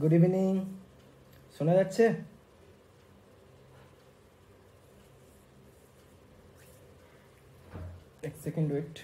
Good evening. শোনা যাচ্ছে? এক সেকেন্ড ওয়েট।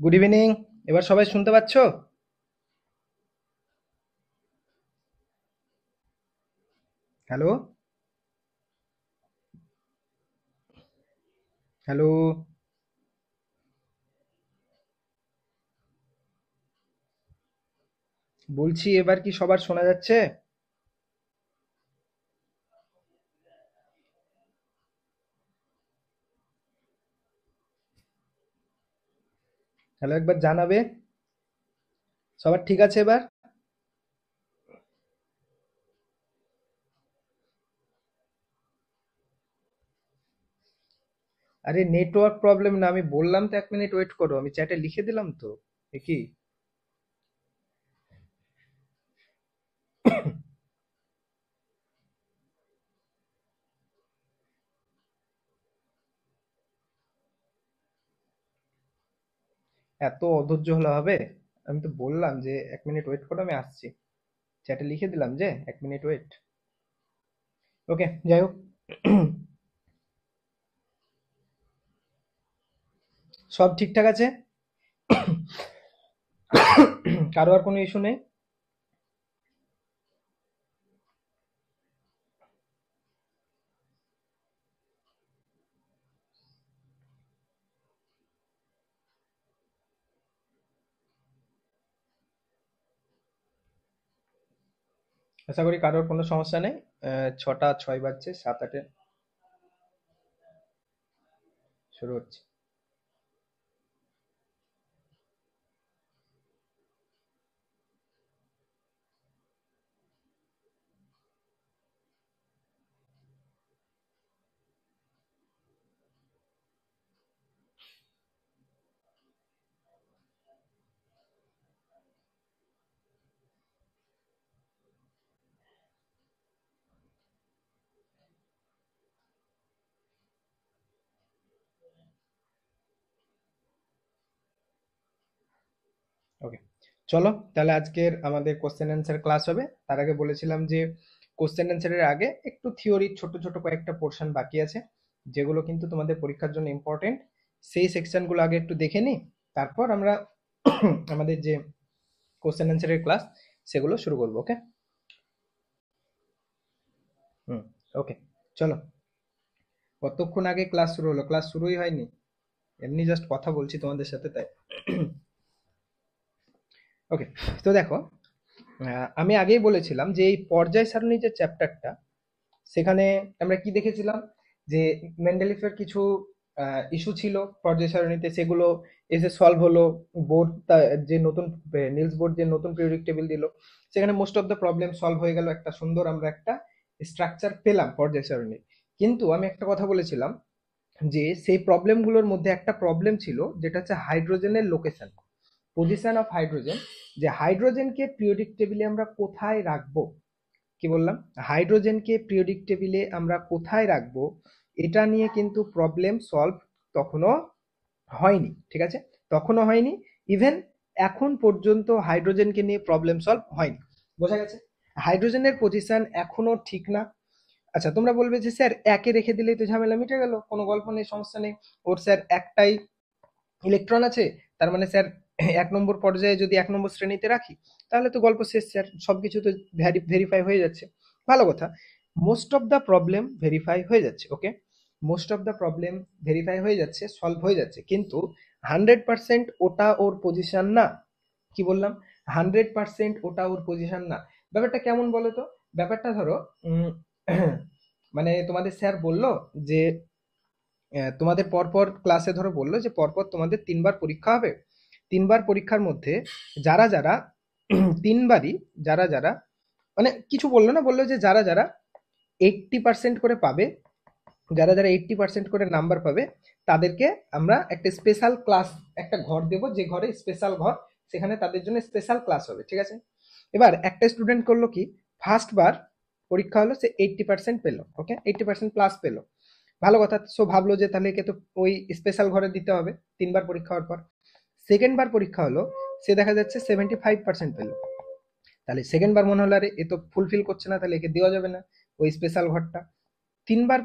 Good evening. এবার সবাই শুনতে পাচ্ছো? হ্যালো? হ্যালো? বলছি এবার কি সবার শোনা যাচ্ছে? হ্যালো, একবার জানাবে সবার ঠিক আছে এবার? আরে নেটওয়ার্ক প্রবলেম না, আমি বললাম তো 1 মিনিট ওয়েট করো, আমি চ্যাটে লিখে দিলাম তো। এ কি? এত অধৈর্য হলে হবে? আমি তো বললাম যে 1 মিনিট ওয়েট করো, আমি আসছি। চ্যাটে লিখে দিলাম যে 1 মিনিট ওয়েট। ওকে, যাই হোক। সব ঠিকঠাক আছে? কারো আর কোনো ইস্যু নেই? আশা করি কারোর কোনো সমস্যা নেই। 6টা 6 বাজছে, 7-8-এ শুরু হচ্ছে। ওকে, চলো তাহলে আজকের আমাদের কোশ্চেন অ্যান্সার ক্লাস হবে। তার আগে বলেছিলাম যে কোশ্চেন অ্যান্সারের আগে একটু থিওরি ছোট ছোট কয়েকটা পোর্শন বাকি আছে, যেগুলো কিন্তু তোমাদের পরীক্ষার জন্য ইম্পর্টেন্ট। সেই সেকশনগুলো আগে একটু দেখে নিই, তারপর আমরা আমাদের যে কোশ্চেন অ্যান্সারের ক্লাস সেগুলো শুরু করবো। ওকে? হুম। ওকে, চলো। কতক্ষণ আগে ক্লাস শুরু হলো? ক্লাস শুরুই হয়নি, এমনি জাস্ট কথা বলছি তোমাদের সাথে, তাই। ওকে, তো দেখো, আমি আগেই বলেছিলাম যে এই পর্যায় সারণী যে চ্যাপ্টারটা, সেখানে আমরা কি দেখেছিলাম যে মেন্ডেলিফের কিছু ইস্যু ছিল পর্যায় সারণীতে, সেগুলো এসে সলভ হলো। বোর্ড যে নতুন নিলস বোর্ড যে নতুন পিরিয়ডিক টেবিল দিল, সেখানে most of the problem solve হয়ে গেল, একটা সুন্দর আমরা একটা স্ট্রাকচার পেলাম পর্যায় সারণীর। কিন্তু আমি একটা কথা বলেছিলাম যে সেই প্রবলেমগুলোর মধ্যে একটা প্রবলেম ছিল, যেটা হচ্ছে হাইড্রোজেনের লোকেশন, পজিশন অফ হাইড্রোজেন। যে হাইড্রোজেনকে পিরিয়ডিক টেবিলে আমরা কোথায় রাখবো, কি বললাম, হাইড্রোজেনকে পিরিয়ডিক টেবিলে আমরা কোথায় রাখবো, এটা নিয়ে কিন্তু প্রবলেম সলভ তখনো হয়নি। ঠিক আছে? তখনো হয়নি। ইভেন এখন পর্যন্ত হাইড্রোজেনকে নিয়ে প্রবলেম সলভ হয়নি। বোঝা গেছে? হাইড্রোজেনের পজিশন এখনো ঠিক না। আচ্ছা, তোমরা বলবে যে স্যার একে রেখে দিলেই তো ঝামেলা মিটে গেল, কোনো গল্প নেই, সমস্যা নেই। ওর স্যার একটাই ইলেকট্রন আছে, তার মানে স্যার 1 নম্বর পর্যায়ে যদি 1 নম্বর শ্রেণীতে রাখি, তাহলে তো গল্প শেষ স্যার, সবকিছু তো ভেরিফাই হয়ে যাচ্ছে। ভালো কথা। Most of the problem verify হয়ে যাচ্ছে। Okay, most of the problem verify হয়ে যাচ্ছে, সলভ হয়ে যাচ্ছে, কিন্তু 100% ওটা ওর পজিশন না। কি বললাম? 100% ওটা ওর পজিশন না। ব্যাপারটা কেমন বলো তো? ব্যাপারটা ধরো, উম, মানে তোমাদের স্যার বললো যে তোমাদের পরপর ক্লাসে ধরো বললো যে পরপর তোমাদের 3বার পরীক্ষা হবে। 3বার পরীক্ষার মধ্যে যারা যারা 3বারই, যারা যারা, মানে কিছু বললো না, বললো যে যারা যারা 80% করে পাবে, যারা যারা 80% করে নাম্বার পাবে, তাদেরকে আমরা একটা স্পেশাল ক্লাস, একটা ঘর দেব, যে ঘরে স্পেশাল ঘর, সেখানে তাদের জন্য স্পেশাল ক্লাস হবে। ঠিক আছে? এবার একটা স্টুডেন্ট করলো কি, ফার্স্ট বার পরীক্ষা হলো, সে 80% পেলো। ওকে, 80% প্লাস পেলো। ভালো কথা। সো ভাবলো যে তাহলে একে তো ওই স্পেশাল ঘরে দিতে হবে 3বার পরীক্ষা হওয়ার পর। সেকেন্ড বার পরীক্ষা হলো, সে দেখা যাচ্ছে 75% পেলো। তাহলে সেকেন্ড বার মনে হলো আরে এ তো ফুলফিল করছে না, তাহলে একে দেওয়া যাবে না ওই স্পেশাল ঘরটা। 3বার,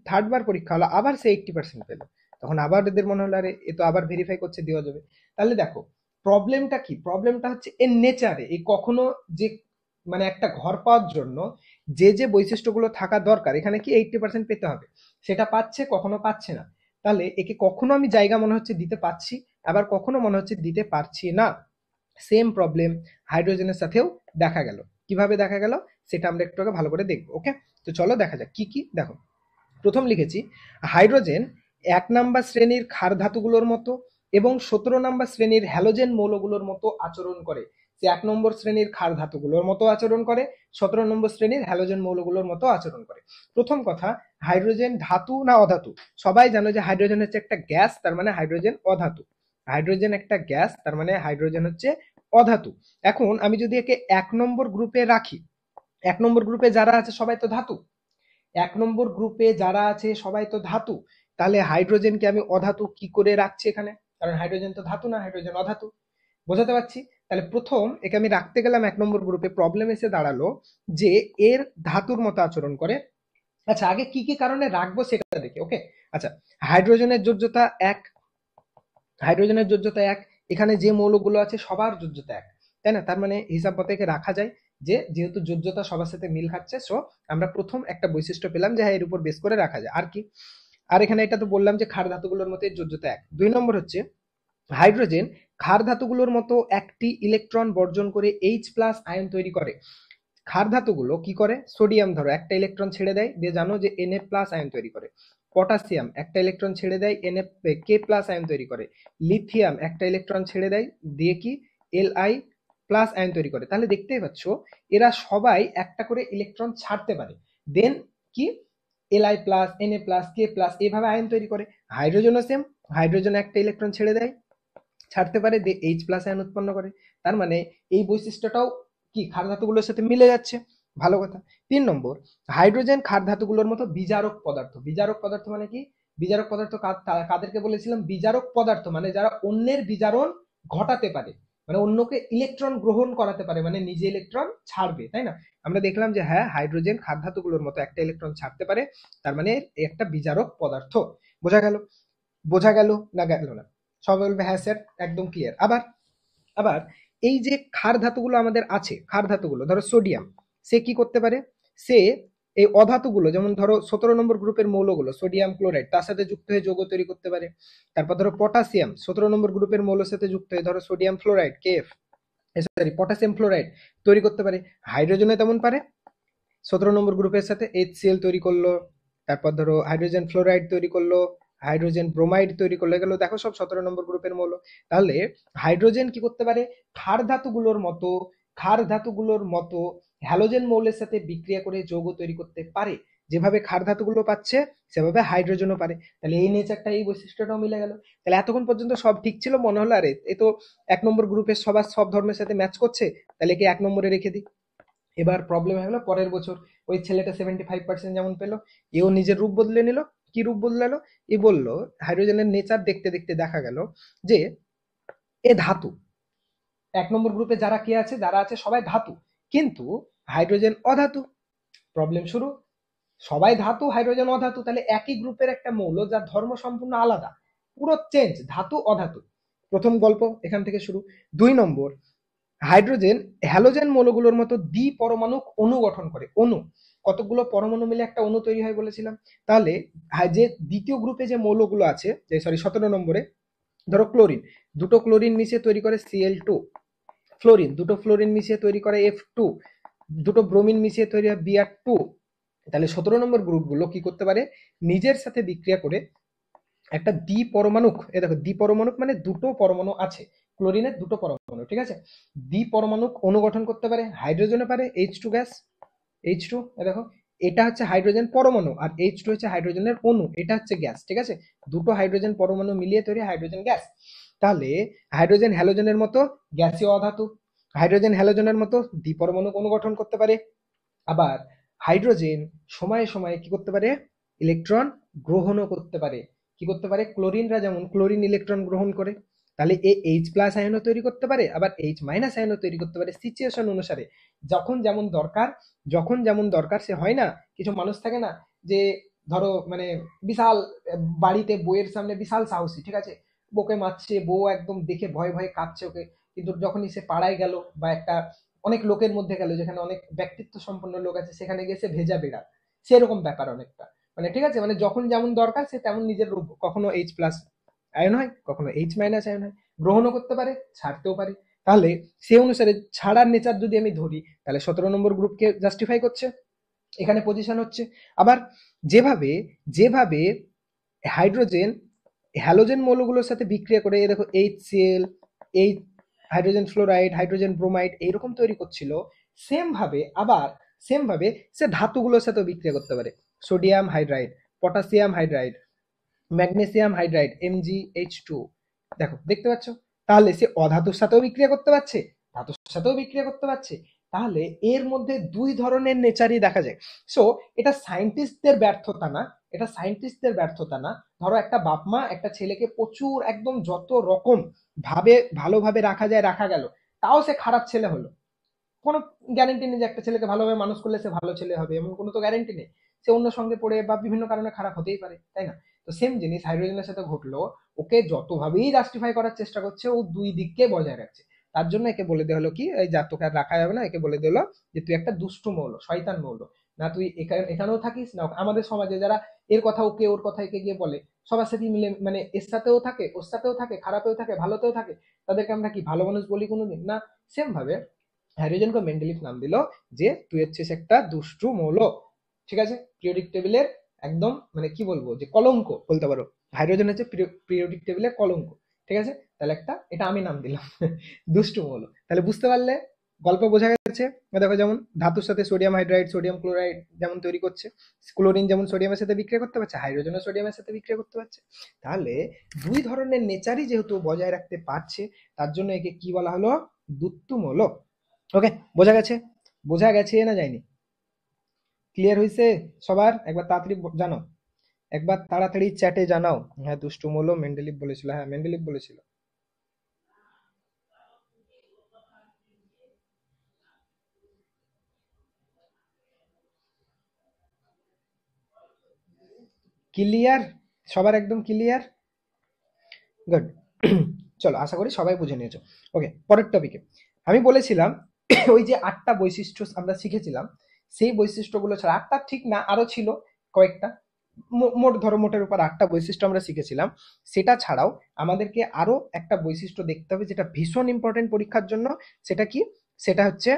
থার্ড বার পরীক্ষা হলো, আবার সে 80% পেলো। তখন আবার এদের মনে হলো আরে এ তো আবার ভেরিফাই করছে, দেওয়া যাবে। তাহলে দেখো, প্রবলেমটা কি? প্রবলেমটা হচ্ছে এর নেচারে, এই কখনো যে, মানে একটা ঘর পাওয়ার জন্য যে যে বৈশিষ্ট্যগুলো থাকা দরকার, এখানে কি 80% পেতে হবে, সেটা পাচ্ছে, কখনো পাচ্ছে না। তাহলে একে কখনো আমি জায়গা মনে হচ্ছে দিতে পারছি, আবার কখনো মনে হচ্ছে দিতে পারছি না। সেম প্রবলেম হাইড্রোজেনের সাথেও দেখা গেল। কিভাবে দেখা গেল সেটা আমরা একটু আগে ভালো করে দেখবো। ওকে, তো চলো দেখা যাক কি কি। দেখো, প্রথম লিখেছি হাইড্রোজেন 1 নম্বর শ্রেণীর ক্ষার ধাতুগুলোর মতো এবং 17 নম্বর শ্রেণীর হ্যালোজেন মৌলগুলোর মতো আচরণ করে। সে 1 নম্বর শ্রেণীর ক্ষার ধাতুগুলোর মতো আচরণ করে, 17 নম্বর শ্রেণীর হ্যালোজেন মৌলগুলোর মতো আচরণ করে। প্রথম কথা, হাইড্রোজেন ধাতু না অধাতু? সবাই জানো যে হাইড্রোজেন হচ্ছে একটা গ্যাস, তার মানে হাইড্রোজেন অধাতু। হাইড্রোজেন একটা গ্যাস, তার মানে হাইড্রোজেন হচ্ছে অধাতু। এখন আমি যদি একে 1 নম্বর গ্রুপে রাখি, 1 নম্বর গ্রুপে যারা আছে সবাই তো ধাতু, 1 নম্বর গ্রুপে যারা আছে সবাই তো ধাতু, তাহলে হাইড্রোজেনকে আমি অধাতু কি করে রাখছি এখানে? কারণ হাইড্রোজেন তো ধাতু না, হাইড্রোজেন অধাতু। বোঝাতে পারছি? তাহলে প্রথম একে আমি রাখতে গেলাম 1 নম্বর গ্রুপে, প্রবলেম এসে দাঁড়ালো যে এর ধাতুর মতো আচরণ করে। আচ্ছা, আগে কি কি কারণে রাখবো সেটা দেখি। ওকে, আচ্ছা, হাইড্রোজেনের যোজ্যতা 1, হাইড্রোজেনের যোজ্যতা 1, এখানে যে মৌলগুলো আছে সবার যোজ্যতা 1, তাই না? তার মানে হিসাব মতো একে রাখা যায় যে যেহেতু যোজ্যতা সবার সাথে মিল খাচ্ছে, সো আমরা প্রথম একটা বৈশিষ্ট্য পেলাম যে হ্যাঁ এর উপর বেস করে রাখা যায়। আর কি? আর এখানে এটা তো বললাম যে ক্ষার ধাতুগুলোর মতো এর যোজ্যতা 1। 2 নম্বর হচ্ছে হাইড্রোজেন ক্ষার ধাতুগুলোর মতো একটি ইলেকট্রন বর্জন করে H+ আয়ন তৈরি করে। ক্ষার ধাতুগুলো কি করে? সোডিয়াম ধরো একটা ইলেকট্রন ছেড়ে দেয়, দিয়ে জানো যে Na+ আয়ন তৈরি করে। পটাশিয়াম একটা ইলেকট্রন ছেড়ে দেয়, K+ আয়ন তৈরি করে। লিথিয়াম একটা ইলেকট্রন ছেড়ে দেয়, দিয়ে কি Li+ আয়ন তৈরি করে। তাহলে দেখতেই পাচ্ছ এরা সবাই একটা করে ইলেকট্রন ছাড়তে পারে, দেন কি Li+, Na+, K+ এইভাবে আয়ন তৈরি করে। হাইড্রোজেনও সেম, হাইড্রোজেন একটা ইলেকট্রন ছেড়ে দেয়, ছাড়তে পারে, দিয়ে H+ আয়ন উৎপন্ন করে। তার মানে এই বৈশিষ্ট্যটাও কি ক্ষার ধাতুগুলোর সাথে মিলে যাচ্ছে। ভালো কথা। 3 নম্বর, হাইড্রোজেন ক্ষার ধাতুগুলোর মতো বিজারক পদার্থ। বিজারক পদার্থ মানে কি? বিজারক পদার্থ কাদেরকে বলেছিলাম? বিজারক পদার্থ মানে যারা অন্যের বিজারণ ঘটাতে পারে, মানে অন্যকে ইলেকট্রন গ্রহণ করাতে পারে, মানে নিজে ইলেকট্রন ছাড়বে, তাই না? আমরা দেখলাম যে হ্যাঁ হাইড্রোজেন ক্ষার ধাতুগুলোর মতো একটা ইলেকট্রন ছাড়তে পারে, তার মানে একটা বিজারক পদার্থ। বোঝা গেল? বোঝা গেল না গেল না? সবাই বলবে হ্যাঁ স্যার একদম ক্লিয়ার। আবার আবার এই যে ক্ষার ধাতুগুলো আমাদের আছে, ক্ষার ধাতুগুলো ধরো সোডিয়াম, সে কি করতে পারে? সে এই অধাতুগুলো, যেমন ধরো 17 নম্বর গ্রুপের মৌলগুলো সোডিয়াম ক্লোরাইড, তার সাথে যুক্ত হয়ে যৌগ তৈরি করতে পারে। তারপর ধরো পটাশিয়াম 17 নম্বর গ্রুপের মৌলের সাথে যুক্ত হয়ে ধরো sodium fluoride KF, sorry potassium fluoride তৈরি করতে পারে। হাইড্রোজেনে তেমন পারে, 17 নম্বর গ্রুপের সাথে HCl তৈরি করলো, তারপর ধরো হাইড্রোজেন ফ্লোরাইড তৈরি করলো, হাইড্রোজেন ব্রোমাইড তৈরি করলো, এগুলো দেখো সব 17 নম্বর গ্রুপের মৌল। তাহলে হাইড্রোজেন কি করতে পারে? ক্ষার ধাতুগুলোর মতো, ক্ষার ধাতুগুলোর মতো হ্যালোজেন মৌলের সাথে বিক্রিয়া করে যৌগ তৈরি করতে পারে। যেভাবে ক্ষার ধাতুগুলো পাচ্ছে সেভাবে হাইড্রোজেনও পারে। তাহলে এই নেচারটা, এই বৈশিষ্ট্যটাও মিলে গেল। তাহলে এতক্ষণ পর্যন্ত সব ঠিক ছিল, মনে হলো আরে এ তো 1 নম্বর গ্রুপের সবার সব ধর্মের সাথে ম্যাচ করছে, তাহলে কি 1 নম্বরে রেখে দিই। এবার প্রবলেম হলো পরের বছর ওই ছেলেটা 75% যেমন পেলো, এও নিজের রূপ বদলে নিল। কি রূপ বদলালো? এ বলল হাইড্রোজেনের নেচার দেখতে দেখতে দেখা গেল যে এ ধাতু। 1 নম্বর গ্রুপে যারা কে আছে, যারা আছে সবাই ধাতু, কিন্তু হাইড্রোজেন অধাতু। প্রবলেম শুরু। সবাই ধাতু, হাইড্রোজেন অধাতু, তাহলে একই গ্রুপের একটা মৌল যার ধর্ম সম্পূর্ণ আলাদা, পুরো চেঞ্জ, ধাতু অধাতু। প্রথম গল্প এখান থেকে শুরু। 2 নম্বর, হাইড্রোজেন হ্যালোজেন মৌলগুলোর মতো দ্বিপরমাণুক অণু গঠন করে। অণু, কতগুলো পরমাণু মিলে একটা অণু তৈরি হয় বলেছিলাম। তাহলে যে দ্বিতীয় গ্রুপে যে মৌলগুলো আছে, যে সরি 17 নম্বরে, ধরো ক্লোরিন, দুটো ক্লোরিন মিশিয়ে তৈরি করে Cl2, ফ্লোরিন দুটো ফ্লোরিন মিশিয়ে তৈরি করে F2, দুটো ব্রোমিন মিশিয়ে তৈরি হয় Br2। তাহলে 17 নম্বর গ্রুপগুলো কি করতে পারে? নিজের সাথে বিক্রিয়া করে একটা দ্বিপরমাণুক, এ দেখো দ্বিপরমাণুক মানে দুটো পরমাণু আছে, ক্লোরিনের দুটো পরমাণু, ঠিক আছে, দ্বিপরমাণুক অণু গঠন করতে পারে। হাইড্রোজেনে পারে H2 গ্যাস, H2, এ দেখো এটা হচ্ছে হাইড্রোজেন পরমাণু আর H2 হচ্ছে হাইড্রোজেনের অণু, এটা হচ্ছে গ্যাস, ঠিক আছে, দুটো হাইড্রোজেন পরমাণু মিলিয়ে তৈরি হাইড্রোজেন গ্যাস। তাহলে হাইড্রোজেন হ্যালোজেনের মতো গ্যাসীয় অধাতু, হাইড্রোজেন হ্যালোজেনের মতো দ্বিপরমাণুক অণু গঠন করতে পারে। আবার হাইড্রোজেন সময়ে সময়ে কি করতে পারে? ইলেকট্রন গ্রহণও করতে পারে। কি করতে পারে? ক্লোরিনরা যেমন ক্লোরিন ইলেকট্রন গ্রহণ করে, তাহলে এ H+ আয়নও তৈরি করতে পারে, আবার H- আয়নও তৈরি করতে পারে সিচুয়েশন অনুসারে, যখন যেমন দরকার। যখন যেমন দরকার, সে হয় না কিছু মানুষ থাকে না যে ধরো মানে বিশাল বাড়িতে বউয়ের সামনে বিশাল সাহসী, ঠিক আছে, বউকে মারছে, বউ একদম দেখে ভয়ে ভয়ে কাঁপছে ওকে, কিন্তু যখনই সে পাড়ায় গেল বা একটা অনেক লোকের মধ্যে গেল যেখানে অনেক ব্যক্তিত্ব সম্পন্ন লোক আছে, সেখানে গিয়ে সে ভেজা বেড়াল, সেরকম ব্যাপার অনেকটা। মানে ঠিক আছে, মানে যখন যেমন দরকার সে তেমন নিজের কখনো H+ আয়ন হয়, কখনো H- আয়ন হয়, গ্রহণও করতে পারে, ছাড়তেও পারে। তাহলে সেই অনুসারে ছাড়ার নেচার যদি আমি ধরি, তাহলে 17 নম্বর গ্রুপকে জাস্টিফাই করছে, এখানে পজিশন হচ্ছে। আবার যেভাবে যেভাবে হাইড্রোজেন হ্যালোজেন মৌলগুলোর সাথে বিক্রিয়া করে, দেখো HCl, এই হাইড্রোজেন ফ্লোরাইড, হাইড্রোজেন ব্রোমাইড এইরকম তৈরি করছিল, সেম ভাবে সে ধাতুগুলোর সাথেও বিক্রিয়া করতে পারে। Sodium hydride, potassium hydride, magnesium hydride, MgH2। দেখো, দেখতে পাচ্ছ? তাহলে সে অধাতুর সাথেও বিক্রিয়া করতে পারছে, ধাতুর সাথেও বিক্রিয়া করতে পারছে। তাহলে এর মধ্যে দুই ধরনের নেচারই দেখা যায়। সো এটা সায়েন্টিস্টদের ব্যর্থতা না, এটা সায়েন্টিস্টদের ব্যর্থতা না। ধরো একটা বাপ মা একটা ছেলেকে প্রচুর একদম যত রকম ভাবে ভালোভাবে রাখা যায় রাখা গেল, তাও সে খারাপ ছেলে হলো। কোনো গ্যারেন্টি নেই যে একটা ছেলেকে ভালোভাবে মানুষ করলে সে ভালো ছেলে হবে, এমন কোনো তো গ্যারেন্টি নেই। সে অন্য সঙ্গে পড়ে বা বিভিন্ন কারণে খারাপ হতেই পারে, তাই না? তো সেম জিনিস হাইড্রোজেনের সাথে ঘটলো। ওকে যতভাবেই জাস্টিফাই করার চেষ্টা করছে, ও দুই দিককে বজায় রাখছে। তার জন্য একে বলে দেওয়া হলো কি, এই যা তোকে আর রাখা যাবে না, একে বলে দেওয়া হলো যে তুই একটা দুষ্টু মৌল, শয়তান মৌল। না তুই এখানেও থাকিস না। আমাদের সমাজে যারা এর কথা ওকে ওর কথা একে গিয়ে বলে, সবার সাথে মিলে মানে এর সাথেও থাকে, ওর সাথেও থাকে, খারাপেও থাকে, ভালোতেও থাকে, তাদেরকে আমরা কি ভালো মানুষ বলি কোনোদিন না? সেম ভাবে হাইড্রোজেনকে মেন্ডেলিফ নাম দিল যে তুই হচ্ছিস একটা দুষ্টু মৌল, ঠিক আছে? পিরিয়ডিক টেবিলের একদম মানে কি বলবো, যে কলঙ্ক বলতে পারো। হাইড্রোজেন হচ্ছে পিরিয়ডিক টেবিলের কলঙ্ক, ঠিক আছে? তাহলে একটা এটা আমি নাম দিলাম দুষ্টু মৌল। তাহলে বুঝতে পারলে, গল্প বোঝা গেছে? দেখো, যেমন ধাতুর সাথে সোডিয়াম হাইড্রাইড, সোডিয়াম ক্লোরাইড যেমন তৈরি করছে, ক্লোরিন যেমন সোডিয়ামের সাথে বিক্রিয়া করতে পারছে, হাইড্রোজেনও সোডিয়ামের সাথে বিক্রিয়া করতে পারছে। তাহলে দুই ধরনের নেচারই যেহেতু বজায় রাখতে পারছে, তার জন্য একে কি বলা হলো? দুত্তু মৌল। ওকে, বোঝা গেছে? বোঝা গেছে না যায়নি? ক্লিয়ার হয়েছে সবার? একবার তাড়াতাড়ি জানো, একবার তাড়াতাড়ি চ্যাটে জানাও। হ্যাঁ, দুষ্টু মৌল মেন্ডেলিভ বলেছিল, হ্যাঁ মেন্ডেলিভ বলেছিল। ক্লিয়ার? সবার একদম ক্লিয়ার? গুড। চলো, আশা করি সবাই বুঝে নিয়েছো। ওকে, পরের টপিকে আমি বলেছিলাম ওই যে 8টা বৈশিষ্ট্য আমরা শিখেছিলাম, সেই বৈশিষ্ট্যগুলো ছাড়া, 8টা ঠিক না, আরো ছিল কয়েকটা, মোট ধরো মোটের উপর 8টা বৈশিষ্ট্য আমরা শিখেছিলাম। সেটা ছাড়াও আমাদেরকে আরো একটা বৈশিষ্ট্য দেখতে হবে, যেটা ভীষণ ইম্পর্টেন্ট পরীক্ষার জন্য। সেটা কি? সেটা হচ্ছে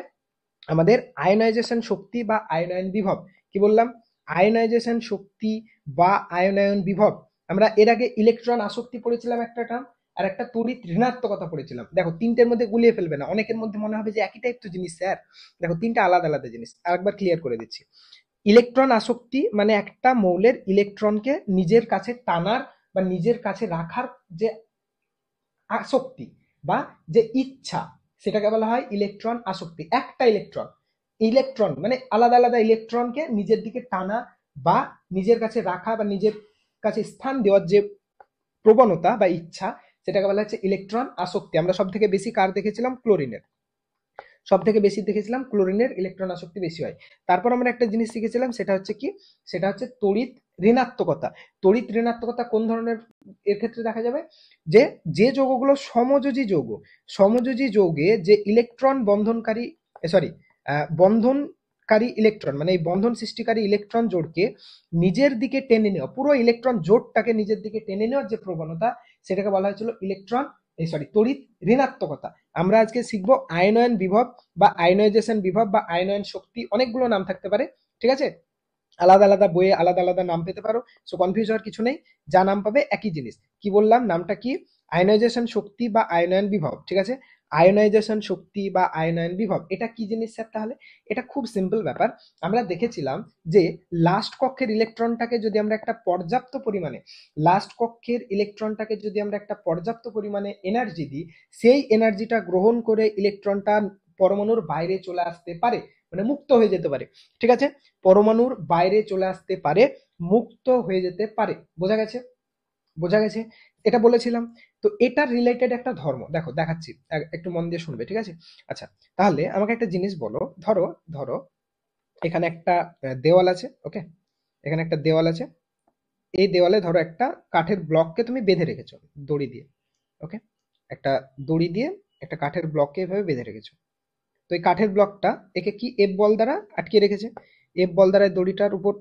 আমাদের আয়নাইজেশন শক্তি বা আয়নায়ন বিভব। কি বললাম? আয়নাইজেশন শক্তি বা আয়নায়ন বিভব। আমরা এর আগে ইলেকট্রন আসক্তি পড়েছিলাম একটা টার্ম, আর একটা তড়িৎ ঋণাত্মকতা পড়েছিলাম। দেখো, তিনটের মধ্যে গুলিয়ে ফেলবে না, অনেকের মধ্যে মনে হবে যে একই টাইপ তো জিনিস স্যার। দেখো, তিনটা আলাদা আলাদা জিনিস, আরেকবার ক্লিয়ার করে দিচ্ছি। ইলেকট্রন আসক্তি মানে একটা মৌলের ইলেকট্রনকে নিজের কাছে টানার বা নিজের কাছে রাখার যে আসক্তি বা যে ইচ্ছা, সেটাকে বলা হয় ইলেকট্রন আসক্তি। একটা ইলেকট্রন, ইলেকট্রন মানে আলাদা আলাদা ইলেকট্রনকে নিজের দিকে টানা বা নিজের কাছে রাখা বা নিজের কাছে স্থান দেওয়ার যে প্রবণতা বা ইচ্ছা, সেটাকে বলা হচ্ছে ইলেকট্রন আসক্তি। আমরা সব থেকে বেশি কার দেখেছিলাম? ক্লোরিনের। সব থেকে বেশি দেখেছিলাম ক্লোরিনের ইলেকট্রন আসক্তি বেশি হয়। তারপর আমরা একটা জিনিস শিখেছিলাম, সেটা হচ্ছে কি? সেটা হচ্ছে তড়িৎ ঋণাত্মকতা। তড়িৎ ঋণাত্মকতা কোন ধরনের এর ক্ষেত্রে দেখা যাবে? যে যে যৌগগুলো সমযোজী যৌগ, সমযোজী যৌগে যে ইলেকট্রন বন্ধনকারী, সরি, বন্ধনকারী ইলেকট্রন মানে এই বন্ধন সৃষ্টিকারী ইলেকট্রন জোড়কে নিজের দিকে টেনে নেওয়া, পুরো ইলেকট্রন জোটটাকে নিজের দিকে টেনে নেওয়ার যে প্রবণতা, সেটাকে বলা হয়েছিল ইলেকট্রন সরি তড়িৎ ঋণাত্মকতা। আমরা আজকে শিখবো আয়নয়ন বিভব বা আয়নাইজেশন বিভব বা আয়নয়ন শক্তি, অনেকগুলো নাম থাকতে পারে, ঠিক আছে? আলাদা আলাদা বইয়ে আলাদা আলাদা নাম পেতে পারো, সো কনফিউজ হওয়ার কিছু নেই। যা নাম পাবে একই জিনিস। কি বললাম? নামটা কি? আয়নাইজেশন শক্তি বা আয়নয়ন বিভব, ঠিক আছে? আয়নাইজেশন শক্তি বা আয়নয়ন বিভব, এটা কি জিনিস স্যার তাহলে? এটা খুব সিম্পল ব্যাপার। আমরা দেখেছিলাম যে লাস্ট কক্ষের ইলেকট্রনটাকে যদি আমরা একটা পর্যাপ্ত পরিমাণে, লাস্ট কক্ষের ইলেকট্রনটাকে যদি আমরা একটা পর্যাপ্ত পরিমাণে এনার্জি দিই, সেই এনার্জিটা গ্রহণ করে ইলেকট্রনটা পরমাণুর বাইরে চলে আসতে পারে, মানে মুক্ত হয়ে যেতে পারে, ঠিক আছে? পরমাণুর বাইরে চলে আসতে পারে, মুক্ত হয়ে যেতে পারে। বোঝা গেছে? বোঝা গেছে? এটা বলেছিলাম। তো এটার রিলেটেড একটা ধর্ম দেখো দেখাচ্ছি, একটু মন দিয়ে শুনবে, ঠিক আছে? আচ্ছা, তাহলে আমাকে একটা জিনিস বলো। ধরো ধরো এখানে একটা দেওয়াল আছে, ওকে? এখানে একটা দেওয়াল আছে। এই দেওয়ালে ধরো একটা কাঠের ব্লককে তুমি বেঁধে রেখেছো দড়ি দিয়ে, ওকে? একটা দড়ি দিয়ে একটা কাঠের ব্লককে এভাবে বেঁধে রেখেছো। তো এই কাঠের ব্লকটা একে কি এফ বল দ্বারা আটকে রেখেছে। এফ বল দ্বারা দড়িটার উপর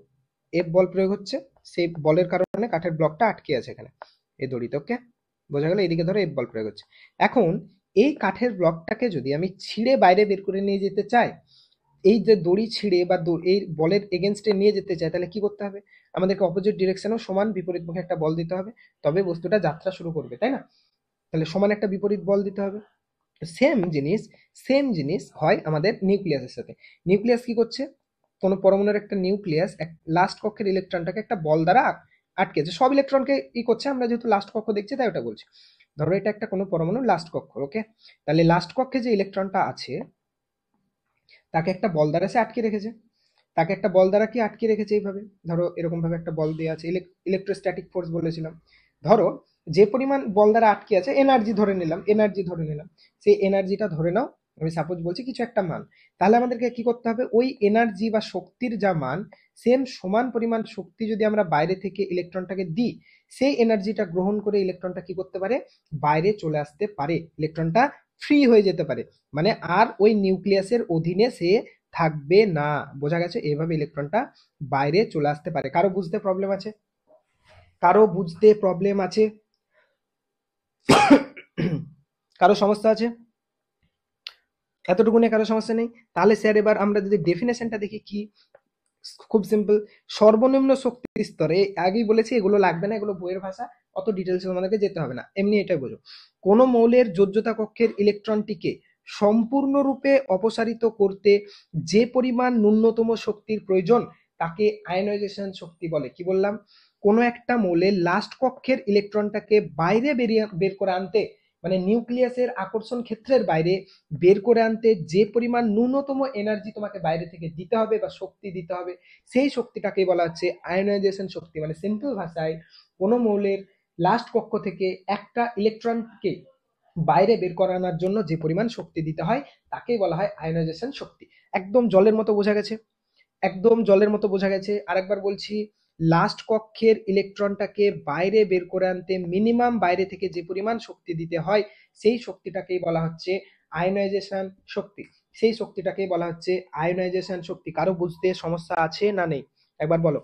এফ বল প্রয়োগ হচ্ছে, সেই বলের কারণে কাঠের ব্লকটা আটকে আছে এখানে এই দড়িতে, ওকে? বোঝা গেল? এদিকে ধরো এফ বল প্রয়োগ হচ্ছে। এখন এই কাঠের ব্লকটাকে যদি আমি ছিঁড়ে বাইরে বের করে নিয়ে যেতে চাই, এই যে দড়ি ছিঁড়ে বা এই বলের এগেনস্টে নিয়ে যেতে চাই, তাহলে কি করতে হবে? আমাদেরকে অপোজিট ডিরেকশনেও সমান বিপরীতমুখে একটা বল দিতে হবে, তবে বস্তুটা যাত্রা শুরু করবে, তাই না? তাহলে সমান একটা বিপরীত বল দিতে হবে। সেম জিনিস হয় আমাদের নিউক্লিয়াসের সাথে। নিউক্লিয়াস কি করছে? কোনো পরমাণুর একটা নিউক্লিয়াস লাস্ট কক্ষের ইলেকট্রনটাকে একটা বল দ্বারা আটকেছে। সব ইলেকট্রনকে ই করছে, আমরা যেহেতু লাস্ট কক্ষ দেখছি তাই ওটা বলছি। ধরো এটা একটা কোনো পরমাণুর লাস্ট কক্ষ, ওকে? তাহলে লাস্ট কক্ষে যে ইলেকট্রনটা আছে তাকে একটা বল দ্বারা সে আটকে রেখেছে। তাকে একটা বল দ্বারা কি আটকে রেখেছে? এইভাবে ধরো, এরকম ভাবে একটা বল দেওয়া আছে, ইলেকট্রোস্ট্যাটিক ফোর্স বলেছিলাম। ধরো যে পরিমাণ বল দ্বারা আটকে আছে, এনার্জি ধরে নিলাম, সেই এনার্জিটা ধরে নাও, আমি সাপোজ বলছি কিছু একটা মান। তাহলে আমাদেরকে কি করতে হবে? ওই এনার্জি বা শক্তির যা মান, সেম সমান পরিমাণ শক্তি যদি আমরা বাইরে থেকে ইলেকট্রনটাকে দিই, সেই এনার্জিটা গ্রহণ করে ইলেকট্রনটা কি করতে পারে? বাইরে চলে আসতে পারে, ইলেকট্রনটা ফ্রি হয়ে যেতে পারে। মানে আর ওই নিউক্লিয়াসের অধীনে সে থাকবে না। বোঝা গেছে? এইভাবে ইলেকট্রনটা বাইরে চলে আসতে পারে। কারো বুঝতে প্রবলেম আছে? কারো সমস্যা আছে? এতটুকু নিয়ে কারো সমস্যা নেই? তাহলে স্যার এবার আমরা যদি ডেফিনেশনটা দেখি, কি খুব সিম্পল। সর্বনিম্ন শক্তির স্তরে, আগেই বলেছি এগুলো লাগবে না, এগুলো বইয়ের ভাষা, অত ডিটেলসে তোমাদেরকে যেতে হবে না, এমনি এটাই বোঝো। কোন মৌলের যোজ্যতা কক্ষের ইলেকট্রনটিকে সম্পূর্ণরূপে অপসারিত করতে যে পরিমাণ ন্যূনতম শক্তির প্রয়োজন তাকে আয়নাইজেশন শক্তি বলে। কি বললাম? কোনো একটা মৌলের লাস্ট কক্ষের ইলেকট্রনটাকে বাইরে বের করে আনতে, মানে নিউক্লিয়াসের আকর্ষণ ক্ষেত্রের বাইরে বের করে আনতে যে পরিমাণ ন্যূনতম এনার্জি তোমাকে বাইরে থেকে দিতে হবে বা শক্তি দিতে হবে, সেই শক্তিটাকেই বলা হচ্ছে আয়নাইজেশন শক্তি। মানে সিম্পল ভাষায়, কোনো মৌলের লাস্ট কক্ষ থেকে একটা ইলেকট্রনকে বাইরে বের করানোর জন্য যে পরিমাণ শক্তি দিতে হয় তাকেই বলা হয় আয়নাইজেশন শক্তি। একদম জলের মতো বোঝা গেছে? একদম জলের মতো বোঝা গেছে। আরেকবার বলছি, লাস্ট কক্ষের ইলেকট্রনটাকে বাইরে বের করে আনতে মিনিমাম বাইরে থেকে যে পরিমাণ শক্তি দিতে হয়, সেই শক্তিটাকেই বলা হচ্ছে আয়নাইজেশন শক্তি। সেই শক্তিটাকেই বলা হচ্ছে আয়নাইজেশন শক্তি। কারো বুঝতে সমস্যা আছে না নেই? একবার বলো।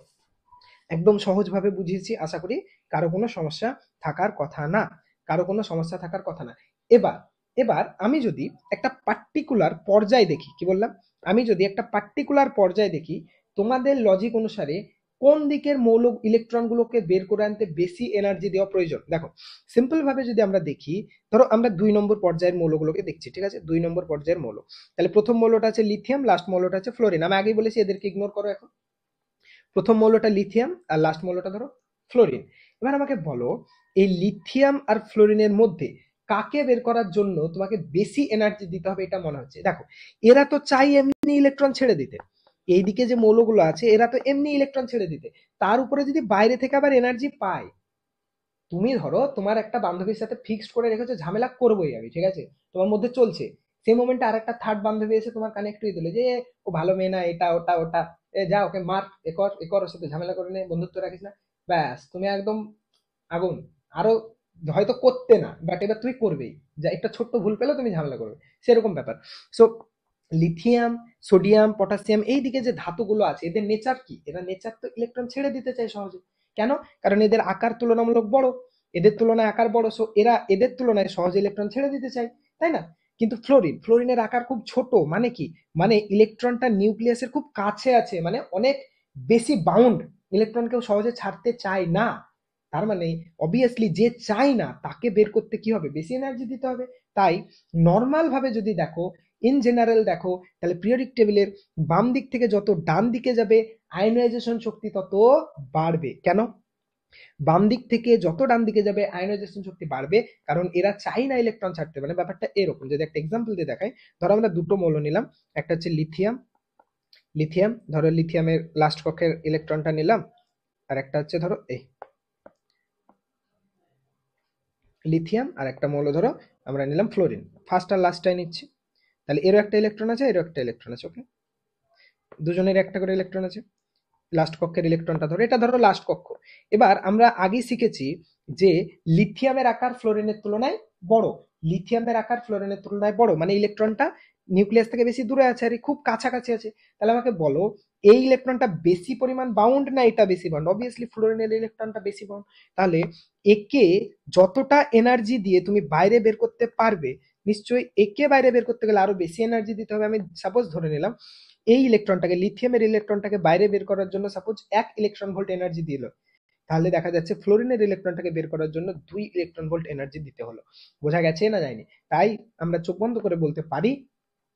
একদম সহজভাবে বুঝিয়েছি, আশা করি কারো কোনো সমস্যা থাকার কথা না। কারো কোনো সমস্যা থাকার কথা না। এবার এবার আমি যদি একটা পার্টিকুলার পর্যায় দেখি, কি বললাম? আমি যদি একটা পার্টিকুলার পর্যায় দেখি, তোমাদের লজিক অনুসারে কোন দিকের মৌল ইলেকট্রনগুলোকে বের করে আনতে বেশি এনার্জি দেওয়া প্রয়োজন? দেখো, সিম্পল ভাবে যদি আমরা দেখি, ধরো আমরা 2 নম্বর পর্যায়ের মৌলগুলোকে দেখছি, ঠিক আছে? 2 নম্বর পর্যায়ের মৌল। তাহলে প্রথম মৌলটা আছে লিথিয়াম, লাস্ট মৌলটা আছে ফ্লোরিন। আমি আগেই বলেছি এদেরকে ইগনোর করো এখন। প্রথম মৌলটা লিথিয়াম আর লাস্ট মৌলটা ধরো ফ্লোরিন। এবার আমাকে বলো, এই লিথিয়াম আর ফ্লোরিনের মধ্যে কাকে বের করার জন্য তোমাকে বেশি এনার্জি দিতে হবে এটা মনে হচ্ছে? দেখো, এরা তো চাই এমনি ইলেকট্রন ছেড়ে দিতে, এইদিকে যে মৌলগুলো আছে এরা তো এমনি ইলেকট্রন ছেড়ে দিতে, তার উপরে যদি বাইরে থেকে আবার এনার্জি পায়। তুমি ধরো তোমার একটা বান্ধবীর সাথে ফিক্সড করে রেখেছো ঝামেলা করবোই আমি, ঠিক আছে? তোমার মধ্যে চলছে, সেই মোমেন্টে আর একটা থার্ড বান্ধবী এসে তোমার কানে একটু দিলে যে ও ভালো মেয়ে না, এটা ওটা ওটা, যা ওকে মার, একর ওর সাথে ঝামেলা করে নে, বন্ধুত্ব রাখিস না। ব্যাস, তুমি একদম আগুন। আরো হয়তো করতে না, বাট এবার তুমি করবেই, যা একটা ছোট্ট ভুল পেলেও তুমি ঝামেলা করবে, সেরকম ব্যাপার। সো লিথিয়াম, সোডিয়াম, পটাশিয়াম, এই দিকে যে ধাতুগুলো আছে এদের নেচার কি? এরা নেচার তো ইলেকট্রন ছেড়ে দিতে চায় সহজে। কেন? কারণ এদের আকার তুলনামূলক বড়, এদের তুলনায় আকার বড়, সো এরা এদের তুলনায় সহজে ইলেকট্রন ছেড়ে দিতে চায়, তাই না? কিন্তু ফ্লোরিনের আকার খুব ছোট, মানে কি? মানে ইলেকট্রনটা নিউক্লিয়াসের খুব কাছে আছে, মানে অনেক বেশি বাউন্ড, ইলেকট্রন কেউ সহজে ছাড়তে চায় না। তার মানে অবভিয়াসলি যে চায় না তাকে বের করতে কি হবে? বেশি এনার্জি দিতে হবে। তাই নর্মাল ভাবে যদি দেখো, ইন জেনারেল দেখো, তাহলে পিরিয়ডিক টেবিলের বাম দিক থেকে যত ডান দিকে যাবে আয়নাইজেশন শক্তি তত বাড়বে। কেন? বাম দিক থেকে যত ডান দিকে যাবে আয়নাইজেশন শক্তি বাড়বে, কারণ এরা চাই না ইলেকট্রন ছাড়তে। মানে ব্যাপারটা এরকম, যদি একটা এক্সাম্পল দিয়ে দেখাই, ধরো আমরা দুটো মৌল নিলাম, একটা হচ্ছে লিথিয়াম, ধরো লিথিয়ামের লাস্ট কক্ষের ইলেকট্রনটা নিলাম, আর একটা হচ্ছে ধরো এই লিথিয়াম, আর একটা মৌল ধরো আমরা নিলাম ফ্লোরিন। ফার্স্ট আর লাস্টটাই নিচ্ছি। তাহলে এরও একটা ইলেকট্রন আছে, এরও একটা ইলেকট্রন আছে, ওকে? দুজনের একটা করে ইলেকট্রন আছে। লাস্ট কক্ষের ইলেকট্রনটা ধরো, এটা ধরো লাস্ট কক্ষ। এবার আমরা আগেই শিখেছি যে লিথিয়ামের আকার ফ্লোরিনের তুলনায় বড়, মানে ইলেকট্রনটা নিউক্লিয়াস থেকে বেশি দূরে আছে আর খুব কাছাকাছি আছে। তাহলে আমাকে বলো, এই ইলেকট্রনটা বেশি পরিমাণ বাউন্ড না এটা বেশি বাউন্ড? অবভিয়াসলি ফ্লোরিনের ইলেকট্রনটা বেশি বাউন্ড। তাহলে একে যতটা এনার্জি দিয়ে তুমি বাইরে বের করতে পারবে, নিশ্চয়ই একে বাইরে বের করতে গেলে আরো বেশি এনার্জি দিতে হবে। আমি সাপোজ ধরে নিলাম এই ইলেকট্রনটাকে, লিথিয়ামের ইলেকট্রনটাকে বাইরে বের করার জন্য সাপোজ 1 ইলেকট্রন ভোল্ট এনার্জি দিল, তাহলে দেখা যাচ্ছে ফ্লোরিনের ইলেকট্রনটাকে বের করার জন্য 2 ইলেকট্রন ভোল্ট এনার্জি দিতে হলো। বোঝা গেছে না যায়নি? তাই আমরা চোখ বন্ধ করে বলতে পারি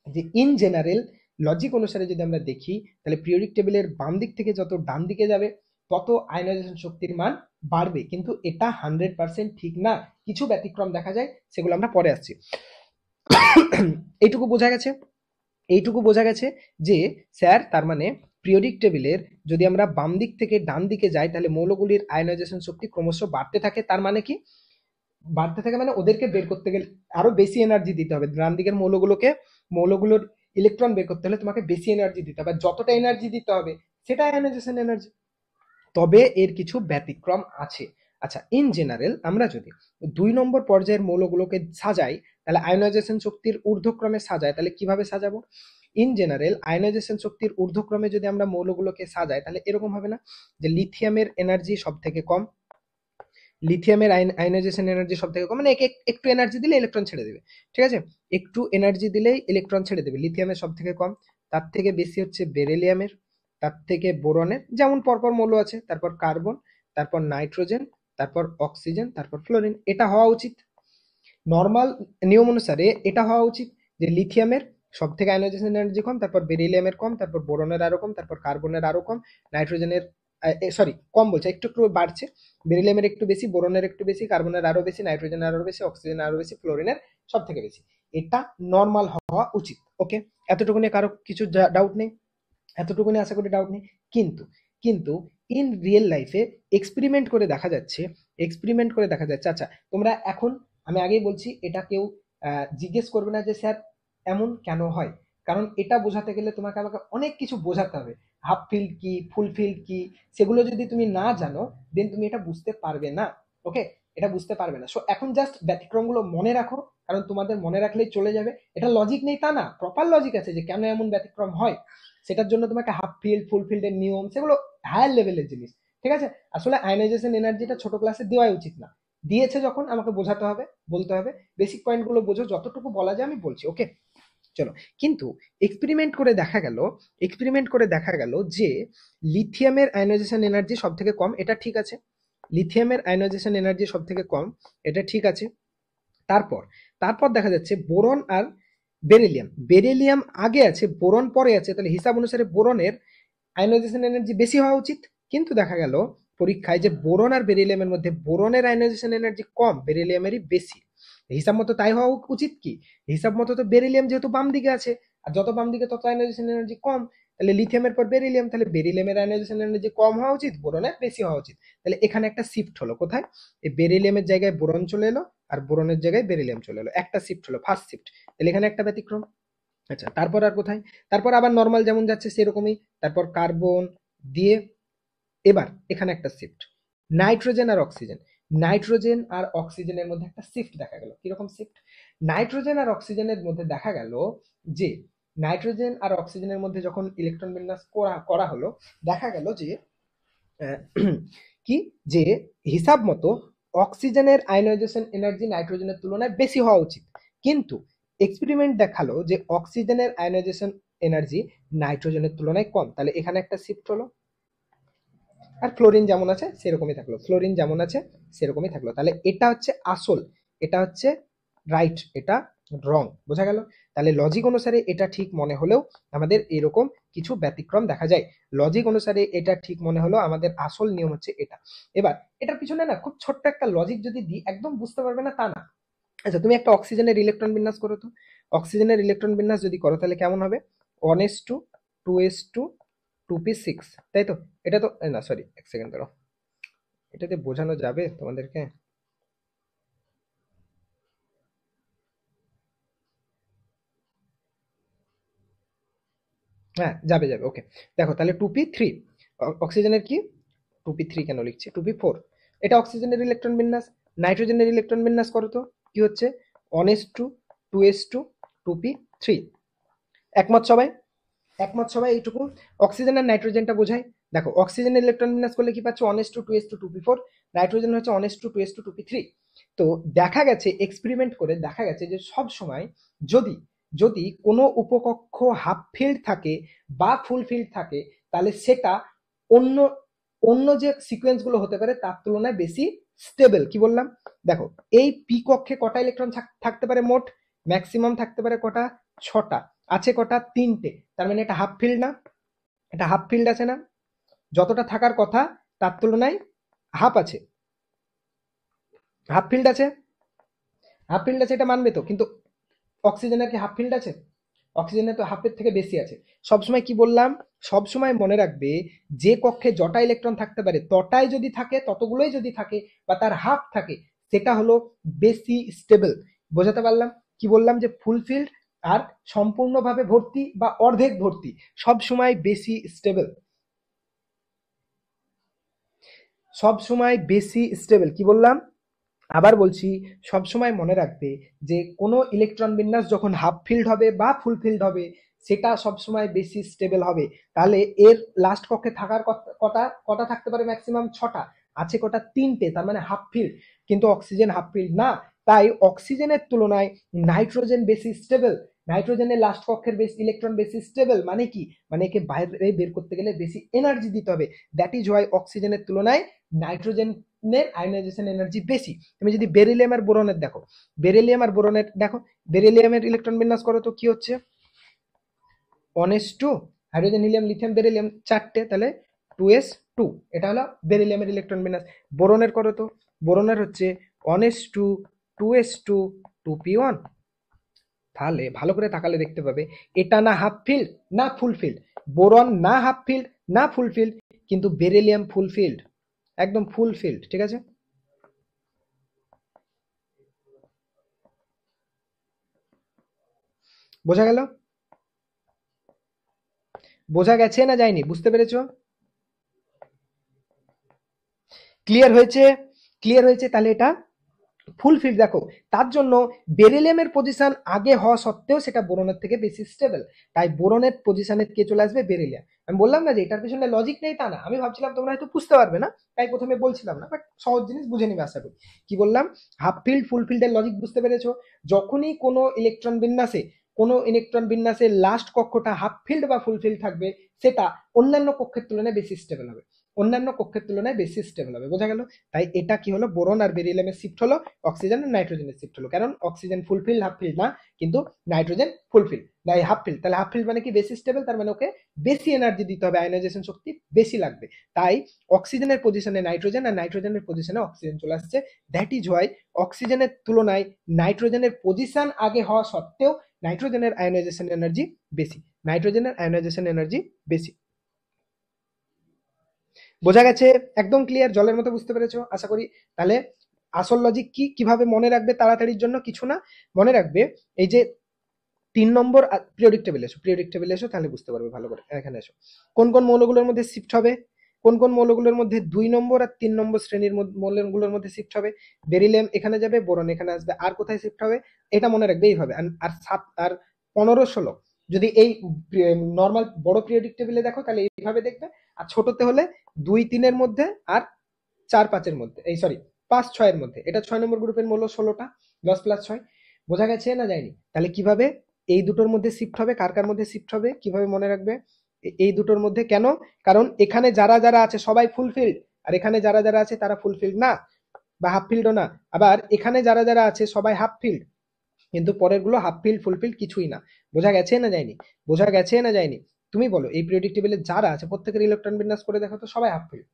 যে ইন জেনারেল লজিক অনুসারে যদি আমরা দেখি, তাহলে পিরিয়ডিক টেবিলের বাম দিক থেকে যত ডান দিকে যাবে তত আয়নাইজেশন শক্তির মান বাড়বে, কিন্তু এটা 100% ঠিক না, কিছু ব্যতিক্রম দেখা যায়, সেগুলো আমরা পরে আসছি। এইটুকু বোঝা গেছে? এইটুকু বোঝা গেছে যে স্যার তার মানে পিরিয়ডিক টেবিলের যদি আমরা বাম দিক থেকে ডান দিকে যাই তাহলে মৌলগুলির আয়নাইজেশন শক্তি ক্রমশ বাড়তে থাকে। তার মানে কি বাড়তে থাকে? মানে ওদেরকে বের করতে গেলে আরো বেশি এনার্জি দিতে হবে। ডান দিকের মৌলগুলোর ইলেকট্রন বের করতে হলে তোমাকে বেশি এনার্জি দিতে হবে, যতটা এনার্জি দিতে হবে সেটা আয়নাইজেশন এনার্জি। তবে এর কিছু ব্যতিক্রম আছে। আচ্ছা, ইন জেনারেল আমরা যদি 2 নম্বর পর্যায়ের মৌলগুলোকে সাজাই, তাহলে আয়নাইজেশন শক্তির ঊর্ধ্বক্রমে সাজাই, তাহলে কিভাবে সাজাবো? ইন জেনারেল আয়নাইজেশন শক্তির ঊর্ধ্বক্রমে যদি আমরা মৌলগুলোকে সাজাই তাহলে এরকম হবে না যে লিথিয়ামের এনার্জি সব থেকে কম, লিথিয়ামের আয়নাইজেশন এনার্জি সব থেকে কম, মানে একটু এনার্জি দিলে ইলেকট্রন ছেড়ে দেবে, ঠিক আছে? একটু এনার্জি দিলেই ইলেকট্রন ছেড়ে দেবে, লিথিয়ামের সব থেকে কম। তার থেকে বেশি হচ্ছে বেরিলিয়ামের, তার থেকে বোরনের, যেমন পরপর মৌল আছে, তারপর কার্বন, তারপর নাইট্রোজেন, তারপর অক্সিজেন, তারপর ফ্লোরিন। এটা হওয়া উচিত নর্মাল নিয়ম অনুসারে, এটা হওয়া উচিত যে লিথিয়ামের সব থেকে আয়নাইজেশন এনার্জি কম, তারপর বেরিলিয়ামের কম, তারপর বোরনের আরো কম, তারপর কার্বনের আরো কম, নাইট্রোজেনের সরি কম বলছে, একটু একটু বাড়ছে, বেরিলিয়ামের একটু বেশি, বোরনের একটু বেশি, কার্বনের আরো বেশি, নাইট্রোজেনের আরো বেশি, অক্সিজেনের আরো বেশি, ফ্লোরিনের সব থেকে বেশি। এটা নর্মাল হওয়া উচিত। ওকে, এতটুকু নিয়ে কারো কিছু ডাউট নেই? এতটুকু নিয়ে আশা করি ডাউট নেই। কিন্তু কিন্তু ইন রিয়েল লাইফে এক্সপেরিমেন্ট করে দেখা যাচ্ছে, আচ্ছা তোমরা এখন, আমি আগেই বলছি এটা কেউ জিজ্ঞেস করবে না যে স্যার এমন কেন হয়, কারণ এটা বোঝাতে গেলে তোমাকে আমাকে অনেক কিছু বোঝাতে হবে। হাফ ফিল্ড কি, ফুল ফিল্ড কি, সেগুলো যদি তুমি না জানো দেন তুমি এটা বুঝতে পারবে না। ওকে, এটা বুঝতে পারবে না। সো এখন জাস্ট ব্যতিক্রমগুলো মনে রাখো, কারণ তোমাদের মনে রাখলেই চলে যাবে। এটা লজিক নেই তা না, প্রপার লজিক আছে যে কেন এমন ব্যতিক্রম হয়। সেটার জন্য তোমাকে হাফ ফিল্ড ফুল ফিল্ডের নিয়ম, সেগুলো হায়ার লেভেলের জিনিস, ঠিক আছে? আসলে আয়নাইজেশন এনার্জিটা ছোট ক্লাসে দেওয়াই উচিত না, দিয়েছে যখন আমাকে বোঝাতে হবে, বলতে হবে। বেসিক পয়েন্টগুলো বোঝো, যতটুকু বলা যায় আমি বলছি। ওকে, চলো। কিন্তু এক্সপেরিমেন্ট করে দেখা গেল যে লিথিয়ামের আয়নাইজেশন এনার্জি সব থেকে কম, এটা ঠিক আছে। লিথিয়ামের আয়নাইজেশন এনার্জি সব থেকে কম, এটা ঠিক আছে। তারপর তারপর দেখা যাচ্ছে বোরন আর বেরিলিয়াম আগে আছে, বোরন পরে আছে, তাহলে হিসাব অনুসারে বোরনের আয়নাইজেশন এনার্জি বেশি হওয়া উচিত। কিন্তু দেখা গেল পরীক্ষায় যে বোরন আর বেরিলিয়ামের মধ্যে বোরনের আয়নাইজেশন এনার্জি কম, বেরিলিয়ামেরই বেশি। হিসাব মতো তাই হওয়া উচিত কি? হিসাব মতো তো বেরিলিয়াম যেহেতু বাম দিকে আছে, আর যত বাম দিকে তত আয়নাইজেশন এনার্জি কম, তাহলে লিথিয়ামের পর বেরিলিয়াম, তাহলে বেরিলিয়ামের আয়নাইজেশন এনার্জি কম হওয়া উচিত, বোরনের বেশি হওয়া উচিত। তাহলে এখানে একটা শিফট হলো, কোথায়? এই বেরিলিয়ামের জায়গায় বোরন চলে এলো, আর বোরনের জায়গায় বেরিলিয়াম চলে এলো, একটা শিফট হলো, ফার্স্ট শিফট। তাহলে এখানে একটা ব্যতিক্রম। আচ্ছা, তারপর আর কোথায়? তারপর আবার নর্মাল যেমন যাচ্ছে সেরকমই, তারপর কার্বন দিয়ে এবার এখানে একটা শিফট, নাইট্রোজেন আর অক্সিজেনের মধ্যে একটা শিফট দেখা গেল। কিরকম শিফট? নাইট্রোজেন আর অক্সিজেনের মধ্যে দেখা গেল যে নাইট্রোজেন আর অক্সিজেনের মধ্যে যখন ইলেকট্রন বিন্যাস করা হলো, দেখা গেল যে আহ, কি, যে হিসাব মতো অক্সিজেনের আয়নাইজেশন এনার্জি নাইট্রোজেনের তুলনায় বেশি হওয়া উচিত, কিন্তু এক্সপেরিমেন্ট দেখালো যে অক্সিজেনের আয়নাইজেশন এনার্জি নাইট্রোজেনের তুলনায় কম। তাহলে এখানে একটা শিফট হলো। আর ফ্লোরিন যেমন আছে সেরকমই থাকলো। তাহলে এটা হচ্ছে আসল, এটা হচ্ছে রাইট, এটা রং। বোঝা গেল? তাহলে লজিক অনুসারে এটা ঠিক মনে হলেও আমাদের এরকম কিছু ব্যতিক্রম দেখা যায়। লজিক অনুসারে এটা ঠিক মনে হলো, আমাদের আসল নিয়ম হচ্ছে এটা। এবার এটার পিছনে না খুব ছোট্ট একটা লজিক যদি দিই, একদম বুঝতে পারবে না তা না। আচ্ছা, তুমি একটা অক্সিজেনের ইলেকট্রন বিন্যাস করো তো। অক্সিজেনের ইলেকট্রন বিন্যাস যদি করো তাহলে কেমন হবে? 1s2 2s2 2p6, তাই তো? এটা তো না, সরি, এক সেকেন্ড দাঁড়াও, এটাতে বোঝানো যাবে তোমাদেরকে? হ্যাঁ, যাবে, ওকে। দেখো তাহলে 2p3, অক্সিজেনের কি 2p3 কেন লিখছি, 2p4, এটা অক্সিজেনের ইলেকট্রন বিন্যাস। নাইট্রোজেনের ইলেকট্রন বিন্যাস করো তো, কি হচ্ছে? 1s2 2s2 2p3। একমত সবাই? একমত সবাই এইটুকু? অক্সিজেন আর নাইট্রোজেনটা বোঝায়। দেখো অক্সিজেনের ইলেকট্রন বিন্যাস করলে কি পাচ্ছ? 1s2 2s2 2p4, নাইট্রোজেন হচ্ছে 1s2 2s2 2p3। তো দেখা গেছে, এক্সপেরিমেন্ট করে দেখা গেছে যে সব সময় যদি যদি কোনো উপকক্ষ হাফ ফিল্ড থাকে বা ফুল ফিল্ড থাকে, তাহলে সেটা অন্য অন্য যে সিকোয়েন্স গুলো হতে পারে তার তুলনায় বেশি স্টেবল। কি বললাম দেখো, এই পি কক্ষে কটা ইলেকট্রন থাকতে পারে মোট? ম্যাক্সিমাম থাকতে পারে কটা? 6টা। আছে কটা? 3টে। তার মানে এটা হাফ ফিল্ড না? এটা হাফ ফিল্ড আছে না? যতটা থাকার কথা তার তুলনায় হাফ আছে, হাফ ফিল্ড আছে, হাফ ফিল্ড আছে, এটা মানবে তো? কিন্তু অক্সিজেনের কি হাফ ফিল্ড আছে? অক্সিজেনের তো হাফের থেকে বেশি আছে। সবসময় কি বললাম, সবসময় মনে রাখবে যে কক্ষে যটা ইলেকট্রন থাকতে পারে তটাই যদি থাকে, ততগুলোই যদি থাকে বা তার হাফ থাকে, সেটা হলো বেশি স্টেবল। বোঝাতে পারলাম? কি বললাম যে ফুলফিল্ড আর সম্পূর্ণভাবে ভর্তি বা অর্ধেক ভর্তি সব সময় বেশি স্টেবল, সব সময় বেশি স্টেবল। কি বললাম? আবার বলছি, সবসময় মনে রাখবে যে কোনো ইলেকট্রন বিন্যাস যখন হাফ ফিল্ড হবে বা ফুল ফিল্ড হবে, সেটা সবসময় বেশি স্টেবল হবে। তাহলে এর লাস্ট কক্ষে থাকার কটা কটা থাকতে পারে? ম্যাক্সিমাম 6টা। আছে কটা? 3টে। তার মানে হাফ ফিল্ড। কিন্তু অক্সিজেন হাফ ফিল্ড না, তাই অক্সিজেনের তুলনায় নাইট্রোজেন বেশি স্টেবল। নাইট্রোজেনের লাস্ট কক্ষের বেশি ইলেকট্রন বেশি স্টেবল। মানে কি? মানে একে বাইরে বের করতে গেলে বেশি এনার্জি দিতে হবে। দ্যাট ইজ ওয়াই অক্সিজেনের তুলনায় নাইট্রোজেনের আয়নাইজেশন এনার্জি বেশি। তুমি যদি বেরিলিয়াম আর বোরনের দেখো, বেরিলিয়াম আর বোরনের দেখো, বেরিলিয়ামের ইলেকট্রন বিন্যাস করো তো কি হচ্ছে? 1s2, hydrogen helium lithium beryllium 4টে, তাহলে 2s2। এটা হলো বেরিলিয়ামের ইলেকট্রন বিন্যাস। বোরনের করো তো, বোরনের হচ্ছে 1s2, 2s2, 2p1। তাহলে ভালো করে তাকালে দেখতে পাবে এটা না হাফ ফিল্ড না ফুল ফিল্ড, বোরন না হাফ ফিল্ড না ফুল ফিল্ড, কিন্তু বেরিলিয়াম ফুল ফিল্ড, একদম ফুল ফিল্ড। ঠিক আছে? বোঝা গেল? বোঝা গেছে না যায়নি? বুঝতে পেরেছো? ক্লিয়ার হয়েছে? ক্লিয়ার হয়েছে? তাহলে এটা ফুল ফিল্ড। দেখো, তার জন্য বেরিলিয়ামের পজিশন আগে হওয়া সত্ত্বেও সেটা বোরনের থেকে বেশি স্টেবল। তাই বোরনের পজিশনে কে চলে আসবে? বেরিলিয়াম। আমি বললাম না যে এটার পিছনে লজিক নেই, তা না। আমি ভাবছিলাম তোমরা হয়তো বুঝতে পারবে না, তাই প্রথমে বলছিলাম না, বাট সহজ জিনিস বুঝে নিবে আশা করি। কি বললাম? হাফ ফিল্ড ফুল ফিল্ডের লজিক বুঝতে পেরেছো? যখনই কোনো ইলেকট্রন বিন্যাসে লাস্ট কক্ষটা হাফ ফিল্ড বা ফুল ফিল্ড থাকবে, সেটা অন্যান্য কক্ষের তুলনায় বেশি স্টেবল হবে, অন্যান্য কক্ষের তুলনায় বেশি স্টেবল হবে। বোঝা গেল? তাই এটা কি হলো? বোরন আর বেরিলিয়ামের শিফট হলো, অক্সিজেন আর নাইট্রোজেনের শিফট হলো। কারণ অক্সিজেন ফুলফিল হাফ ফিল্ড না, কিন্তু নাইট্রোজেন ফুলফিল না, হাফ ফিল্ড। তাহলে হাফ ফিল্ড মানে কি? বেশি স্টেবল। তার মানে ওকে বেশি এনার্জি দিতে হবে, আয়নাইজেশন শক্তি বেশি লাগবে। তাই অক্সিজেনের পজিশনে নাইট্রোজেন আর নাইট্রোজেনের পজিশনে অক্সিজেন চলে আসছে। দ্যাট ইজ ওয়াই অক্সিজেনের তুলনায় নাইট্রোজেনের পজিশন আগে হওয়া সত্ত্বেও নাইট্রোজেনের আয়নাইজেশন এনার্জি বেশি, নাইট্রোজেনের আয়নাইজেশন এনার্জি বেশি। বোঝা গেছে? একদম ক্লিয়ার, জলের মতো বুঝতে পেরেছো আশা করি। তাহলে আসল লজিক কি, কিভাবে মনে রাখবে তাড়াতাড়ির জন্য? কিছু না, মনে রাখবে এই যে 3 নম্বর পিরিয়ডিক টেবিল এসো, পিরিয়ডিক টেবিল এসো, তাহলে বুঝতে পারবে ভালো করে। এখানে এসো, কোন কোন মৌলগুলোর মধ্যে শিফট হবে? কোন কোন মৌলগুলোর মধ্যে 2 নম্বর আর 3 নম্বর শ্রেণীর মৌলগুলোর মধ্যে শিফট হবে? বেরিলিয়াম এখানে যাবে, বোরন এখানে আসবে। আর কোথায় শিফট হবে? এটা মনে রাখবে এইভাবে। আর 7 আর 15, 16 যদি এই নর্মাল বড় পিরিয়ডিক টেবিলে দেখো, তাহলে এইভাবে দেখবে। আর ছোটতে হলে 2, 3 এর মধ্যে আর 4, 5 এর মধ্যে, এই সরি 5, 6 এর মধ্যে। এটা 6 নম্বর গ্রুপের মৌল 16টা, 10 + 6। বোঝা গেছে না যায়নি? তাহলে কিভাবে এই দুটোর মধ্যে শিফট হবে, কার কার মধ্যে শিফট হবে, কিভাবে মনে রাখবে? এই দুটোর মধ্যে। কেন? কারণ এখানে যারা যারা আছে সবাই ফুলফিল্ড, আর এখানে যারা যারা আছে তারা ফুলফিল্ড না বা হাফ ফিল্ডও না। আবার এখানে যারা যারা আছে সবাই হাফ ফিল্ড, কিন্তু পরের গুলো হাফ ফিল্ড ফুলফিল্ড কিছুই না। বোঝা গেছে না যায়নি? বোঝা গেছে না যায়নি? তুমি বলো, এই পিরিয়ডিক টেবিলে যারা আছে প্রত্যেকের ইলেকট্রন বিন্যাস করে দেখো তো, সবাই হাফ ফিল্ড।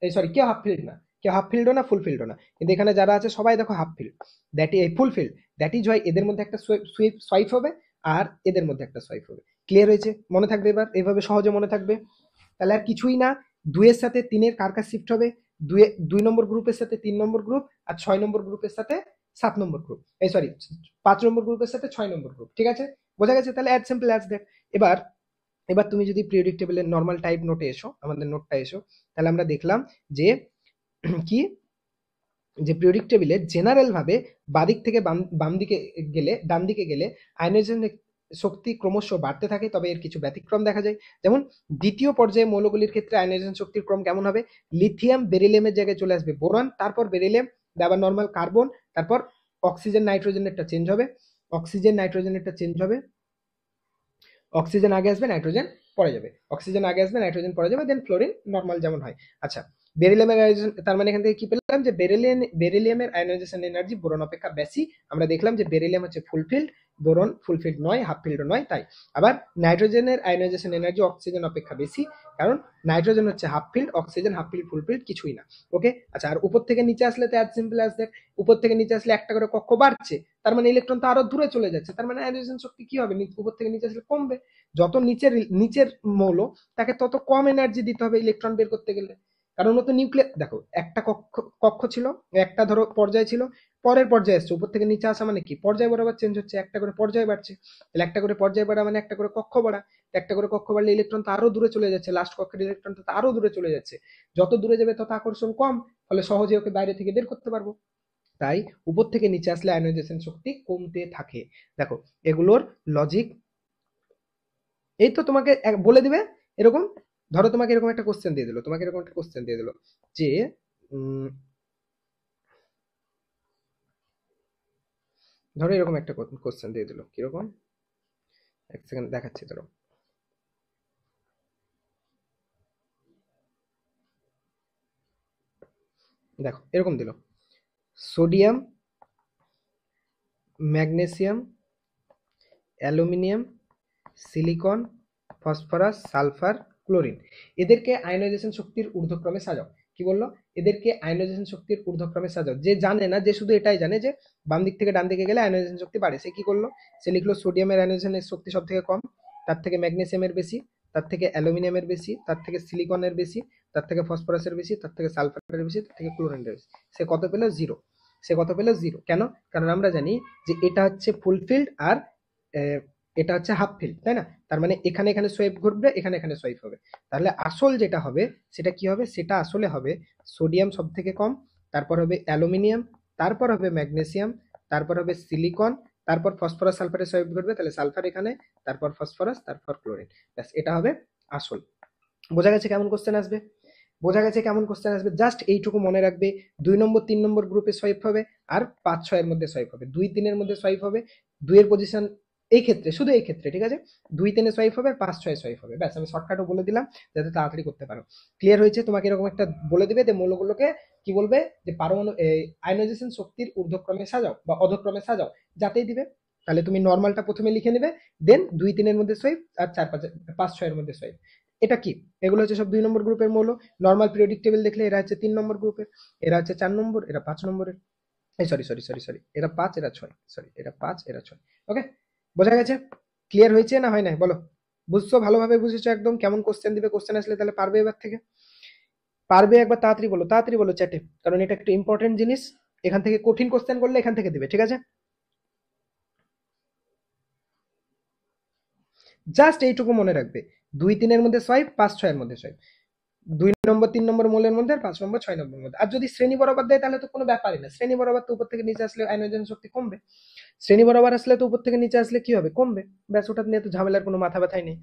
এই সরি, কেউ হাফ ফিল্ড না, কেউ হাফ ফিল্ডও না, ফুল ফিল্ডও না। কিন্তু এখানে যারা আছে সবাই দেখো half field, that is full field. That is Y এদের মধ্যে একটা সোয়াইপ হবে আর এদের মধ্যে একটা সোয়াইপ হবে। ক্লিয়ার হয়েছে? মনে থাকবে এবার, এইভাবে সহজে মনে থাকবে। তাহলে আর কিছুই না, 2 এর সাথে 3-এর কার কার শিফট হবে? 2 নম্বর গ্রুপের সাথে 3 নম্বর গ্রুপ, আর 6 নম্বর গ্রুপের সাথে 7 নম্বর গ্রুপ, এই সরি 5 নম্বর গ্রুপের সাথে 6 নম্বর গ্রুপ। ঠিক আছে? বোঝা গেছে? তাহলে অ্যাজ সিম্পল অ্যাজ দ্যাট। এবার এবার তুমি যদি পিরিয়ডিক টেবিলের নর্মাল টাইপ নোটে এসো, আমাদের নোটটা এসো, তাহলে আমরা দেখলাম যে কি, যে পিরিয়ডিক টেবিলে জেনারেল ভাবে বাদিক থেকে বাম দিকে গেলে, ডান দিকে গেলে আয়নাইজেশন শক্তি ক্রমশ বাড়তে থাকে। তবে এর কিছু ব্যতিক্রম দেখা যায়। যেমন দ্বিতীয় পর্যায়ে মৌলগুলির ক্ষেত্রে আয়নাইজেশন শক্তির ক্রম কেমন হবে? লিথিয়াম বেরিলিয়ামের জায়গায় চলে আসবে বোরন, তারপর বেরিলিয়াম, আবার নর্মাল কার্বন, তারপর অক্সিজেন নাইট্রোজেনেরটা চেঞ্জ হবে, অক্সিজেন নাইট্রোজেনেরটা চেঞ্জ হবে, অক্সিজেন আগে আসবে নাইট্রোজেন পরে যাবে, অক্সিজেন আগে আসবে নাইট্রোজেন পরে যাবে, দেন ফ্লোরিন নর্মাল যেমন হয়। আচ্ছা, বেরিলিয়ামের আয়োজন, তার মানে এখান থেকে কি পেলাম যে বেরিলিয়ামের আয়োনাইজেশন এনার্জি বোরন অপেক্ষা বেশি। আমরা দেখলাম যে বেরিলিয়াম হচ্ছে ফুলফিল্ড, বোরন ফুলফিল্ড নয়, হাফ ফিল্ড নয়, তাই। আবার নাইট্রোজেনের আয়োনাইজেশন এনার্জি অক্সিজেন অপেক্ষা বেশি, কারণ নাইট্রোজেন হচ্ছে half field, oxygen half field fulfilled কিছুই না। ওকে, আচ্ছা, আর উপর থেকে নিচে আসলে তো অ্যাজ সিম্পল অ্যাজ দ্যাট, উপর থেকে নিচে আসলে একটা করে কক্ষ বাড়ছে, তার মানে ইলেকট্রন তো আরো দূরে চলে যাচ্ছে, তার মানে আয়োনাইজেশন শক্তি কি হবে, উপর থেকে নিচে আসলে কমবে। যত নিচের নিচের মৌল, তাকে তত কম এনার্জি দিতে হবে ইলেকট্রন বের করতে গেলে, কারণ ও তো নিউক্লিয়াস। দেখো, একটা কক্ষ কক্ষ ছিল, একটা ধরো পর্যায় ছিল, পরের পর্যায়ে আসছে, উপর থেকে নিচে আসা মানে কি, পর্যায় বরাবর চেঞ্জ হচ্ছে, একটা করে পর্যায় বাড়ছে, তাহলে একটা করে পর্যায় বাড়া মানে একটা করে কক্ষ বাড়া, একটা করে কক্ষ বাড়লে ইলেকট্রন তো আরো দূরে চলে যাচ্ছে, লাস্ট কক্ষের ইলেকট্রন তো আরো দূরে চলে যাচ্ছে, যত দূরে যাবে তত আকর্ষণ কম, ফলে সহজে ওকে বাইরে থেকে বের করতে পারবো। তাই উপর থেকে নিচে আসলে আয়নাইজেশন শক্তি কমতে থাকে। দেখো, এগুলোর লজিক এই তো তোমাকে বলে দিবে এরকম। ধরো তোমাকে এরকম একটা কোশ্চেন দিয়ে দিল, তোমাকে এরকম একটা কোশ্চেন দিয়ে দিল যে উম, ধরো এরকম একটা কোশ্চেন দিয়ে দিল, কিরকম, এক সেকেন্ড দেখাচ্ছি। ধরো, দেখো এরকম দিল, sodium, magnesium, aluminium, silicon, phosphorus, sulphur, chlorine, এদেরকে আয়নাইজেশন শক্তির ঊর্ধ্বক্রমে সাজাও। কি বললো, এদেরকে আয়নাইজেশন শক্তির ঊর্ধ্বক্রমে সাজাও। যে জানে না, যে শুধু এটাই জানে যে বাম দিক থেকে ডান দিকে গেলে আয়নাইজেশন শক্তি বাড়ে, সে কি করলো, সে লিখলো সোডিয়ামের আয়নাইজেশনের শক্তি সব থেকে কম, তার থেকে ম্যাগনেসিয়ামের বেশি, তার থেকে অ্যালুমিনিয়ামের বেশি, তার থেকে সিলিকনের বেশি, তার থেকে ফসফরাসের বেশি, তার থেকে সালফারের বেশি, তার থেকে ক্লোরিনের বেশি। সে কত পেলো, জিরো। সে কত পেলো, জিরো। কেন, কারণ আমরা জানি যে এটা হচ্ছে ফুলফিল্ড আর এটা হচ্ছে হাফ ফিল্ড, তাই না? তার মানে এখানে এখানে সোয়াইপ ঘটবে, এখানে এখানে সোয়াইপ হবে। তাহলে আসল যেটা হবে সেটা কি হবে, সেটা আসলে হবে সোডিয়াম সব থেকে কম, তারপর হবে অ্যালুমিনিয়াম, তারপর হবে ম্যাগনেসিয়াম, তারপর হবে সিলিকন, তারপর ফসফরাস সালফারের সোয়াইপ ঘটবে, তাহলে সালফার এখানে, তারপর ফসফরাস, তারপর ক্লোরিন। ব্যাস, এটা হবে আসল। বোঝা গেছে কেমন কোশ্চেন আসবে? বোঝা গেছে কেমন কোশ্চেন আসবে? জাস্ট এইটুকু মনে রাখবে, 2 নম্বর 3 নম্বর গ্রুপে সোয়াইপ হবে, আর 5 6 এর মধ্যে সোয়াইপ হবে, 2 3 এর মধ্যে সোয়াইপ হবে, 2 এর পজিশন এই ক্ষেত্রে, শুধু এই ক্ষেত্রে, ঠিক আছে, 2 3 সোয়াইপ হবে আর 5 6 সোয়াইপ হবে। ব্যাস, আমি শর্টকাটও বলে দিলাম যাতে তাড়াতাড়ি করতে পারো। ক্লিয়ার হয়েছে? তোমাকে এরকম একটা বলে দিবে যে মৌলগুলোকে কি বলবে, যে পারমাণু আয়নাইজেশন শক্তির ঊর্ধ্বক্রমে সাজাও বা অধক্রমে সাজাও, যাতেই দিবে। তাহলে তুমি নর্মালটা প্রথমে লিখে নেবে, দেন 2 3 এর মধ্যে সোয়াইপ, আর 4 5 5 6 এর মধ্যে সোয়াইপ। এটা কি, এগুলো হচ্ছে সব 2 নম্বর গ্রুপের মৌল। নর্মাল পিরিয়ডিক টেবিল দেখলে এরা হচ্ছে 3 নম্বর গ্রুপের, এরা হচ্ছে 4 নম্বর, এরা 5 নম্বরের, এই সরি সরি সরি সরি, এরা 5 এরা 6, সরি এরা 5 এরা 6। ওকে, বোঝা গেছে? ক্লিয়ার হয়েছে না হয় নাই বলো? বুঝছো, ভালোভাবে বুঝেছো একদম? কেমন কোশ্চেন দিবে, কোশ্চেন আসলে তাহলে পারবে এবার থেকে? পারবে? একবার তাড়াতাড়ি বলো চ্যাটে, কারণ এটা একটা ইম্পর্টেন্ট জিনিস। এখান থেকে কঠিন কোশ্চেন করলে এখান থেকে দিবে, ঠিক আছে? জাস্ট এইটুকু মনে রাখবে, 2 3 এর মধ্যে সোয়াইপ, 5 6 এর মধ্যে সোয়াইপ, 2 নম্বর 3 নম্বর মৌলের মধ্যে, আর 5 নম্বর 6 নম্বর মধ্যে। আর যদি শ্রেণী বরাবর দেয় তাহলে তো কোনো ব্যাপারই না, শ্রেণী বরাবর তো উপর থেকে নিচে আসলে আয়নাইজেশন শক্তি কমবে, শ্রেণী বরাবর আসলে তো উপর থেকে নিচে আসলে কি হবে, কমবে। ব্যাস, ওটা নিয়ে তো ঝামেলার কোনো মাথা ব্যথাই নেই।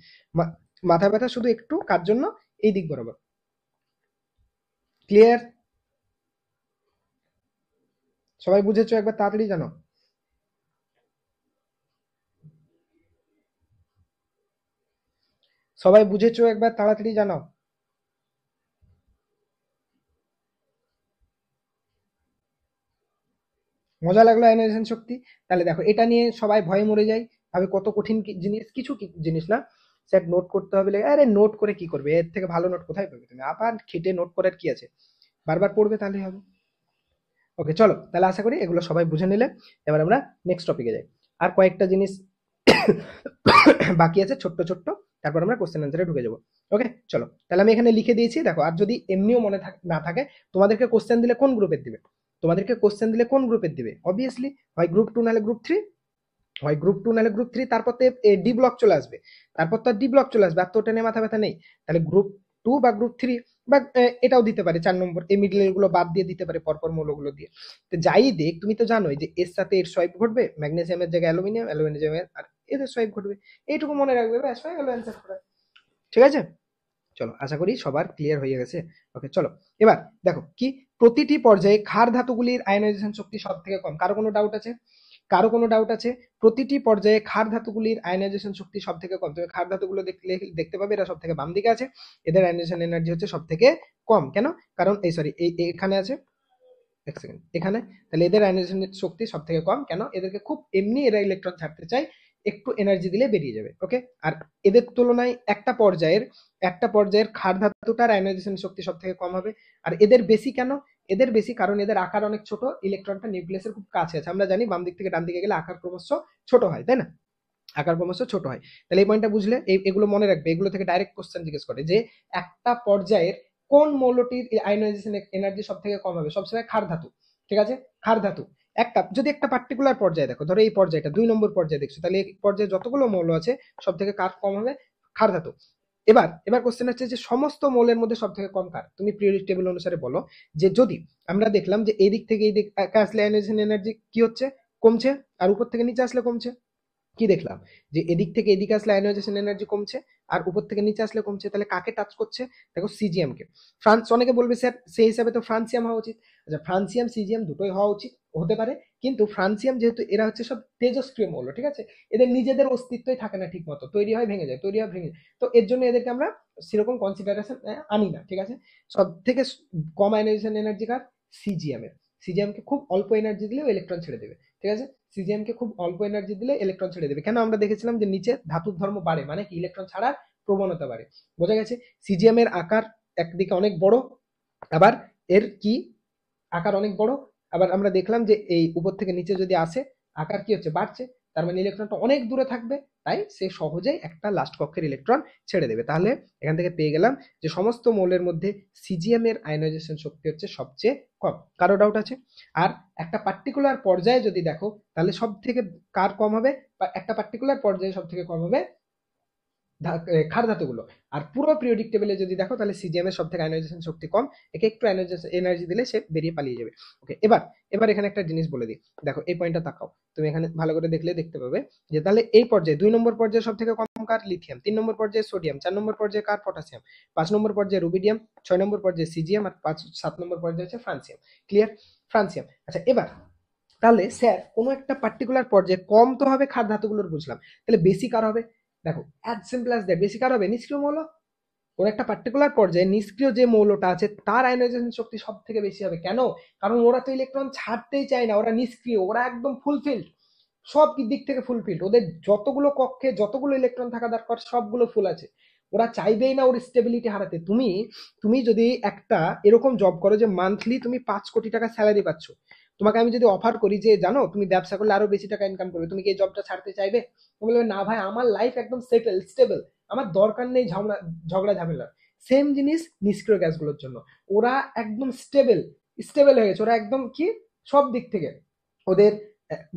মাথা ব্যথা শুধু একটু কার জন্য, এই দিক বরাবর। ক্লিয়ার? সবাই বুঝেছো? একবার তাড়াতাড়ি জানো। সবাই বুঝেছো? একবার তাড়াতাড়ি জানাও। মজা লাগলো আয়নাইজেশন শক্তি? তাহলে দেখো, এটা নিয়ে সবাই ভয়ে মরে যায়, ভাবে কত কঠিন জিনিস, কিছু জিনিস না, স্যার নোট করতে হবে আরে নোট করে কি করবে, এর থেকে ভালো নোট কোথায় পাবে তুমি, আবার খেটে নোট করার কি আছে, বারবার পড়বে তাহলেই হবে। ওকে, চলো তাহলে, আশা করি এগুলো সবাই বুঝে নিলে। এবার আমরা নেক্সট টপিকে যাই। আর কয়েকটা জিনিস বাকি আছে ছোট্ট ছোট্ট, তারপর আমরা কোশ্চেন অ্যান্সারে ঢুকে যাবো। ওকে, চলো তাহলে আমি এখানে লিখে দিয়েছি, দেখো। আর যদি এমনিও মনে না থাকে, তোমাদেরকে কোশ্চেন দিলে কোন গ্রুপের দিবে, তোমাদেরকে কোশ্চেন দিলে কোন গ্রুপের দিবে, অবভিয়াসলি হয় গ্রুপ 2 নাহলে গ্রুপ 3, হয় গ্রুপ 2 নাহলে গ্রুপ 3, তারপর তো ডি ব্লক চলে আসবে, তারপর তো ডি ব্লক চলে আসবে, আর তো ওটা নিয়ে মাথা ব্যথা নেই। তাহলে গ্রুপ 2 বা গ্রুপ 3, বা এটাও দিতে পারে 4 নম্বর, এই মিডল গুলো বাদ দিয়ে দিতে পারে পরপর মৌলগুলো দিয়ে। তো যাই দেখ, তুমি তো জানোই যে এর সাথে এর সোয়াইপ ঘটবে, ম্যাগনেসিয়ামের জায়গায় অ্যালুমিনিয়াম, অ্যালুমিনিয়ামের আর এদের সোয়াইপ ঘটবে, এইটুকু মনে রাখবে, ব্যাস হয়ে গেল অ্যান্সার করা। ঠিক আছে? চলো, আশা করি সবার ক্লিয়ার হয়ে গেছে। ওকে, চলো এবার দেখো কি, প্রতিটি পর্যায়ে ক্ষার ধাতুগুলির আয়নাইজেশন শক্তি সব থেকে কম। কারো কোনো ডাউট আছে? কারো কোনো ডাউট আছে? প্রতিটি পর্যায়ে ক্ষার ধাতুগুলির আয়নাইজেশন শক্তি সব থেকে কম। তুমি ক্ষার ধাতুগুলো দেখলে দেখতে পাবে এরা সব থেকে বাম দিকে আছে, এদের আয়নাইজেশন এনার্জি হচ্ছে সব থেকে কম। কেন? কারণ এই সরি এখানে আছে, এক সেকেন্ড, এখানে, তাহলে এদের আয়নাইজেশন শক্তি সব থেকে কম। কেন? এদেরকে খুব এমনি এরা ইলেকট্রন ছাড়তে চায়, একটু এনার্জি দিলে বেরিয়ে যাবে। ওকে, আর এদের তুলনায় একটা পর্যায়ের ক্ষার ধাতুটার আয়নাইজেশন শক্তি সব থেকে কম হবে। আর এদের বেশি কেন? এদের বেশি কারণ এদের আকার অনেক ছোট, ইলেকট্রনটা নিউক্লিয়াসের খুব কাছে আছে। আমরা জানি বাম দিক থেকে ডান দিকে গেলে আকার ক্রমশ ছোট হয়, তাই না? আকার ক্রমশ ছোট হয়। তাহলে এই পয়েন্টটা বুঝলে, এগুলো মনে রাখবে, এগুলো থেকে ডাইরেক্ট কোশ্চেন জিজ্ঞেস করে যে একটা পর্যায়ের কোন মৌলটির আয়নাইজেশন এনার্জি সব থেকে কম হবে? সবসময় ক্ষার ধাতু। ঠিক আছে, ক্ষার ধাতু। যদি একটা পার্টিকুলার পর্যায়ে দেখো, ধরো এই পর্যায়টা 2 নম্বর পর্যায়ে দেখছো, তাহলে এই পর্যায়ে যতগুলো মৌল আছে সব থেকে কার কম হবে? ক্ষার ধাতু। এবার কোশ্চেন হচ্ছে যে সমস্ত মৌলের মধ্যে সব থেকে কম কার? তুমি পিরিয়ডিক টেবিল অনুসারে বলো যে যদি আমরা দেখলাম যে এই দিক থেকে এই দিক আসলে আয়নাইজেশন এনার্জি কি হচ্ছে? কমছে, আর উপর থেকে নিচে আসলে কমছে। কি দেখলাম? যে এদিক থেকে এদিকে আসলে আয়নাইজেশন এনার্জি কমছে, আর উপর থেকে নিচে আসলে কমছে। তাহলে কাকে টাচ করছে? দেখো সিজিএম কে। অনেকে বলবে স্যার সেই হিসাবে তো ফ্রান্সিয়াম হওয়া উচিত। আচ্ছা, ফ্রান্সিয়াম সিজিএম দুটোই হওয়া উচিত, হতে পারে, কিন্তু ফ্রান্সিয়াম যেহেতু এরা হচ্ছে সব তেজস্ক্রিয় মৌল, ঠিক আছে, এদের নিজেদের অস্তিত্বই থাকে না ঠিক মতো, তৈরি হয় ভেঙে যায়, তৈরি হয় ভেঙে যায়, তো এর জন্য এদেরকে আমরা সেরকম কনসিডারেশন আনি না। ঠিক আছে, সব থেকে কম আয়নাইজেশন এনার্জি কার? সিজিএম এর। সিজিএম কে খুব অল্প এনার্জি দিলেও ইলেকট্রন ছেড়ে দেবে। ঠিক আছে, সিজিএম কে খুব অল্প এনার্জি দিলে ইলেকট্রন ছেড়ে দেবে। কেন? আমরা দেখেছিলাম যে নিচে ধাতুর ধর্ম বাড়ে, মানে কি ইলেকট্রন ছাড়ার প্রবণতা বাড়ে। বোঝা গেছে? সিজিএম এর আকার একদিকে অনেক বড়, আবার এর কি আকার অনেক বড়, আবার আমরা দেখলাম যে এই উপর থেকে নিচে যদি আসে আকার কি হচ্ছে? বাড়ছে। তার মানে ইলেকট্রনটা অনেক দূরে থাকবে, তাই সে সহজেই একটা লাস্ট কক্ষের ইলেকট্রন ছেড়ে দেবে। তাহলে এখান থেকে পেয়ে গেলাম যে সমস্ত মৌলের মধ্যে সিজিএম এর আয়নাইজেশন শক্তি হচ্ছে সবচেয়ে কম। কারো ডাউট আছে? আর একটা পার্টিকুলার পর্যায়ে যদি দেখো, তাহলে সব থেকে কার কম হবে? বা একটা পার্টিকুলার পর্যায়ে সব থেকে কম হবে ক্ষার ধাতুগুলো। আর পুরো পিরিয়ডিক টেবিলে যদি দেখো, তাহলে সিজিএম এর সব থেকে আয়নাইজেশন শক্তি কম, একে একটু এনার্জি দিলে সে বেরিয়ে পালিয়ে যাবে। ওকে, এবার এখানে একটা জিনিস বলে দিই। দেখো এই পয়েন্টটা তাকাও, তুমি এখানে ভালো করে দেখলে দেখতে পাবে যে তাহলে এই পর্যায়ে 2 নম্বর পর্যায়ে সব থেকে কম কার? লিথিয়াম। 3 নম্বর পর্যায়ে সোডিয়াম। 4 নম্বর পর্যায়ে কার? পটাশিয়াম। 5 নম্বর পর্যায়ে রুবিডিয়াম। 6 নম্বর পর্যায়ে সিজিএম। আর 7 নম্বর পর্যায়ে হচ্ছে ফ্রান্সিয়াম। ক্লিয়ার? ফ্রান্সিয়াম। আচ্ছা, এবার তাহলে স্যার কোনো একটা পার্টিকুলার পর্যায়ে কম তো হবে ক্ষার ধাতুগুলোর, বুঝলাম, তাহলে বেশি কার হবে? দেখো অ্যাজ সিম্পল অ্যাজ দ্যাট, বেশি কার হবে? নিষ্ক্রিয় মৌল। কোন একটা পার্টিকুলার পর্যায়ে নিষ্ক্রিয় যে মৌলটা আছে তার আয়নাইজেশন শক্তি সব থেকে বেশি হবে। কেন? কারণ ওরা তো ইলেকট্রন ছাড়তেই চায় না, ওরা নিষ্ক্রিয়, ওরা একদম ফুলফিল্ড, সব দিক থেকে ফুলফিল্ড, ওদের যতগুলো কক্ষে যতগুলো ইলেকট্রন থাকা দরকার সবগুলো ফুল আছে। ওরা চাইবেই না ওর স্টেবিলিটি হারাতে। তুমি যদি একটা এরকম জব করো যে মান্থলি তুমি 5 কোটি টাকা স্যালারি পাচ্ছ, তোমাকে আমি যদি অফার করি যে জানো তুমি ব্যবসা করলে আরো বেশি টাকা ইনকাম করবে, তুমি কি এই জবটা ছাড়তে চাইবে? তুমি বলবে না ভাই, আমার লাইফ একদম সেটেল স্টেবল, আমার দরকার নেই ঝগড়া ঝামেলা। সেম জিনিস নিষ্ক্রিয় গ্যাসগুলোর জন্য, ওরা একদম স্টেবল স্টেবল হয়ে গেছে, ওরা একদম কি সব দিক থেকে ওদের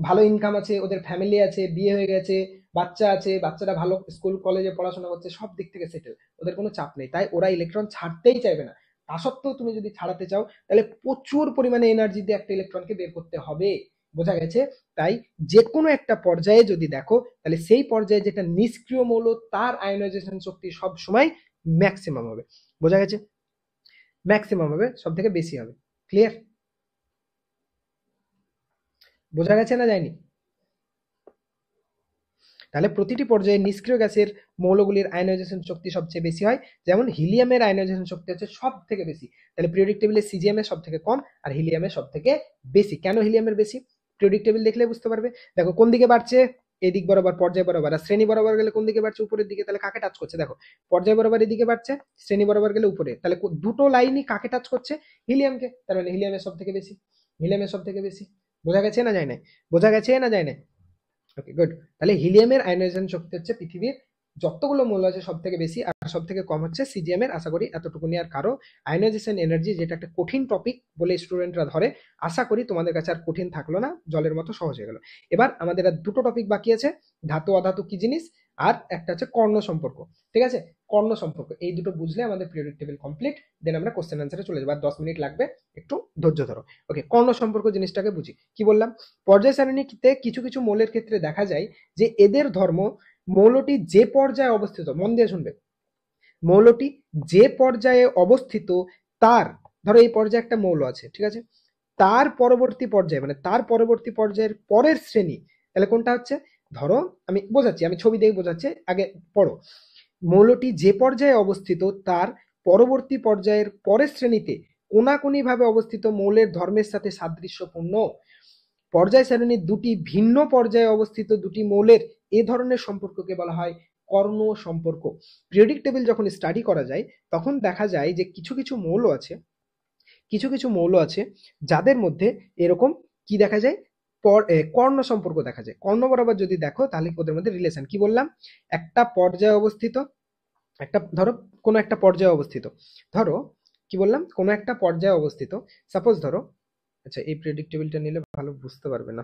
ভালো ইনকাম আছে, ওদের ফ্যামিলি আছে, বিয়ে হয়ে গেছে, বাচ্চা আছে, বাচ্চারা ভালো স্কুল কলেজে পড়াশোনা করছে, সব দিক থেকে সেটেল, ওদের কোনো চাপ নেই, তাই ওরা ইলেকট্রন ছাড়তেই চাইবে না। তা সত্ত্বেও তুমি যদি ছাড়াতে চাও, তাহলে প্রচুর পরিমাণে এনার্জি দিয়ে একটা ইলেকট্রনকে বের করতে হবে। বোঝা গেছে? তাই যে কোনো একটা পর্যায়ে যদি দেখো, তাহলে সেই পর্যায়ে যেটা নিষ্ক্রিয় মৌল তার আয়নাইজেশন শক্তি সব সময় ম্যাক্সিমাম হবে। বোঝা গেছে? ম্যাক্সিমাম হবে, সব থেকে বেশি হবে। ক্লিয়ার? বোঝা গেছে না যায়নি? তাহলে প্রতিটি পর্যায়ে নিষ্ক্রিয় গ্যাসের মৌলগুলির আয়নাইজেশন শক্তি সবচেয়ে বেশি হয়। যেমন হিলিয়ামের আয়নাইজেশন শক্তি হচ্ছে সব থেকে বেশি। তাহলে পিরিয়ডিক টেবিলে সিজিএম এর সব থেকে কম, আর হিলিয়ামের সব থেকে বেশি। কেন হিলিয়ামের বেশি? পিরিয়ডিক টেবিল দেখলে বুঝতে পারবে। দেখো কোন দিকে বাড়ছে? এদিক বরাবর, পর্যায় বরাবর। আর শ্রেণী বরাবর গেলে কোন দিকে বাড়ছে? উপরের দিকে। তাহলে কাকে টাচ করছে? দেখো পর্যায় বরাবর এদিকে বাড়ছে, শ্রেণী বরাবর গেলে উপরে। তাহলে দুটো লাইনই কাকে টাচ করছে? হিলিয়ামকে। তার মানে হিলিয়ামের সব থেকে বেশি। হিলিয়ামের সব থেকে বেশি। বোঝা গেছে না যায় না? বোঝা গেছে না যায় না? ওকে, গুড। তাহলে হিলিয়ামের আয়নাইজেশন শক্তি হচ্ছে পৃথিবীর যতগুলো মৌল আছে সব থেকে বেশি, আর সব থেকে কম হচ্ছে সিজিএম এর। আশা করি এতটুকুনি। আর কারো আয়নাইজেশন এনার্জি, যেটা একটা কঠিন টপিক বলে স্টুডেন্টরা ধরে, আশা করি তোমাদের কাছে আর কঠিন থাকলো না, জলের মতো সহজ হয়ে গেল। এবার আমাদের আর দুটো টপিক বাকি আছে, ধাতু অধাতু কি জিনিস, আর একটা হচ্ছে কর্ণ সম্পর্ক। ঠিক আছে, কর্ণ সম্পর্ক, এই দুটো বুঝলে আমাদের পিরিয়ডিক টেবিল কমপ্লিট। দেন আমরা কোশ্চেন আনসারে চলে যাবো। আর 10 মিনিট লাগবে, একটু ধৈর্য ধরো। ওকে, কর্ণ সম্পর্ক জিনিসটাকে বুঝি। কি বললাম? পর্যায় সারণীতে কিছু কিছু মৌলের ক্ষেত্রে দেখা যায় যে এদের ধর্ম, মৌলটি যে পর্যায়ে অবস্থিত, মন দিয়ে শুনবে, মৌলটি যে পর্যায়ে অবস্থিত তার, ধরো এই পর্যায়ে একটা মৌল আছে, ঠিক আছে, তার পরবর্তী পর্যায়ে মানে তার পরবর্তী পর্যায়ের পরের শ্রেণী, তাহলে কোনটা হচ্ছে, ধরো আমি বোঝাচ্ছি, আমি ছবি দিয়ে বোঝাচ্ছি, আগে পড়ো। মৌলটি যে পর্যায়ে অবস্থিত তার পরবর্তী পর্যায়ের পরের শ্রেণীতে কোনাকুনি ভাবে অবস্থিত মৌলের ধর্মের সাথে সাদৃশ্যপূর্ণ। পর্যায় সারণীর দুটি ভিন্ন পর্যায়ে অবস্থিত দুটি মৌলের এ ধরনের সম্পর্ককে বলা হয় কর্ণ সম্পর্ক। পিরিয়ডিক টেবিল যখন স্টাডি করা যায় তখন দেখা যায় যে কিছু কিছু মৌল আছে, কিছু কিছু মৌল আছে যাদের মধ্যে এরকম কি দেখা যায়, কর্ণ সম্পর্ক দেখা যায়। কর্ণ বরাবর যদি দেখো তাহলে ওদের মধ্যে রিলেশন, কি বললাম, একটা পর্যায়ে অবস্থিত, একটা ধরো কোনো একটা পর্যায়ে অবস্থিত, ধরো কি বললাম, কোনো একটা পর্যায়ে অবস্থিত, সাপোজ ধরো, আচ্ছা এই প্রেডিক্ট টেবিলটা নিলে ভালো বুঝতে পারবে না,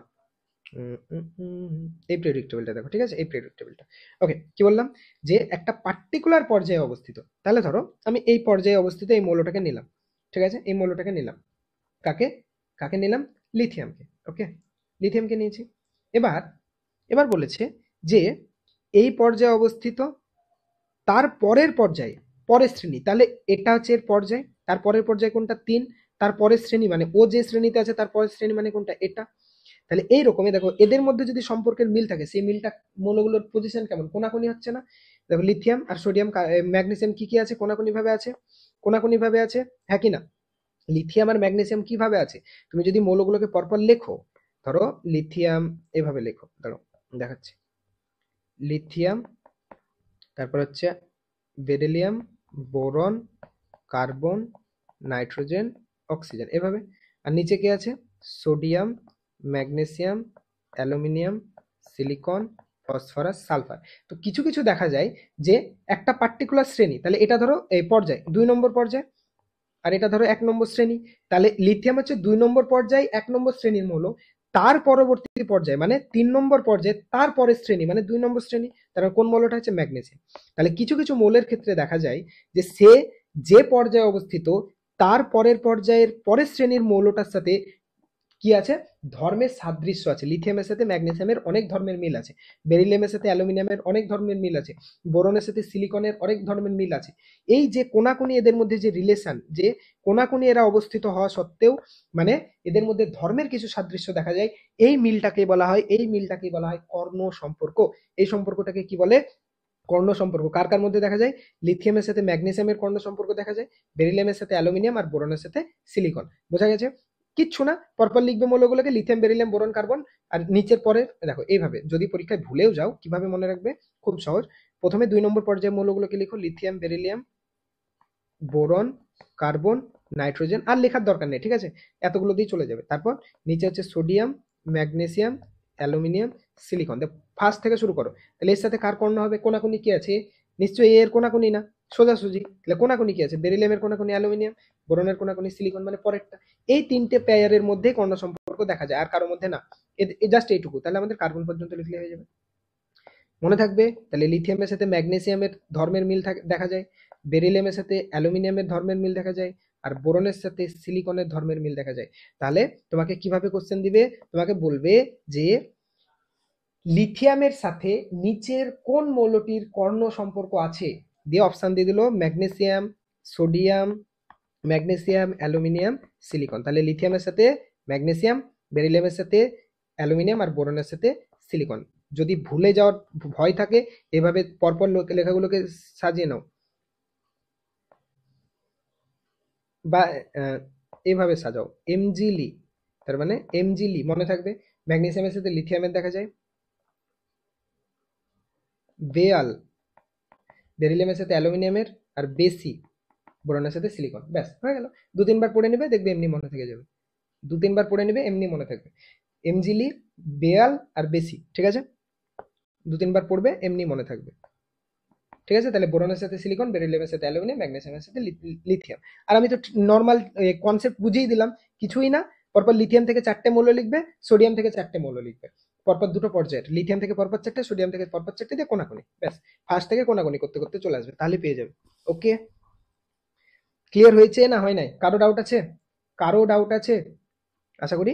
এই প্রেডিক্ট টেবিলটা দেখো, ঠিক আছে, এই প্রেডিক্ট টেবিলটা, ওকে, কি বললাম, যে একটা পার্টিকুলার পর্যায়ে অবস্থিত, তাহলে ধরো আমি এই পর্যায়ে অবস্থিত এই মৌলটাকে নিলাম, ঠিক আছে, এই মৌলটাকে নিলাম, কাকে কাকে নিলাম, লিথিয়ামকে, ওকে, লিথিয়ামকে নিয়েছি। এবার এবার বলেছে যে এই পর্যায়ে অবস্থিত তার পরের পর্যায়ে পরের শ্রেণী, তাহলে এটা হচ্ছে এর পর্যায়, তার পরের পর্যায়ে কোনটা, 3, তার পরের শ্রেণী মানে ও যে শ্রেণীতে আছে তার পরের শ্রেণী মানে কোনটা, এটা। তাহলে এইরকমই দেখো এদের মধ্যে যদি সম্পর্কের মিল থাকে, সেই মিলটা মৌলগুলোর পজিশন কেমন, কোনাকুনি হচ্ছে না, দেখো লিথিয়াম আর সোডিয়াম ম্যাগনেসিয়াম কি কি আছে, কোনাকুনি ভাবে আছে, কোনাকুনি ভাবে আছে, হ্যাঁ কি না, লিথিয়াম আর ম্যাগনেসিয়াম কিভাবে আছে, তুমি যদি মৌলগুলোকে পরপর লেখো, ধরো লিথিয়াম এভাবে লেখো, ধরো দেখাচ্ছি, লিথিয়াম, তারপর হচ্ছে beryllium, boron, carbon, nitrogen, oxygen, এভাবে। আর নিচে কি আছে, sodium, magnesium, aluminium, silicon, phosphorus, sulphur. তো কিছু কিছু দেখা যায় যে একটা পার্টিকুলার শ্রেণী, তাহলে এটা ধরো এই পর্যায় 2 নম্বর পর্যায়, আর এটা ধরো 1 নম্বর শ্রেণী, তাহলে লিথিয়াম হচ্ছে 2 নম্বর পর্যায় 1 নম্বর শ্রেণীর মৌল, তার পরবর্তী পর্যায়ে মানে 3 নম্বর পর্যায়ে তার পরের শ্রেণী মানে 2 নম্বর শ্রেণী, তার কোন মৌলটা হচ্ছে ম্যাগনেসিয়াম। তাহলে কিছু কিছু মৌলের ক্ষেত্রে দেখা যায় যে সে যে পর্যায়ে অবস্থিত তার পরের পর্যায়ের পরের শ্রেণীর মৌলটার সাথে কি আছে, ধর্মের সাদৃশ্য আছে। লিথিয়ামের সাথে ম্যাগনেসিয়ামের অনেক ধর্মের মিল আছে, বেরিলিয়ামের সাথে অ্যালুমিনিয়ামের অনেক ধর্মের মিল আছে, বোরনের সাথে সিলিকনের অনেক ধর্মের মিল আছে। এই যে কোনাকুনি এদের মধ্যে যে রিলেশন, যে কোনাকুনি এরা অবস্থিত হওয়া সত্ত্বেও মানে এদের মধ্যে ধর্মের কিছু সাদৃশ্য দেখা যায়, এই মিলটাকে বলা হয়, এই মিলটাকে বলা হয় কর্ণ সম্পর্ক। এই সম্পর্কটাকে কি বলে, কর্ণ সম্পর্ক। কার কার মধ্যে দেখা যায়, লিথিয়ামের সাথে ম্যাগনেসিয়ামের কর্ণ সম্পর্ক দেখা যায়, বেরিলিয়ামের সাথে অ্যালুমিনিয়াম আর বোরনের সাথে সিলিকন। বোঝা গেছে, কিচ্ছু না, পরপর লিখবে মৌলগুলোকে, লিথিয়াম, বেরিলিয়াম, বোরন, কার্বন, আর নিচের পরে দেখো এইভাবে, যদি পরীক্ষায় ভুলেও যাও কিভাবে মনে রাখবে, খুব সহজ, প্রথমে 2 নম্বর পর্যায়ে মৌলগুলোকে লিখো, lithium, beryllium, boron, carbon, nitrogen, আর লেখার দরকার নেই, ঠিক আছে, এতগুলো দিয়ে চলে যাবে। তারপর নিচে হচ্ছে sodium, magnesium, aluminium, silicon, first থেকে শুরু করো। তাহলে এর সাথে কার কর্ণ হবে, কোনাকুনি কি আছে, নিশ্চয়ই এর কোনাকুনি না, সোজাসুজি, তাহলে কোনাকুনি কি আছে, বেরিলিয়ামের কোনাকুনি অ্যালুমিনিয়াম, বোরনের কোনাকুনি সিলিকন, মানে পরেরটা। এই 3টে পেয়ারের মধ্যে কর্ণ সম্পর্ক দেখা যায়, আর কারোর মধ্যে না, জাস্ট এইটুকু। তাহলে আমাদের কার্বন পর্যন্ত লিখলে হয়ে যাবে, মনে থাকবে। তাহলে লিথিয়ামের সাথে ম্যাগনেসিয়ামের ধর্মের মিল দেখা যায়, বেরিলিয়ামের সাথে অ্যালুমিনিয়ামের ধর্মের মিল দেখা যায়, আর বোরনের সাথে সিলিকনের ধর্মের মিল দেখা যায়। তাহলে তোমাকে কিভাবে কোশ্চেন দিবে, তোমাকে বলবে যে লিথিয়ামের সাথে নিচের কোন মৌলটির কর্ণ সম্পর্ক আছে, দিয়ে অপশন দিয়ে দিল magnesium, sodium, magnesium, aluminium, silicon. তাহলে লিথিয়ামের সাথে ম্যাগনেসিয়াম, বেরিলিয়ামের সাথে অ্যালুমিনিয়াম, আর বোরনের সাথে সিলিকন। যদি ভুলে যাওয়ার ভয় থাকে এভাবে পরপর লেখাগুলোকে সাজিয়ে নাও, বা এভাবে সাজাও, এমজিলি, তার মানে এমজিলি মনে থাকবে। ম্যাগনেসিয়ামের সাথে লিথিয়ামের দেখা যায় বেয়াল, বেরিলিয়ামের সাথে অ্যালুমিনিয়ামের, আর বেসি বোরনের সাথে সিলিকন। ব্যাস হয়ে গেল, 2-3 বার পড়ে নেবে, দেখবে এমনি মনে থেকে যাবে, 2-3 বার পড়ে নেবে, এমনি মনে থাকবে। এমজিলি, বেয়াল আর বেসি, ঠিক আছে, 2-3 বার পড়বে, এমনি মনে থাকবে, ঠিক আছে। তাহলে বোরনের সাথে সিলিকন, বেরিলিয়ামের সাথে অ্যালুমিনিয়াম, ম্যাগনেসিয়ামের সাথে লিথিয়াম। আর আমি তো নর্মাল কনসেপ্ট বুঝিয়ে দিলাম, কিছুই না। পরপর লিথিয়াম থেকে 4টে মৌল লিখবে, সোডিয়াম থেকে 4টে মৌল লিখবে, পরপর 2টো পর্যায়ের, লিথিয়াম থেকে পরপর 4টে, সোডিয়াম থেকে পরপর 4টে, দিয়ে কোনাকুনি, ব্যাস ফার্স্ট থেকে কোনাকুনি করতে করতে চলে আসবে, তাহলে পেয়ে যাবে। ওকে, ক্লিয়ার হয়েছে না হয় নাই, কারো ডাউট আছে, কারো ডাউট আছে, আশা করি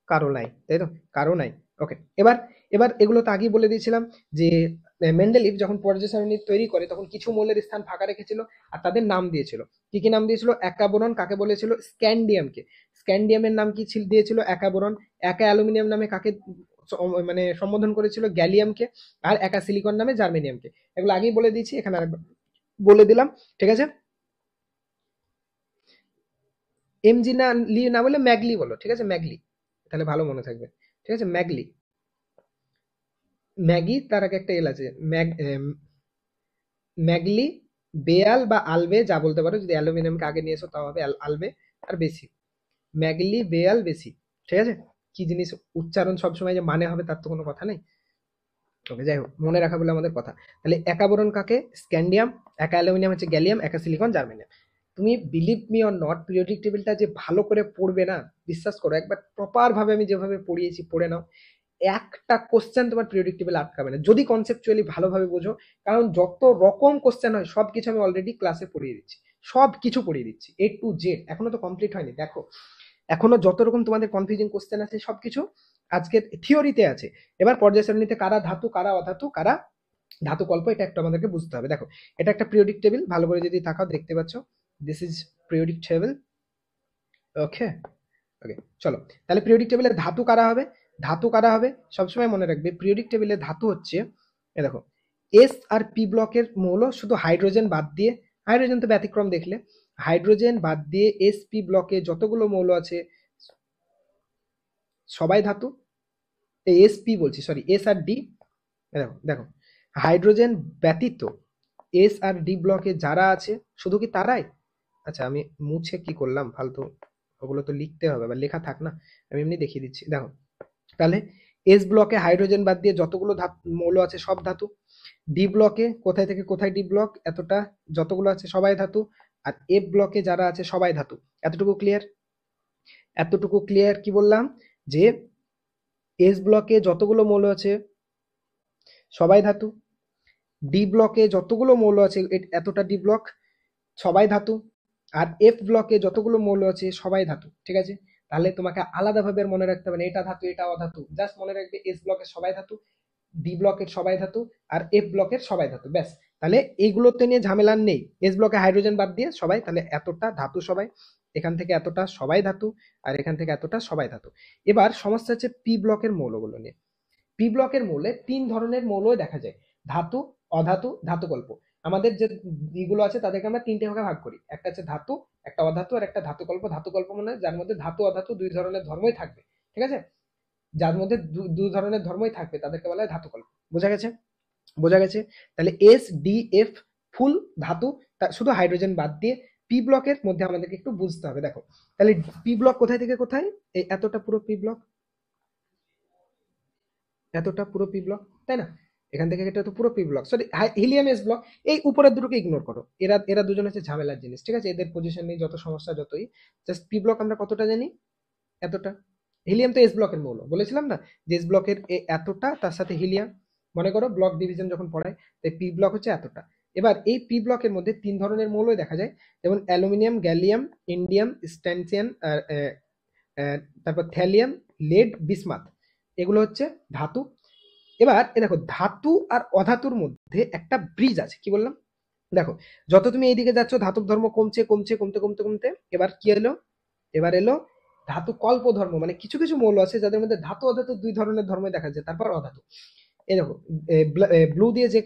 কারো নাই, তাই তো, কারো নাই। ওকে, এবার এবার এগুলো তো আগেই বলে দিয়েছিলাম যে মেন্ডেলিভ যখন পর্যায় সারণী তৈরি করে তখন কিছু মৌলের স্থান ফাঁকা রেখেছিল আর তাদের নাম দিয়েছিল। কি কি নাম দিয়েছিল? একা বোরন কাকে বলেছিল? স্ক্যান্ডিয়ামকে। স্ক্যান্ডিয়ামের নাম কি দিয়েছিল? একা বোরন। একা অ্যালুমিনিয়াম নামে কাকে মানে সম্বোধন করেছিল? গ্যালিয়ামকে। আর একা সিলিকন নামে জার্মেনিয়ামকে। এগুলো আগেই বলে দিয়েছি, এখানে আরেকবার বলে দিলাম, ঠিক আছে? এমজি না লি না বলে ম্যাগলি বলো, ঠিক আছে? ম্যাগলি, তাহলে ভালো মনে থাকবে, ঠিক আছে? ম্যাগলি। ম্যাগি তার আগে একটা এল আছে, ম্যাগলি, বেয়াল বা আলবে যা বলতে পারো, যদি অ্যালুমিনিয়ামকে আগে নিয়ে এসো তাও হবে আলবে। আর বেশি, ম্যাগলি, বেয়াল, বেশি, ঠিক আছে? কি জিনিস উচ্চারণ সবসময় যে মানে হবে তার তো কোনো কথা নেই। ওকে, যাই হোক, মনে রাখা বলে আমাদের কথা। তাহলে একা বোরন কাকে? স্ক্যান্ডিয়াম। একা অ্যালুমিনিয়াম হচ্ছে গ্যালিয়াম। একা সিলিকন জার্মেনিয়াম। তুমি believe me or not, periodic টেবিলটা যে ভালো করে পড়বে না, বিশ্বাস করো, একবার প্রপার ভাবে আমি যেভাবে পড়িয়েছি পড়ে নাও, একটা কোশ্চেন তোমার পিরিয়ডিক টেবিল আটকাবে না যদি কনসেপচুয়ালি ভালোভাবে বোঝো। কারণ যত রকম কোশ্চেন হয় সবকিছু আমি অলরেডি ক্লাসে পড়িয়ে দিচ্ছি, সব কিছু পড়িয়ে দিচ্ছি এ টু জেড। এখনো তো কমপ্লিট হয়নি, দেখো এখনো যত রকম তোমাদের কনফিউজিং কোশ্চেন আছে সবকিছু আজকের থিওরিতে আছে। এবার পর্যায় সারণীতে কারা ধাতু, কারা অধাতু, কারা ধাতু কল্প, এটা একটু আমাদেরকে বুঝতে হবে। দেখো, এটা একটা পিরিয়ডিক টেবিল, ভালো করে যদি তাকাও দেখতে পাচ্ছ, this is periodic table. Okay, okay, চলো। তাহলে পিরিয়ডিক টেবিলে ধাতু কারা হবে? ধাতু কারা হবে সবসময় মনে রাখবে, পিরিয়ডিক টেবিলে ধাতু হচ্ছে, এ দেখো, এস আর পি ব্লকের মৌল শুধু হাইড্রোজেন বাদ দিয়ে, হাইড্রোজেন তো ব্যতিক্রম দেখলে, হাইড্রোজেন বাদ দিয়ে এস পি ব্লকে যতগুলো মৌল আছে সবাই ধাতু। এস পি বলছি, সরি, এস আর ডি। দেখো দেখো, হাইড্রোজেন ব্যতীত এস আর ডি ব্লকে যারা আছে শুধু কি তারাই? আচ্ছা, আমি মুছে কি করলাম ফালতু, ওগুলো তো লিখতে হবে বা লেখা থাক না, আমি এমনি দেখিয়ে দিচ্ছি। দেখো, তাহলে এস ব্লকে হাইড্রোজেন বাদ দিয়ে যতগুলো মৌল আছে সব ধাতু। ডি ব্লকে কোথায় থেকে কোথায় ডি ব্লক এতটা যতগুলো আছে সবাই ধাতু। আর এফ ব্লকে যারা আছে সবাই ধাতু। এতটুকু ক্লিয়ার? এতটুকু ক্লিয়ার কি বললাম? যে এস ব্লকে যতগুলো মৌল আছে সবাই ধাতু। ডি ব্লকে যতগুলো মৌল আছে এতটা ডি ব্লক সবাই ধাতু। আর এফ ব্লকে যতগুলো মৌল আছে সবাই ধাতু, ঠিক আছে? তাহলে তোমাকে আলাদাভাবে আর মনে রাখতে হবে না এটা ধাতু এটা অধাতু, জাস্ট মনে রাখবে এস ব্লকের সবাই ধাতু, ডি ব্লকের সবাই ধাতু, আর এফ ব্লকের সবাই ধাতু, ব্যাস। তাহলে এইগুলোতে নিয়ে ঝামেলা নেই, এস ব্লকে হাইড্রোজেন বাদ দিয়ে সবাই, তাহলে এতটা ধাতু সবাই, এখান থেকে এতটা সবাই ধাতু, আর এখান থেকে এতটা সবাই ধাতু। এবার সমস্যা হচ্ছে পি ব্লকের মৌলগুলো নিয়ে। পি ব্লকের মৌলে তিন ধরনের মৌল দেখা যায়, ধাতু, অধাতু, ধাতুকল্প। আমাদের যে ইগুলো আছে তাদেরকে আমরা তিনটে ভাগে ভাগ করি, একটা হচ্ছে ধাতু, একটা অধাতু, আর একটা ধাতুকল্প। ধাতুকল্প মানে যার মধ্যে ধাতু অধাতু দুই ধরনের ধর্মই থাকবে, ঠিক আছে? যার মধ্যে দুই ধরনের ধর্মই থাকবে তাদেরকে বলা হয় ধাতুকল্প। বোঝা গেছে? বোঝা গেছে? তাহলে এস ডি এফ ফুল ধাতু, শুধু হাইড্রোজেন বাদ দিয়ে। পি ব্লকের মধ্যে আমাদেরকে একটু বুঝতে হবে, দেখো তাহলে পি ব্লক কোথায় থেকে কোথায়? এই এতটা পুরো পি ব্লক, এতটা পুরো পি ব্লক, তাই না? এখান থেকে এটা তো পুরো P block, sorry helium S block. এই উপরের দুটোকে ইগনোর করো, এরা এরা দুজন হচ্ছে ঝামেলার জিনিস, ঠিক আছে? এদের পজিশন নিয়ে যত সমস্যা যতই, জাস্ট পি ব্লক আমরা কতটা জানি, এতটা। হিলিয়াম তো এস ব্লকের মৌল, বলেছিলাম না যে এস ব্লকের এতটা, তার সাথে হিলিয়াম। মনে করো ব্লক ডিভিশন যখন পড়ায়, তাই পি ব্লক হচ্ছে এতটা। এবার এই পি ব্লকের মধ্যে তিন ধরনের মৌলই দেখা যায়, যেমন অ্যালুমিনিয়াম, গ্যালিয়াম, ইন্ডিয়াম, স্ট্যান্সিয়ান, তারপর থ্যালিয়াম, লেড, বিসমাথ, এগুলো হচ্ছে ধাতু। এবার দেখো, ধাতু আর অধাতুর মধ্যে একটা ব্রিজ আছে, কি বললাম? দেখো, যত তুমি এইদিকে যাচ্ছ ধাতুর ধর্ম কমছে কমছে কমতে কমতে কমতে এবার কি এলো? এবার এলো ধাতু কল্প ধর্ম, মানে কিছু কিছু মৌল আছে যাদের মধ্যে ধাতু অধাতু দুই ধরনের ধর্ম দেখা যায়, তারপর অধাতু। এই দেখো, ব্লু দিয়ে যে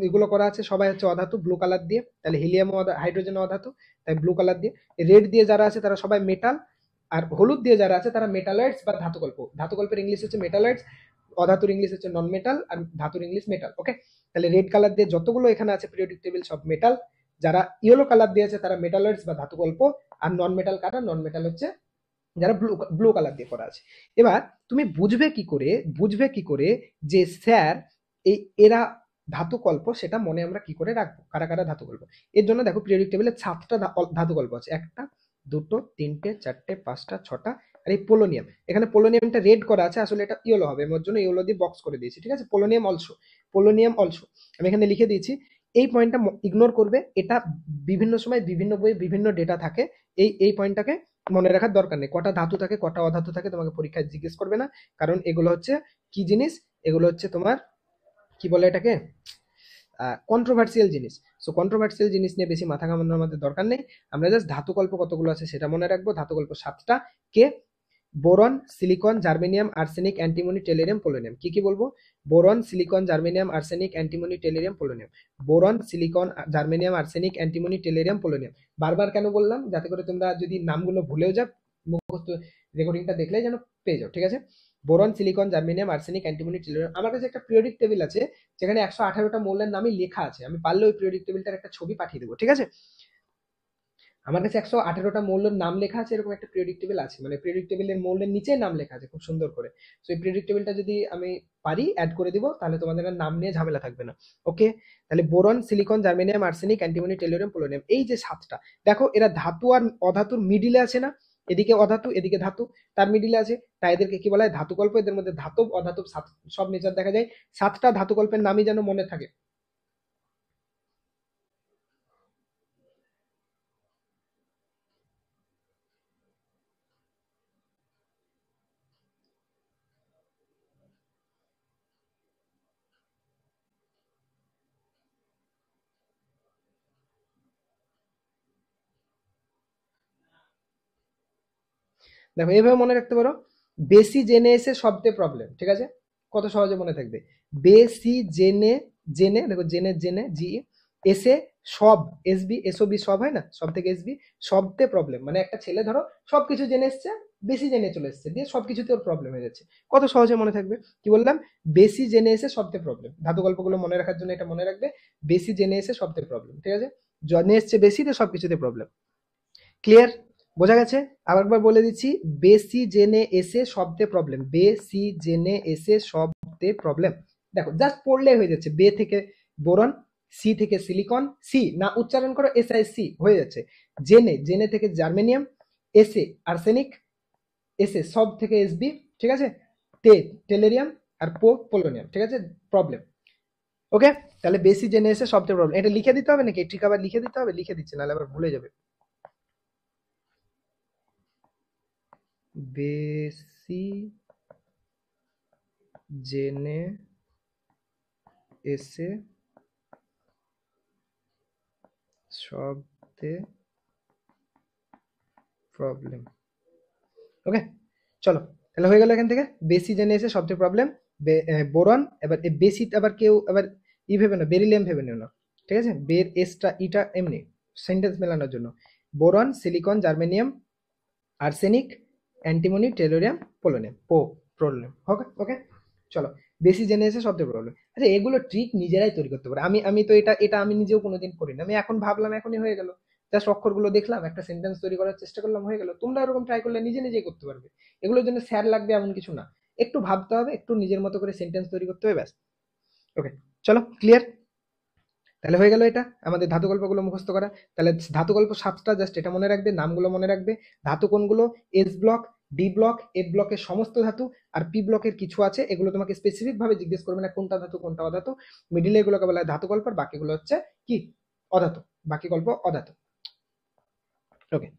এগুলো করা আছে সবাই হচ্ছে অধাতু, ব্লু কালার দিয়ে, তাহলে হিলিয়াম হাইড্রোজেন অধাতু, তাই ব্লু কালার দিয়ে। রেড দিয়ে যারা আছে তারা সবাই মেটাল, আর হলুদ দিয়ে যারা আছে তারা মেটালয়েডস বা ধাতুকল্প। ধাতুকল্পের ইংলিশ হচ্ছে মেটালয়েডস, অধাতুর ইংলিশ হচ্ছে নন মেটাল, আর ধাতুর ইংলিশ মেটাল। ওকে, তাহলে রেড কালার দিয়ে যতগুলো এখানে আছে পিরিয়ডিক টেবিল সব মেটাল, যারা ইয়েলো কালার দিয়ে আছে তারা মেটালয়েডস বা ধাতুকল্প, আর নন মেটাল কারা? নন মেটাল হচ্ছে যারা ব্লু ব্লু কালার দিয়ে করা আছে। এবার তুমি বুঝবে কি করে যে স্যার এই এরা ধাতুকল্প, সেটা মনে আমরা কি করে রাখবো কারা কারা ধাতুকল্প? এর জন্য দেখো পিরিয়ডিক টেবিলে 7টা ধাতুকল্প আছে, একটা, দুটো, তিনটে, চারটে, পাঁচটা, ছটা। আর এই পোলোনিয়াম, এখানে পোলোনিয়ামটা রেড করা আছে, আসলে এটা ইয়েলো হবে, এর জন্য ইয়েলো দিয়ে বক্স করে দিয়েছি, ঠিক আছে? পোলোনিয়াম অলসো, পোলোনিয়াম অলসো আমি এখানে লিখে দিয়েছি। এই পয়েন্টটা ইগনোর করবে, এটা বিভিন্ন সময় বিভিন্ন বইয়ে বিভিন্ন ডেটা থাকে, এই পয়েন্টটাকে মনে রাখার দরকার নেই। কটা ধাতু থাকে কটা অধাতু থাকে তোমাকে পরীক্ষায় জিজ্ঞেস করবে না, কারণ এগুলো হচ্ছে কি জিনিস? এগুলো হচ্ছে তোমার কি বলে এটাকে, কন্ট্রোভার্সিয়াল জিনিস। সো কন্ট্রোভার্সিয়াল জিনিস নিয়ে বেশি মাথা ঘামানোর আমাদের দরকার নেই। আমরা জাস্ট ধাতুকল্প কতগুলো আছে সেটা মনে রাখবো। ধাতুকল্প 7টা। কে? Boron, silicon, germanium, arsenic, antimony, tellurium, polonium. কি কি বলবো? Boron, silicon, germanium, arsenic, antimony, tellurium, polonium. Boron, silicon, germanium, arsenic, antimony, tellurium, polonium. বারবার কেন বললাম? যাতে করে তোমরা যদি নামগুলো ভুলেও যাও, মুখস্থ রেকর্ডিংটা দেখলে যেন পেয়ে যাও, ঠিক আছে? Boron, silicon, germanium, arsenic, antimony, tellurium. আমার কাছে একটা পিরিয়ডিক টেবিল আছে যেখানে 118টা মৌলের নামই লেখা আছে। আমি পারলে ওই পিরিয়ডিক টেবিলটার একটা ছবি পাঠিয়ে দেবো, ঠিক আছে? আমার কাছে 118টা মৌলের নাম লেখা আছে, এরকম একটা পিরিয়ডিক টেবিল আছে, মানে পিরিয়ডিক টেবিলের মৌলের নিচে নাম লেখা আছে খুব সুন্দর করে। তো এই পিরিয়ডিক টেবিলটা যদি আমি পারি অ্যাড করে দিব, তাহলে তোমাদের আর নাম নিয়ে ঝামেলা থাকবে না। ওকে, তাহলে boron, silicon, germanium, arsenic, antimony, tellurium, polonium, এই যে 7টা, দেখো এরা ধাতু আর অধাতুর মিডিলে আছে না? এদিকে অধাতু এদিকে ধাতু, তার মিডিলে আছে, তাই এদেরকে কি বলা হয়? ধাতুকল্প। এদের মধ্যে ধাতব অধাতব সব নেচার দেখা যায়। 7টা ধাতুকল্পের নামই যেন মনে থাকে। দেখো এইভাবে মনে রাখতে পারো, বেশি জেনে এসে শব্দে প্রবলেম, ঠিক আছে? কত সহজে মনে থাকবে, বেশি জেনে, জেনে দেখো জেনে জেনে জি, এসে সব, এসবি এসবি সব হয় না, সব থেকে এসবি, শব্দে প্রবলেম। মানে একটা ছেলে ধরো সবকিছু জেনে এসছে, বেশি জেনে চলে এসছে, দিয়ে সবকিছুতে ওর প্রবলেম হয়ে যাচ্ছে। কত সহজে মনে থাকবে? কি বললাম? বেশি জেনে এসে শব্দে প্রবলেম। ধাতু গল্পগুলো মনে রাখার জন্য এটা মনে রাখবে, বেশি জেনে এসে শব্দে প্রবলেম, ঠিক আছে? জেনে এসছে বেশি, তো সবকিছুতে প্রবলেম। ক্লিয়ার? বোঝা গেছে? আরেকবার বলে দিচ্ছি, বেশি জেনে এসে শব্দে প্রবলেম, বেশি জেনে এসে শব্দে প্রবলেম। দেখো জাস্ট পড়লে হয়ে যাচ্ছে, বে থেকে বোরন, সি থেকে সিলিকন, সি না উচ্চারণ করো, এস আই সি হয়ে যাচ্ছে। জেনে, জেনে থেকে জার্মেনিয়াম, এসে আর্সেনিক, এসে সব থেকে এসবি, ঠিক আছে? তে টেলেরিয়াম, আর পোলোনিয়াম, ঠিক আছে? প্রবলেম। ওকে, তাহলে বেশি জেনে এসে শব্দে প্রবলেম। এটা লিখে দিতে হবে নাকি? ঠিক আবার লিখে দিতে হবে? লিখে দিচ্ছে, নাহলে আবার ভুলে যাবে। বেশি জেনে এসে শব্দে প্রবলেম। ওকে, চলো তাহলে হয়ে গেল এখান থেকে, বেশি জেনে এসে শব্দে প্রবলেম। বোরন, এবার বেশি আবার কেউ আবার ই ভেবে না, বেরিলিয়াম ভেবে নিও না, ঠিক আছে? বের এসটা ইটা এমনি সেন্টেন্স মেলানোর জন্য। Boron, silicon, germanium, arsenic, antimony, tellurium, polonium, polonium. Okay okay, চলো। বেশি জেনে এসে শব্দের প্রবলেম। আচ্ছা, এগুলো ট্রিক নিজেরাই তৈরি করতে পারে। আমি আমি তো এটা এটা আমি নিজেও কোনোদিন করি না। আমি এখন ভাবলাম, এখনই হয়ে গেল। জাস্ট অক্ষরগুলো দেখলাম, একটা সেন্টেন্স তৈরি করার চেষ্টা করলাম, হয়ে গেল। তোমরা এরকম ট্রাই করলে নিজে নিজেই করতে পারবে। এগুলোর জন্য স্যার লাগবে এমন কিছু না, একটু ভাবতে হবে, একটু নিজের মতো করে সেন্টেন্স তৈরি করতে হবে, ব্যাস। ওকে, চলো, ক্লিয়ার? তাহলে হয়ে গেল এটা আমাদের ধাতু গল্পগুলো মুখস্থ করা। তাহলে ধাতু গল্প 7টা, জাস্ট এটা মনে রাখবে, নামগুলো মনে রাখবে। ধাতু কোনগুলো? S block, D block, F ব্লকের সমস্ত ধাতু, আর পি ব্লকের কিছু আছে, এগুলো তোমাকে স্পেসিফিক ভাবে জিজ্ঞেস করবে না কোনটা ধাতু কোনটা অধাতু। মিডিলে এগুলোকে বলা হয় ধাতু গল্প, আর বাকিগুলো হচ্ছে কি? অধাতু। বাকি গল্প অধাতু। ওকে,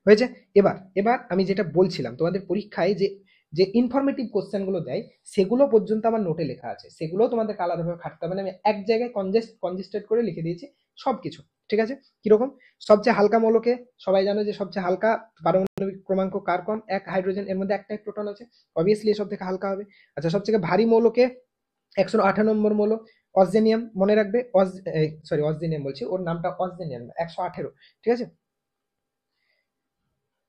হয়েছে? এবার এবার আমি যেটা বলছিলাম, তোমাদের পরীক্ষায় যে যে ইনফরমেটিভ কোশ্চেন গুলো দেয়, সেগুলো পর্যন্ত আমার নোটে লেখা আছে, সেগুলো তোমাদের আলাদাভাবে খাটতে হবে না। আমি এক জায়গায় কনজেস্টেড করে লিখে দিয়েছি সবকিছু, ঠিক আছে? কিরকম? সবচেয়ে হালকা মৌলকে সবাই জানো যে সবচেয়ে হালকা পারমাণবিক ক্রমাঙ্ক কার কম? 1 হাইড্রোজেন, এর মধ্যে একটাই প্রোটন আছে, অবভিয়াসলি সব থেকে হালকা হবে। আচ্ছা, সবচেয়ে ভারী মৌলকে 108 নম্বর মৌল অসজেনিয়াম, মনে রাখবে। সরি, অসজেনিয়াম বলছি, ওর নামটা অসজেনিয়াম, 118, ঠিক আছে?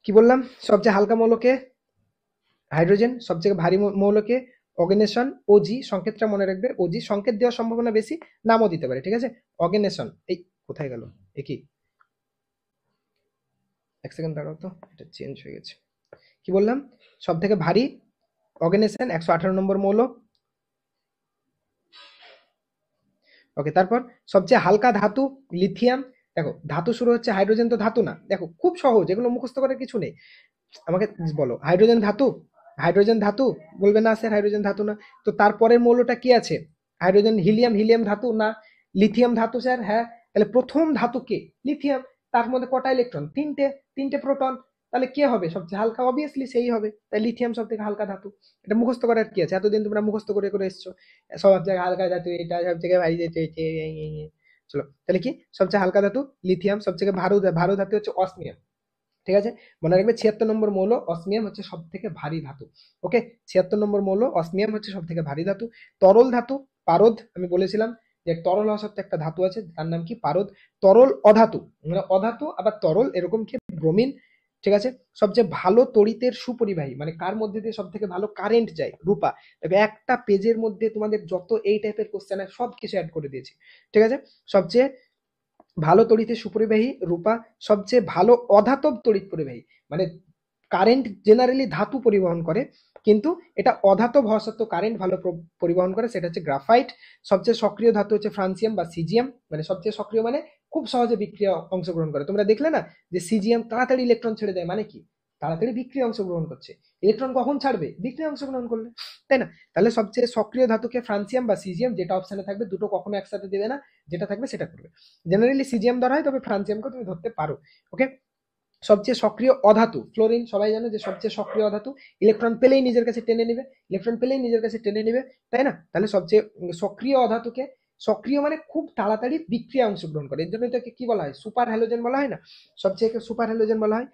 কি বললাম? সবচেয়ে হালকা মৌলকে হাইড্রোজেন, সবচেয়ে ভারী মৌলকে অর্গানেশন, ওজি, সংকেতটা মনে রাখবে, ওজি সংকেত দেওয়ার সম্ভাবনা বেশি, নামও দিতে পারে, ঠিক আছে? অর্গানেশন, এই কোথায় গেল, একই এক সেকেন্ড দাঁড়াও তো, এটা চেঞ্জ হয়ে গেছে। কি বললাম? সব থেকে ভারী অর্গানেশন, 118 নম্বর মৌল। ওকে, তারপর সবচেয়ে হালকা ধাতু লিথিয়াম। দেখো ধাতু শুরু হচ্ছে, হাইড্রোজেন তো ধাতু না, দেখো খুব সহজ, এগুলো মুখস্থ করার কিছু নেই। আমাকে বলো, হাইড্রোজেন ধাতু? হাইড্রোজেন ধাতু? বলবে না স্যার হাইড্রোজেন ধাতু না। তো তারপরের মৌলটা কি আছে? হাইড্রোজেন, হিলিয়াম, হিলিয়াম ধাতু না। লিথিয়াম ধাতু স্যার, হ্যাঁ। তাহলে প্রথম ধাতু কে? লিথিয়াম। তার মধ্যে কটা ইলেকট্রন? তিনটে। তিনটে প্রোটন। তাহলে কে হবে সবচেয়ে হালকা? অবভিয়াসলি সেই হবে। তাই লিথিয়াম সব থেকে হালকা ধাতু। এটা মুখস্থ করার কি আছে? এতদিন তোমরা মুখস্থ করে করে এসছো সব থেকে হালকা ধাতু এটা, সব থেকে ভারী ধাতু এটা, চলো তাহলে কি সবচেয়ে হালকা ধাতু লিথিয়াম, সবথেকে ভারী ধাতু হচ্ছে অসমিয়াম। ঠিক আছে, মনে রাখবে 76 নম্বর মৌল অসমিয়াম হচ্ছে সব থেকে ভারী ধাতু। ওকে, 76 নম্বর মৌল অসমিয়াম হচ্ছে সব থেকে ভারী ধাতু। তরল ধাতু পারদ, আমি বলেছিলাম যে তরল হওয়া সত্ত্বে একটা ধাতু আছে তার নাম কি? পারদ। তরল অধাতু, মানে অধাতু আবার তরল এরকম কি? ব্রোমিন। ঠিক আছে, সবচেয়ে ভালো তড়িতের সুপরিবাহী, মানে কার মধ্যে দিয়ে সব থেকে ভালো কারেন্ট যায়? রূপা। তবে একটা পেজের মধ্যে তোমাদের যত এই টাইপের কোশ্চেন আছে সব কিছু অ্যাড করে দিয়েছি। ঠিক আছে, সবচেয়ে ভালো তড়িতের সুপরিবাহী রূপা। সবচেয়ে ভালো অধাতব তড়িৎ পরিবাহী, মানে কারেন্ট জেনারেলি ধাতু পরিবহন করে, কিন্তু এটা অধাতব হওয়া সত্ত্বেও কারেন্ট ভালো পরিবহন করে, সেটা হচ্ছে গ্রাফাইট। সবচেয়ে সক্রিয় ধাতু হচ্ছে ফ্রান্সিয়াম বা সিজিয়াম, মানে সবচেয়ে সক্রিয় মানে খুব সহজে বিক্রিয়া অংশগ্রহণ করে। তোমরা দেখলে না যে সিজিয়াম তাড়াতাড়ি ইলেকট্রন ছেড়ে দেয়, মানে কি? তাড়াতাড়ি বিক্রিয়া অংশগ্রহণ করছে। ইলেকট্রন কখন ছাড়বে? বিক্রিয়া অংশগ্রহণ করলে, তাই না? তাহলে সবচেয়ে সক্রিয় ধাতুকে ফ্রান্সিয়াম বা সিজিয়াম, যেটা অপশনে থাকবে, দুটো কখনো একসাথে দেবে না, যেটা থাকবে সেটা করবে। জেনারেলি সিজিয়াম ধরা হয়, তবে ফ্রান্সিয়ামকে তুমি ধরতে পারো। ওকে, সবচেয়ে সক্রিয় অধাতু ফ্লোরিন, সবাই জানে যে সবচেয়ে সক্রিয় অধাতু, ইলেকট্রন পেলেই নিজের কাছে টেনে নেবে, ইলেকট্রন পেলেই নিজের কাছে টেনে নেবে, তাই না? তাহলে সবচেয়ে সক্রিয় অধাতুকে, সক্রিয় মানে খুব তাড়াতাড়ি বিক্রিয়া অংশগ্রহণ করে, এর জন্য এটাকে কি বলা হয়? সুপার হ্যালোজেন বলা হয় না? সবচেয়ে সুপার হ্যালোজেন বলা হয়।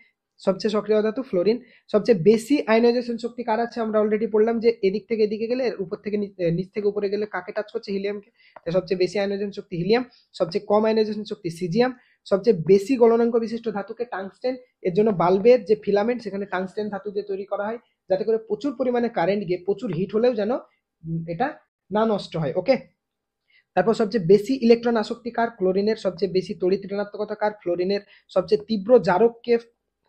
সবচেয়ে সক্রিয় অধাতু ফ্লোরিন। সবচেয়ে বেশি আয়নাইজেশন শক্তি কার আছে? আমরা অলরেডি পড়লাম যে এদিক থেকে এদিকে গেলে, উপর থেকে নিচ থেকে উপরে গেলে কাকে টাচ করছে? হিলিয়ামকে। সবচেয়ে বেশি আয়নাইজেশন শক্তি হিলিয়াম। সবচেয়ে কম আয়নাইজেশন শক্তি সিজিয়াম। সবচেয়ে বেশি গলনাঙ্ক বিশিষ্ট ধাতুকে টাংস্টেন। এর জন্য বাল্বের যে ফিলামেন্ট সেখানে টাংস্টেন ধাতু দিয়ে তৈরি করা হয়, যাতে করে প্রচুর পরিমাণে কারেন্ট গিয়ে প্রচুর হিট হলেও যেন এটা না নষ্ট হয়। ওকে, তারপর সবচেয়ে বেশি ইলেকট্রন আসক্তি কার? ক্লোরিনের। সবচেয়ে বেশি তড়িৎ ঋণাত্মকতা কার? ফ্লোরিনের। সবচেয়ে তীব্র জারক কে?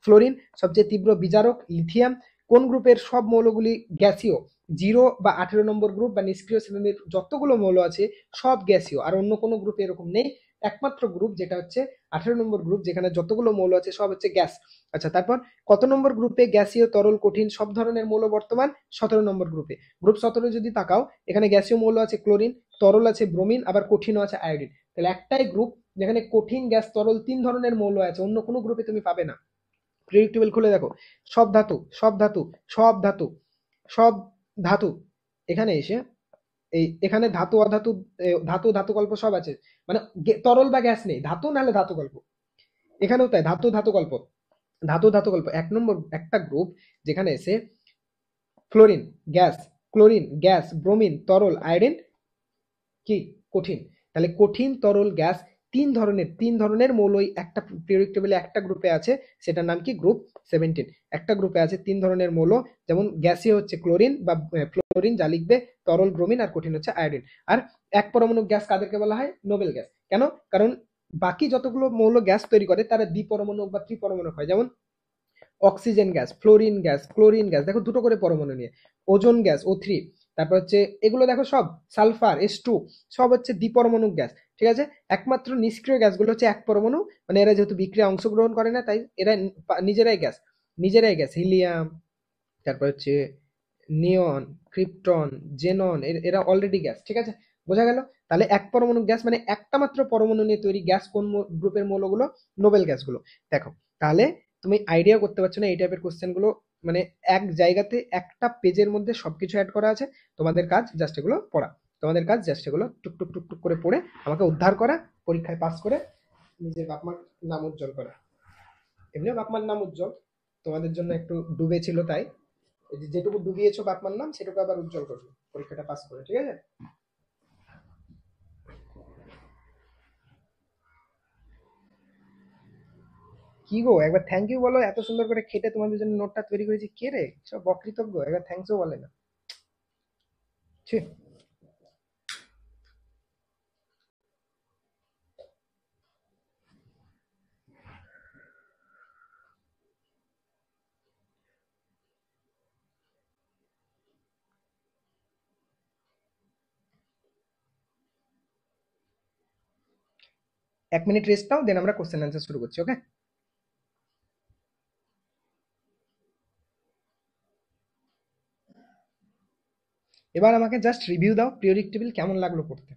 ফ্লোরিন। সবচেয়ে তীব্র বিজারক লিথিয়াম। কোন গ্রুপের সব মৌলগুলি গ্যাসীয়? 0 বা 18 নম্বর গ্রুপ বা নিষ্ক্রিয় শ্রেণীর যতগুলো মৌল আছে সব গ্যাসীয়, আর অন্য কোনো গ্রুপে এরকম নেই। একমাত্র গ্রুপ যেটা হচ্ছে 18 নম্বর গ্রুপ, যেখানে যতগুলো মৌল আছে সব হচ্ছে গ্যাস। আচ্ছা, তারপর কত নম্বর গ্রুপে গ্যাসীয় তরল কঠিন সব ধরনের মৌল বর্তমান? 17 নম্বর গ্রুপে। গ্রুপ 17 যদি তাকাও, এখানে গ্যাসীয় মৌল আছে ক্লোরিন, তরল আছে ব্রোমিন, আবার কঠিনও আছে আয়োডিন। তাহলে একটাই গ্রুপ যেখানে কঠিন, গ্যাস, তরল 3 ধরনের মৌল আছে, অন্য কোনো গ্রুপে তুমি পাবে না। পিরিয়ডিক টেবিল খুলে দেখো, সব ধাতু, সব ধাতু, সব ধাতু, সব ধাতু, এখানে এসে এখানে ধাতু অধাতু, ধাতু ধাতুকল্প সব আছে, মানে তরল বা গ্যাস নেই, ধাতু নাহলে ধাতুকল্প। এখানেও তাই, ধাতু ধাতুকল্প। ধাতু ধাতুকল্প 1 নম্বর একটা গ্রুপ, যেখানে এসে fluorine gas, chlorine gas, bromine তরল, আয়োডিন কি? কঠিন। তাহলে কঠিন, তরল, গ্যাস, তিন ধরনের মৌলই একটা পিরিয়ডিক টেবিলে একটা গ্রুপে আছে, সেটার নাম কি? গ্রুপ 17। একটা গ্রুপে আছে 3 ধরনের মৌল, যেমন গ্যাসীয় হচ্ছে ক্লোরিন বা ফ্লোরিন যা লিখবে, তরল ব্রোমিন, আর কঠিন হচ্ছে আয়োডিন। আর এক পরমাণু গ্যাস কাদেরকে বলা হয়? Nobel gas. কেন? কারণ বাকি যতগুলো মৌল গ্যাস তৈরি করে তারা দ্বিপরমাণু বা ত্রিপরমাণু হয়, যেমন oxygen gas, fluorine gas, chlorine gas, দেখো দুটো করে পরমাণু নিয়ে, ওজোন গ্যাস O3, তারপর হচ্ছে এগুলো দেখো সব সালফার S2, সব হচ্ছে দ্বিপরমাণু গ্যাস। ঠিক আছে, একমাত্র নিষ্ক্রিয় গ্যাসগুলো হচ্ছে এক পরমাণু, মানে এরা যেহেতু বিক্রিয়া অংশগ্রহণ করে না, তাই এরা নিজেরাই গ্যাস, নিজেরাই গ্যাস। হিলিয়াম, তারপর হচ্ছে নিয়ন, ক্রিপ্টন, জেনন, এরা অলরেডি গ্যাস। ঠিক আছে, বোঝা গেল? তাহলে এক পরমাণু গ্যাস মানে একটা মাত্র পরমাণু নিয়ে তৈরি গ্যাস, কোন গ্রুপের মৌলগুলো? নোবেল গ্যাসগুলো। দেখো, তাহলে তুমি আইডিয়া করতে পারছো না এই টাইপের কোশ্চেন গুলো, মানে এক জায়গাতে একটা পেজের মধ্যে সবকিছু অ্যাড করা আছে। তোমাদের কাজ জাস্ট এগুলো পড়া, তোমাদের কাজ জাস্ট এগুলো টুকটুক টুকটুক করে পড়ে আমাকে উদ্ধার করা, পরীক্ষায় পাস করে নিজের বাপমার নাম উজ্জ্বল করা। এমনিও বাপমার নাম উজ্জ্বল, তোমাদের জন্য একটু ডুবে ছিল, তাই যেটুকু ডুবিয়েছো বাপমার নাম সেটুকু আবার উজ্জ্বল করবে পরীক্ষাটা পাস করে। ঠিক আছে, কি গো একবার থ্যাংক ইউ বলো, এত সুন্দর করে খেটে তোমাদের জন্য নোটটা তৈরি করেছি, কে রে সব অকৃতজ্ঞ, একবার থ্যাংকসও বলে না। ছি। 1 মিনিট রেস্ট নাও, দেন আমরা কোশ্চেন অ্যান্সার শুরু করছি। ওকে, এবার আমাকে জাস্ট রিভিউ দাও, পিরিয়ডিক টেবিল কেমন লাগলো পড়তে?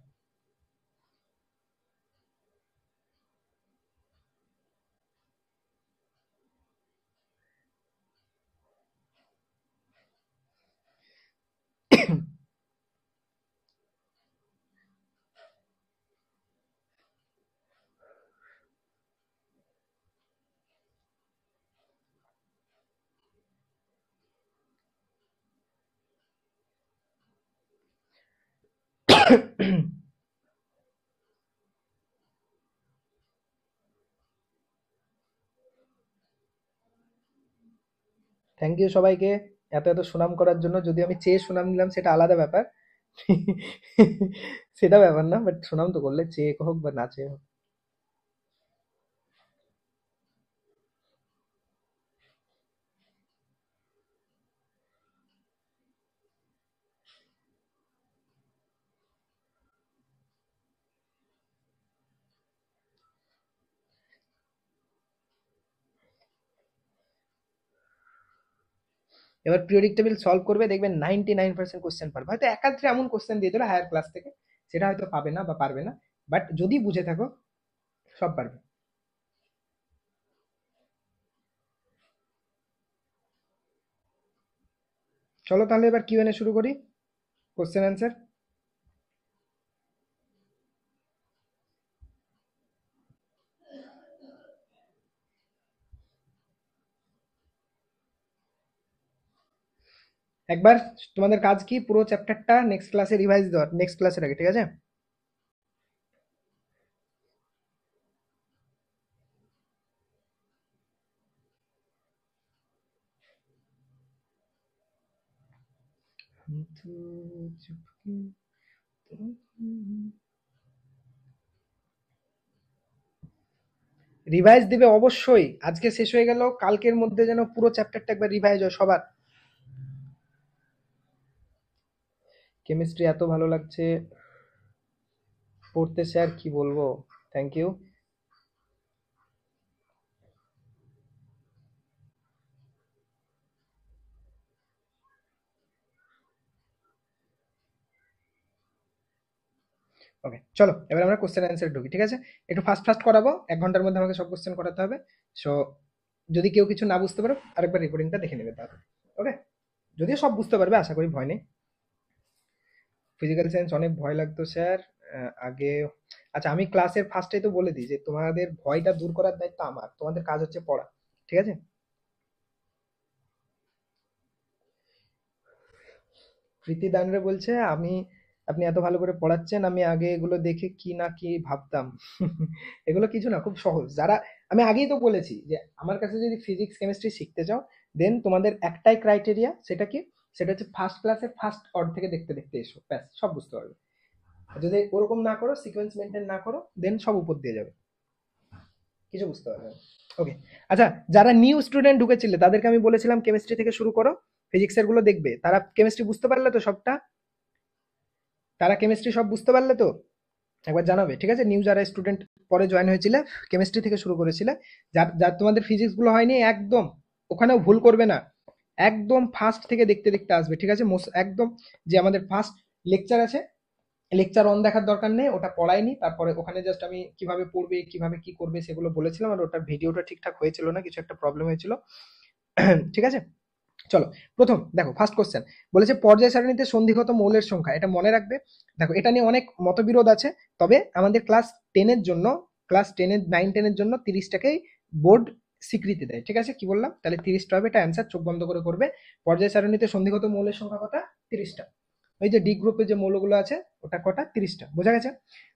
থ্যাংক ইউ সবাইকে এত এত সুনাম করার জন্য। যদি আমি চেয়ে সুনাম নিলাম সেটা আলাদা ব্যাপার। সেটা ব্যাপার না, বাট সুনাম তো করলে, চেয়ে হোক বা না চেয়ে হোক। এবার পিরিয়ডিক টেবিল সলভ করবে, দেখবেন 99% কোশ্চেন পারবে। হয়তো একাত্রে এমন কোশ্চেন দিয়ে দিল হায়ার ক্লাস থেকে, সেটা হয়তো পাবে না বা পারবে না, বাট যদি বুঝে থাকো সব পারবে। চলো তাহলে এবার কিউএনএ শুরু করি, কোশ্চেন অ্যান্সার। একবার তোমাদের কাজ কি, পুরো চ্যাপ্টারটা নেক্সট ক্লাসে রিভাইজ দেওয়ার, নেক্সট ক্লাসের আগে, ঠিক আছে? রিভাইজ দিবে অবশ্যই, আজকে শেষ হয়ে গেল, কালকের মধ্যে যেন পুরো চ্যাপ্টারটা একবার রিভাইজ হয় সবার। কেমিস্ট্রি এত ভালো লাগছে পড়তে স্যার, কি বলবো, থ্যাংক ইউ। ওকে চলো এবার আমরা কোশ্চেন অ্যান্সার ঢুকি, ঠিক আছে? একটু ফাস্ট ফাস্ট করাবো, 1 ঘন্টার মধ্যে আমাকে সব কোশ্চেন করাতে হবে। সো যদি কেউ কিছু না বুঝতে পারো আরেকবার রেকর্ডিংটা দেখে নেবে তাহলে। ওকে, যদিও সব বুঝতে পারবে আশা করি, ভয় নেই। ফিজিক্যাল সায়েন্স অনেক ভয় লাগতো স্যার আগে। আচ্ছা আমি ক্লাসের ফার্স্টেই তো বলে দিই যে তোমাদের ভয়টা দূর করার দায়িত্ব আমার, তোমাদের কাজ হচ্ছে পড়া, ঠিক আছে? প্রীতি দানরে বলছে আমি, আপনি এত ভালো করে পড়াচ্ছেন, আমি আগে এগুলো দেখে কি না কি ভাবতাম। এগুলো কিছু না, খুব সহজ। যারা, আমি আগেই তো বলেছি যে আমার কাছে যদি ফিজিক্স কেমিস্ট্রি শিখতে চাও, দেন তোমাদের একটাই ক্রাইটেরিয়া, সেটা কি? সেটা হচ্ছে ফার্স্ট ক্লাসের ফার্স্ট অর্ড থেকে দেখতে দেখতে এসো, ব্যাস সব বুঝতে পারবে। আর যদি ওরকম না করো, সিকোয়েন্স মেনটেন না করো, দেন সব উপর দিয়ে যাবে, কিছু বুঝতে পারবে না। ওকে, আচ্ছা যারা নিউ স্টুডেন্ট ঢুকেছিলে তাদেরকে আমি বলেছিলাম কেমিস্ট্রি থেকে শুরু করো, ফিজিক্সের গুলো দেখবে। তারা কেমিস্ট্রি বুঝতে পারলে তো সবটা? তারা কেমিস্ট্রি সব বুঝতে পারলে তো? একবার জানাবে, ঠিক আছে? নিউ যারা স্টুডেন্ট পরে জয়েন হয়েছিল, কেমিস্ট্রি থেকে শুরু করেছিলে, যার যার তোমাদের ফিজিক্স গুলো হয়নি, একদম ওখানেও ভুল করবে না, একদম ফার্স্ট থেকে দেখতে দেখতে আসবে, ঠিক আছে? একদম যে আমাদের ফার্স্ট লেকচার আছে, লেকচার অন দেখার দরকার নেই, ওটা পড়াইনি, তারপরে ওখানে জাস্ট আমি কিভাবে পড়বে কিভাবে কি করবে সেগুলো বলেছিলাম, আর ওটা ভিডিওটা ঠিকঠাক হয়েছিল না, কিছু একটা প্রবলেম হয়েছিল। ঠিক আছে, চলো প্রথম দেখো, ফার্স্ট কোশ্চেন বলেছে পর্যায় সারণীতে সন্ধিগত মৌলের সংখ্যা, এটা মনে রাখবে। দেখো এটা নিয়ে অনেক মতবিরোধ আছে, তবে আমাদের ক্লাস 10-এর জন্য, ক্লাস 10-এর 9-10-এর জন্য 30টাকেই বোর্ড স্বীকৃতি দেয়, ঠিক আছে? কি বললাম তাহলে? 30টা হবে, এটা অ্যান্সার, চোখ বন্ধ করে করবে। পর্যায় সারণীতে সন্ধিগত মৌলের সংখ্যা কটা? 30টা। ওই যে ডি গ্রুপে যে মৌলগুলো আছে ওটা কটা? 30টা, বোঝা গেছে?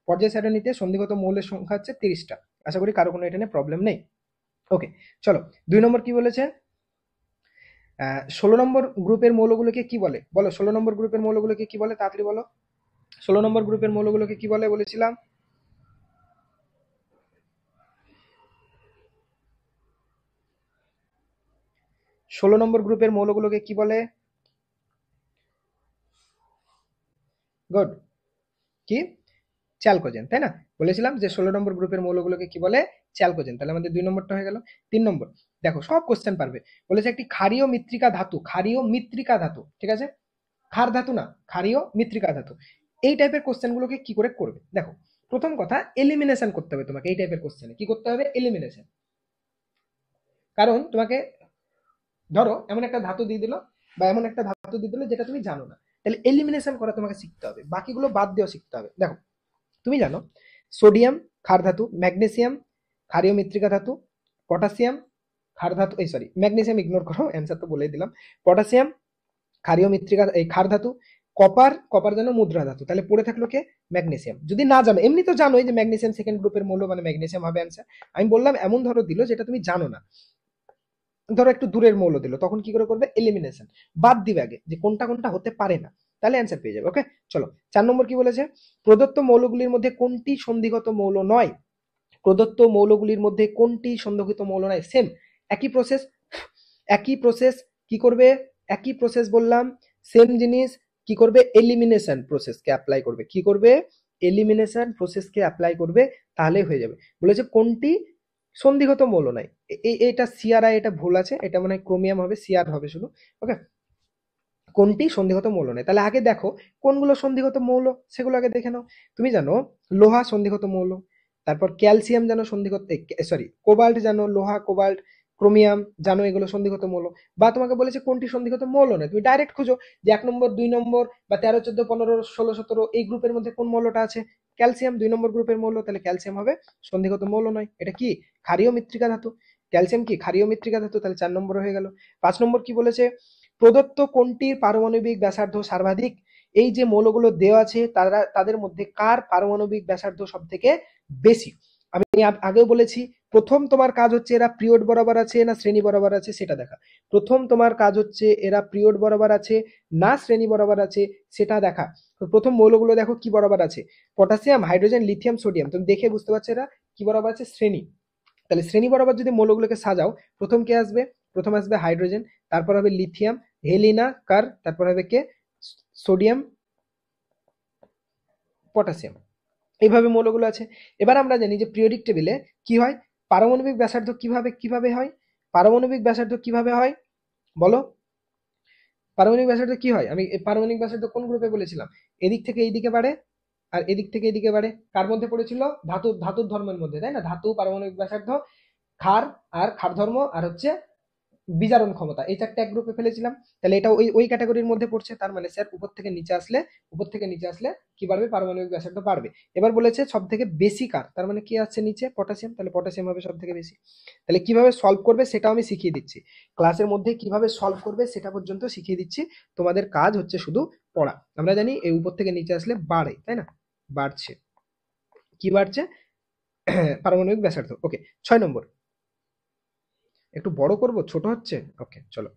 পর্যায় সারণীতে সন্ধিগত মৌলের সংখ্যা হচ্ছে 30টা। আশা করি কারো কোনো এটা নিয়ে প্রবলেম নেই। ওকে চলো, 2 নম্বর কি বলেছে? 16 নম্বর গ্রুপের মৌলগুলোকে কি বলে? বলো, 16 নম্বর গ্রুপের মৌলগুলোকে কি বলে? তাড়াতাড়ি বলো, 16 নম্বর গ্রুপের মৌলগুলোকে কি বলে বলেছিলাম? 16 নম্বর গ্রুপের মৌলগুলোকে কি বলে? গুড, কি? চ্যালকোজেন, তাই না? বলেছিলাম যে 16 নম্বর গ্রুপের মৌলগুলোকে কি বলে? চ্যালকোজেন। তাহলে আমাদের 2 নম্বরটা হয়ে গেল। 3 নম্বর দেখো, সব কোশ্চেন পারবে। বলেছে একটি ক্ষারীয় মৃত্তিকা ধাতু, ক্ষারীয় মৃত্তিকা ধাতু, ঠিক আছে? ক্ষার ধাতু না, ক্ষারীয় মৃত্তিকা ধাতু। এই টাইপের কোশ্চেনগুলোকে কি করে করবে দেখো। প্রথম কথা, এলিমিনেশন করতে হবে তোমাকে। এই টাইপের কোশ্চেনে কি করতে হবে? এলিমিনেশন। কারণ তোমাকে ধরো এমন একটা ধাতু দিয়ে দিল, বা এমন একটা ধাতু দিয়ে দিল যেটা তুমি জানো না, তাহলে এলিমিনেশন করা তোমাকে শিখতে হবে, বাকিগুলো বাদ দিয়েও শিখতে হবে। দেখো তুমি জানো সোডিয়াম ক্ষার ধাতু, ম্যাগনেসিয়াম ক্ষারীয় মৃত্তিকা ধাতু, পটাশিয়াম ক্ষার ধাতু, এই সরি ম্যাগনেসিয়াম ইগনোর করো, অ্যান্সার তো বলেই দিলাম। পটাশিয়াম ক্ষারীয় মৃত্তিকা, এই ক্ষার ধাতু, কপার, কপার জানো মুদ্রা ধাতু, তাহলে পড়ে থাকলো কে? ম্যাগনেসিয়াম। যদি না জানো, এমনি তো জানোই যে ম্যাগনেসিয়াম সেকেন্ড গ্রুপের মৌল, মানে ম্যাগনেসিয়াম হবে অ্যান্সার। আমি বললাম এমন ধরো দিল যেটা তুমি জানো না, ধরো একটু দূরের মৌল দিল, তখন কি করে করবে? এলিমিনেশন, বাদ দিবে আগে যে কোনটা কোনটা হতে পারে না, তাহলে অ্যান্সার পেয়ে যাবে। ওকে, চলো 4 নম্বর কি বলেছে? প্রদত্ত মৌলগুলির মধ্যে কোনটি সন্ধিগত মৌল নয়? প্রদত্ত মৌলগুলির মধ্যে কোনটি সন্দিগ্ধ মৌল নয়? সেম একই প্রসেস, একই প্রসেস কি করবে? একই প্রসেস বললাম, সেম জিনিস কি করবে? এলিমিনেশন প্রসেসকে অ্যাপ্লাই করবে। কি করবে? এলিমিনেশন প্রসেসকে অ্যাপ্লাই করবে, তাহলে হয়ে যাবে। বলেছে কোনটি সন্ধিগত মৌল নাই। এটা সিআর, এটা ভুল আছে, এটা মনে হয় ক্রোমিয়াম হবে, সিআর হবে শুধু। ওকে, কোনটি সন্ধিগত মৌল নেই, তাহলে আগে দেখো কোনগুলো সন্ধিগত মৌল, সেগুলো আগে দেখে নাও। তুমি জানো লোহা সন্ধিগত মৌল, তারপর ক্যালসিয়াম জানো সন্ধিগত, সরি কোবাল্ট জানো, লোহা কোবাল্ট ক্রোমিয়াম জানো, এগুলো সন্ধিগত মৌল। বা তোমাকে বলেছে কোনটি সন্ধিগত মৌল নয়, তুমি ডাইরেক্ট খুঁজো যে 1 নম্বর 2 নম্বর বা 13 14 15 16 17 এই গ্রুপের মধ্যে কোন মৌলটা আছে? ক্যালসিয়াম 2 নম্বর গ্রুপের মৌল, তাহলে ক্যালসিয়াম হবে সন্ধিগত মৌল নয়। এটা কি? ক্ষারীয় মৃত্তিকা ধাতু। ক্যালসিয়াম কি ক্ষারীয় মৃত্তিকা ধাতু, তাহলে 4 নম্বর হয়ে গেল। 5 নম্বর কি বলেছে? প্রদত্ত কোনটির পারমাণবিক ব্যাসার্ধ সর্বাধিক? এই যে মৌলগুলো দেওয়া আছে তাদের মধ্যে কার পারমাণবিক ব্যাসার্ধ সব থেকে বেশি? আমি আগেও বলেছি, প্রথম তোমার কাজ হচ্ছে এরা পিরিয়ড বরাবর আছে না শ্রেণী বরাবর আছে সেটা দেখা। প্রথম তোমার কাজ হচ্ছে এরা পিরিয়ড বরাবর আছে না শ্রেণী বরাবর আছে সেটা দেখা। তো প্রথম মৌলগুলো দেখো কি বরাবর আছে, পটাশিয়াম, হাইড্রোজেন, লিথিয়াম, সোডিয়াম। তুমি দেখে বুঝতে পারছো এরা কি বরাবর আছে? শ্রেণী। তাহলে শ্রেণী বরাবর যদি মৌলগুলোকে সাজাও, প্রথম কে আসবে? প্রথম আসবে হাইড্রোজেন, তারপর হবে লিথিয়াম, হেলিনা, কার, তারপর হবে কে? Sodium, potassium. এইভাবে মৌলগুলো আছে। এবার আমরা জানি যে পিরিয়ডিক টেবিলে কি হয়, পারমাণবিক ব্যাসার্ধ কিভাবে কিভাবে হয়? পারমাণবিক ব্যাসার্ধ কিভাবে হয় বলো? পারমাণবিক ব্যাসার্ধ কি হয়? আমি পারমাণবিক ব্যাসার্ধ কোন গ্রুপে বলেছিলাম? এদিক থেকে এইদিকে বাড়ে আর এদিক থেকে এদিকে বাড়ে। কার মধ্যে পড়েছিল? ধাতুর ধর্মের মধ্যে, তাই না? ধাতু, পারমাণবিক ব্যাসার্ধ, ক্ষার, আর ক্ষার ধর্ম, আর হচ্ছে বিজারণ ক্ষমতা, এই চারটে এক গ্রুপে ফেলেছিলাম। তাহলে এটা ওই ওই ক্যাটাগরির মধ্যে পড়ছে। তার মানে স্যার উপর থেকে নিচে আসলে, উপর থেকে নিচে আসলে কি বাড়বে? পারমাণবিক ব্যাসার্ধ বাড়বে। এবার বলেছে সব থেকে বেশি কার, তার মানে কি আছে নিচে? পটাশিয়াম, তাহলে পটাশিয়াম হবে সব থেকে বেশি। তাহলে কিভাবে সলভ করবে সেটাও আমি শিখিয়ে দিচ্ছি ক্লাসের মধ্যে, কিভাবে সলভ করবে সেটা পর্যন্ত শিখিয়ে দিচ্ছি। তোমাদের কাজ হচ্ছে শুধু পড়া। আমরা জানি এই উপর থেকে নিচে আসলে বাড়ে, তাই না? বাড়ছে, কি বাড়ছে? পারমাণবিক ব্যাসার্ধ। ওকে, 6 নম্বর, একটু বড় করব, ছোট হচ্ছে। ওকে চলো,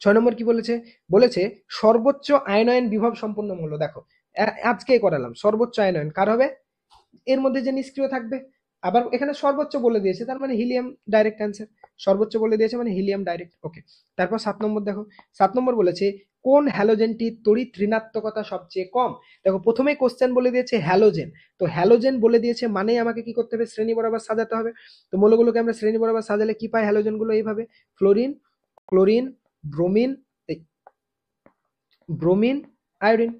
6 নম্বর কি বলেছে? বলেছে সর্বোচ্চ আয়নয়ন বিভব সম্পন্ন মৌল। দেখো আজকে করালাম, সর্বোচ্চ আয়নয়ন কার হবে? এর মধ্যে যে নিষ্ক্রিয় থাকবে। আবার এখানে সর্বোচ্চ বলে দিয়েছে, তার মানে হিলিয়াম ডাইরেক্ট অ্যান্সার। সর্বোচ্চ বলে দিয়েছে মানে হিলিয়াম ডাইরেক্ট। ওকে, তারপর 7 নম্বর দেখো, 7 নম্বর বলেছে কোন হ্যালোজেনটির তড়িৎ ঋণাত্মকতা সবচেয়ে কম? দেখো প্রথমেই কোশ্চেন বলে দিয়েছে হ্যালোজেন, তো হ্যালোজেন বলে দিয়েছে মানেই আমাকে কি করতে হবে? শ্রেণী বরাবর সাজাতে হবে। তো মৌলগুলোকে আমরা শ্রেণী বরাবর সাজালে কি পাই? হ্যালোজেন গুলো এইভাবে fluorine, chlorine, bromine, bromine, iodine.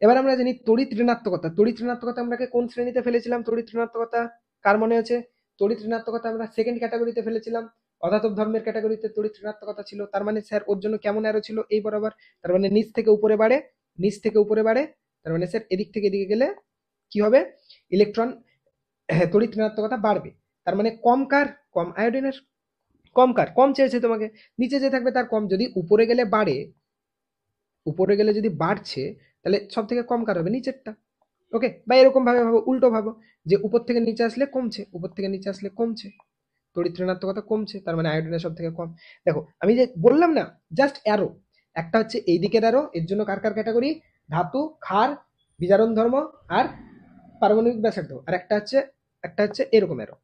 এবার আমরা জানি তড়িৎ ঋণাত্মকতা, তড়িৎ ঋণাত্মকতা আমরা কোন শ্রেণীতে ফেলেছিলাম? তড়িৎ ঋণাত্মকতা কার মনে আছে? তড়িৎ ঋণাত্মকতা আমরা সেকেন্ড ক্যাটাগরিতে ফেলেছিলাম, অধাতব ধর্মের ক্যাটাগরিতে তড়িৎ ঋণাত্মকতা ছিল। তার মানে স্যার ওর জন্য কেমন অ্যারো ছিল? এই বরাবর। তার মানে নিচ থেকে উপরে বাড়ে, নিচ থেকে উপরে বাড়ে। তার মানে স্যার এদিক থেকে এদিকে গেলে কি হবে? ইলেকট্রন, তড়িৎ ঋণাত্মকতা বাড়বে। তার মানে কম কার? কম আয়োডিনের। কম কার? কম চেয়েছে তোমাকে, নিচে যে থাকবে তার কম। যদি উপরে গেলে বাড়ে, উপরে গেলে যদি বাড়ছে, তাহলে সব থেকে কম কার হবে? নিচেরটা। ওকে, বা এরকম ভাবে ভাবো, উল্টো ভাবো যে উপর থেকে নিচে আসলে কমছে, উপর থেকে নিচে আসলে কমছে, তড়িৎ ঋণাত্মকতা কমছে, তার মানে আয়োডিনের সব থেকে কম। দেখো আমি যে বললাম না, জাস্ট অ্যারো, একটা হচ্ছে এই দিকের অ্যারো, এর জন্য কার কার ক্যাটাগরি? ধাতু, ক্ষার, বিজারণ ধর্ম আর পারমাণবিক ব্যাসার্ধ। আর একটা হচ্ছে এরকম অ্যারো।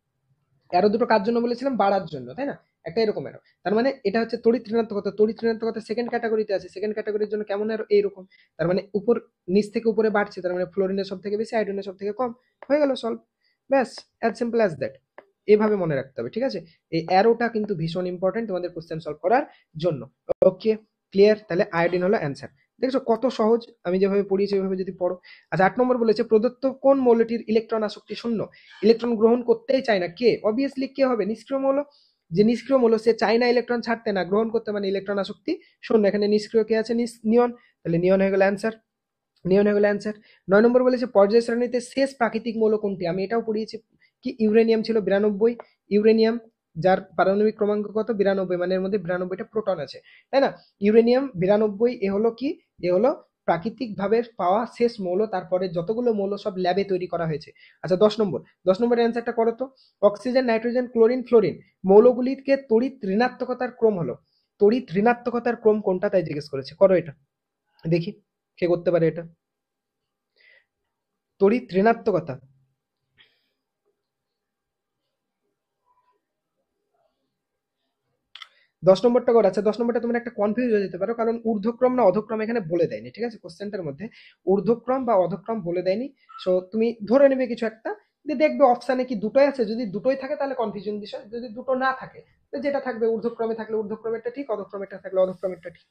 অ্যারো দুটো কার জন্য বলেছিলাম? বাড়ার জন্য, তাই না? একটা এরকম অ্যারো। তার মানে এটা হচ্ছে তড়িৎ ঋণাত্মকতা, তড়িৎ ঋণাত্মকতা সেকেন্ড ক্যাটাগরিতে আছে, সেকেন্ড ক্যাটাগরির জন্য কেমন অ্যারো? এইরকম। তার মানে উপর, নিচ থেকে উপরে বাড়ছে, তার মানে ফ্লোরিনের সব থেকে বেশি, আয়োডিনের সব থেকে কম। হয়ে গেল সলভ, ব্যাস, অ্যাজ সিম্পল অ্যাজ দ্যাট। এভাবে মনে রাখতে হবে, ঠিক আছে? এই অ্যারোটা কিন্তু ভীষণ ইম্পর্টেন্ট তোমাদের কোশ্চেন সলভ করার জন্য। ওকে, ক্লিয়ার? তাহলে আয়োডিন হলো অ্যান্সার। দেখছো কত সহজ, আমি যেভাবে পড়িয়েছি ওইভাবে যদি পড়ো। আচ্ছা, 8 নম্বর বলেছে প্রদত্ত কোন মৌলটির ইলেকট্রন আসক্তি শূন্য? ইলেকট্রন গ্রহণ করতেই চায় না, কে? অবভিয়াসলি কে হবে? নিষ্ক্রিয় মৌল। যে নিষ্ক্রিয় মৌল সে চায় না ইলেকট্রন ছাড়তে, না গ্রহণ করতে, মানে ইলেকট্রন আসক্তি শূন্য। এখানে নিষ্ক্রিয় কে আছে? নিয়ন, তাহলে নিয়ন হয়ে গেল অ্যান্সার। নিয়ন হয়ে গেল অ্যান্সার। 9 নম্বর বলেছে পর্যায় সারণীতে শেষ প্রাকৃতিক মৌল কোনটি? আমি এটাও পড়িয়েছি, কি ইউরেনিয়াম ছিল 92, ইউরেনিয়াম যার পারমাণবিক ক্রমাঙ্ক কত? 92, মানে এর মধ্যে 92টা প্রোটন আছে, তাই না? ইউরেনিয়াম 92, এ হলো কি? এ হলো প্রাকৃতিক ভাবে পাওয়া শেষ মৌল, তারপরে যতগুলো মৌল সব ল্যাবে তৈরি করা হয়েছে। আচ্ছা 10 নম্বরের অ্যান্সারটা করো তো। অক্সিজেন, নাইট্রোজেন, ক্লোরিন, ফ্লোরিন মৌলগুলিকে তড়িৎ ঋণাত্মকতার ক্রম হলো, তড়িৎ ঋণাত্মকতার ক্রম কোনটা তাই জিজ্ঞেস করেছে। করো এটা, দেখি কে করতে পারে এটা। তড়িৎ ঋণাত্মকতা, 10 নম্বরটা করো। আচ্ছা 10 নম্বরটা তোমরা একটা কনফিউজ হয়ে যেতে পারো, কারণ ঊর্ধ্বক্রম না অধক্রম এখানে বলে দেয়নি, ঠিক আছে? কোশ্চেনটার মধ্যে ঊর্ধ্বক্রম বা অধক্রম বলে দেয়নি। সো তুমি ধরে নেবে কিছু একটা, দিয়ে দেখবে অপশানে কি দুটোই আছে, যদি দুটোই থাকে তাহলে কনফিউশন বিষয়, যদি দুটো না থাকে তো যেটা থাকবে ঊর্ধ্বক্রমে থাকলে ঊর্ধ্বক্রমেরটা ঠিক, অধক্রমেরটা থাকলে অধক্রমেরটা ঠিক,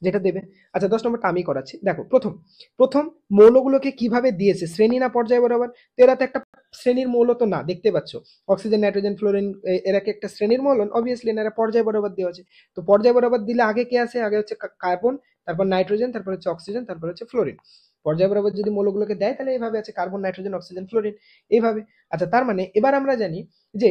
যেটা দেবে। আচ্ছা 10 নম্বরটা আমি করাচ্ছি। দেখো প্রথম প্রথম মৌলগুলোকে কিভাবে দিয়েছে, শ্রেণী না পর্যায় বরাবর? তো এরা তো একটা শ্রেণীর মৌল তো না, দেখতে পাচ্ছ অক্সিজেন, নাইট্রোজেন, ফ্লোরিন এরা কি একটা শ্রেণীর মৌল? অবভিয়াসলি এরা পর্যায় বরাবর দেওয়া আছে। তো পর্যায় বরাবর দিলে আগে কে আসে? আগে হচ্ছে কার্বন, তারপর নাইট্রোজেন, তারপর হচ্ছে অক্সিজেন, তারপর হচ্ছে ফ্লোরিন। পর্যায় বরাবর যদি মৌলগুলোকে দেয় তাহলে এইভাবে আছে কার্বন, নাইট্রোজেন, অক্সিজেন, ফ্লোরিন, এইভাবে। আচ্ছা তার মানে এবার আমরা জানি যে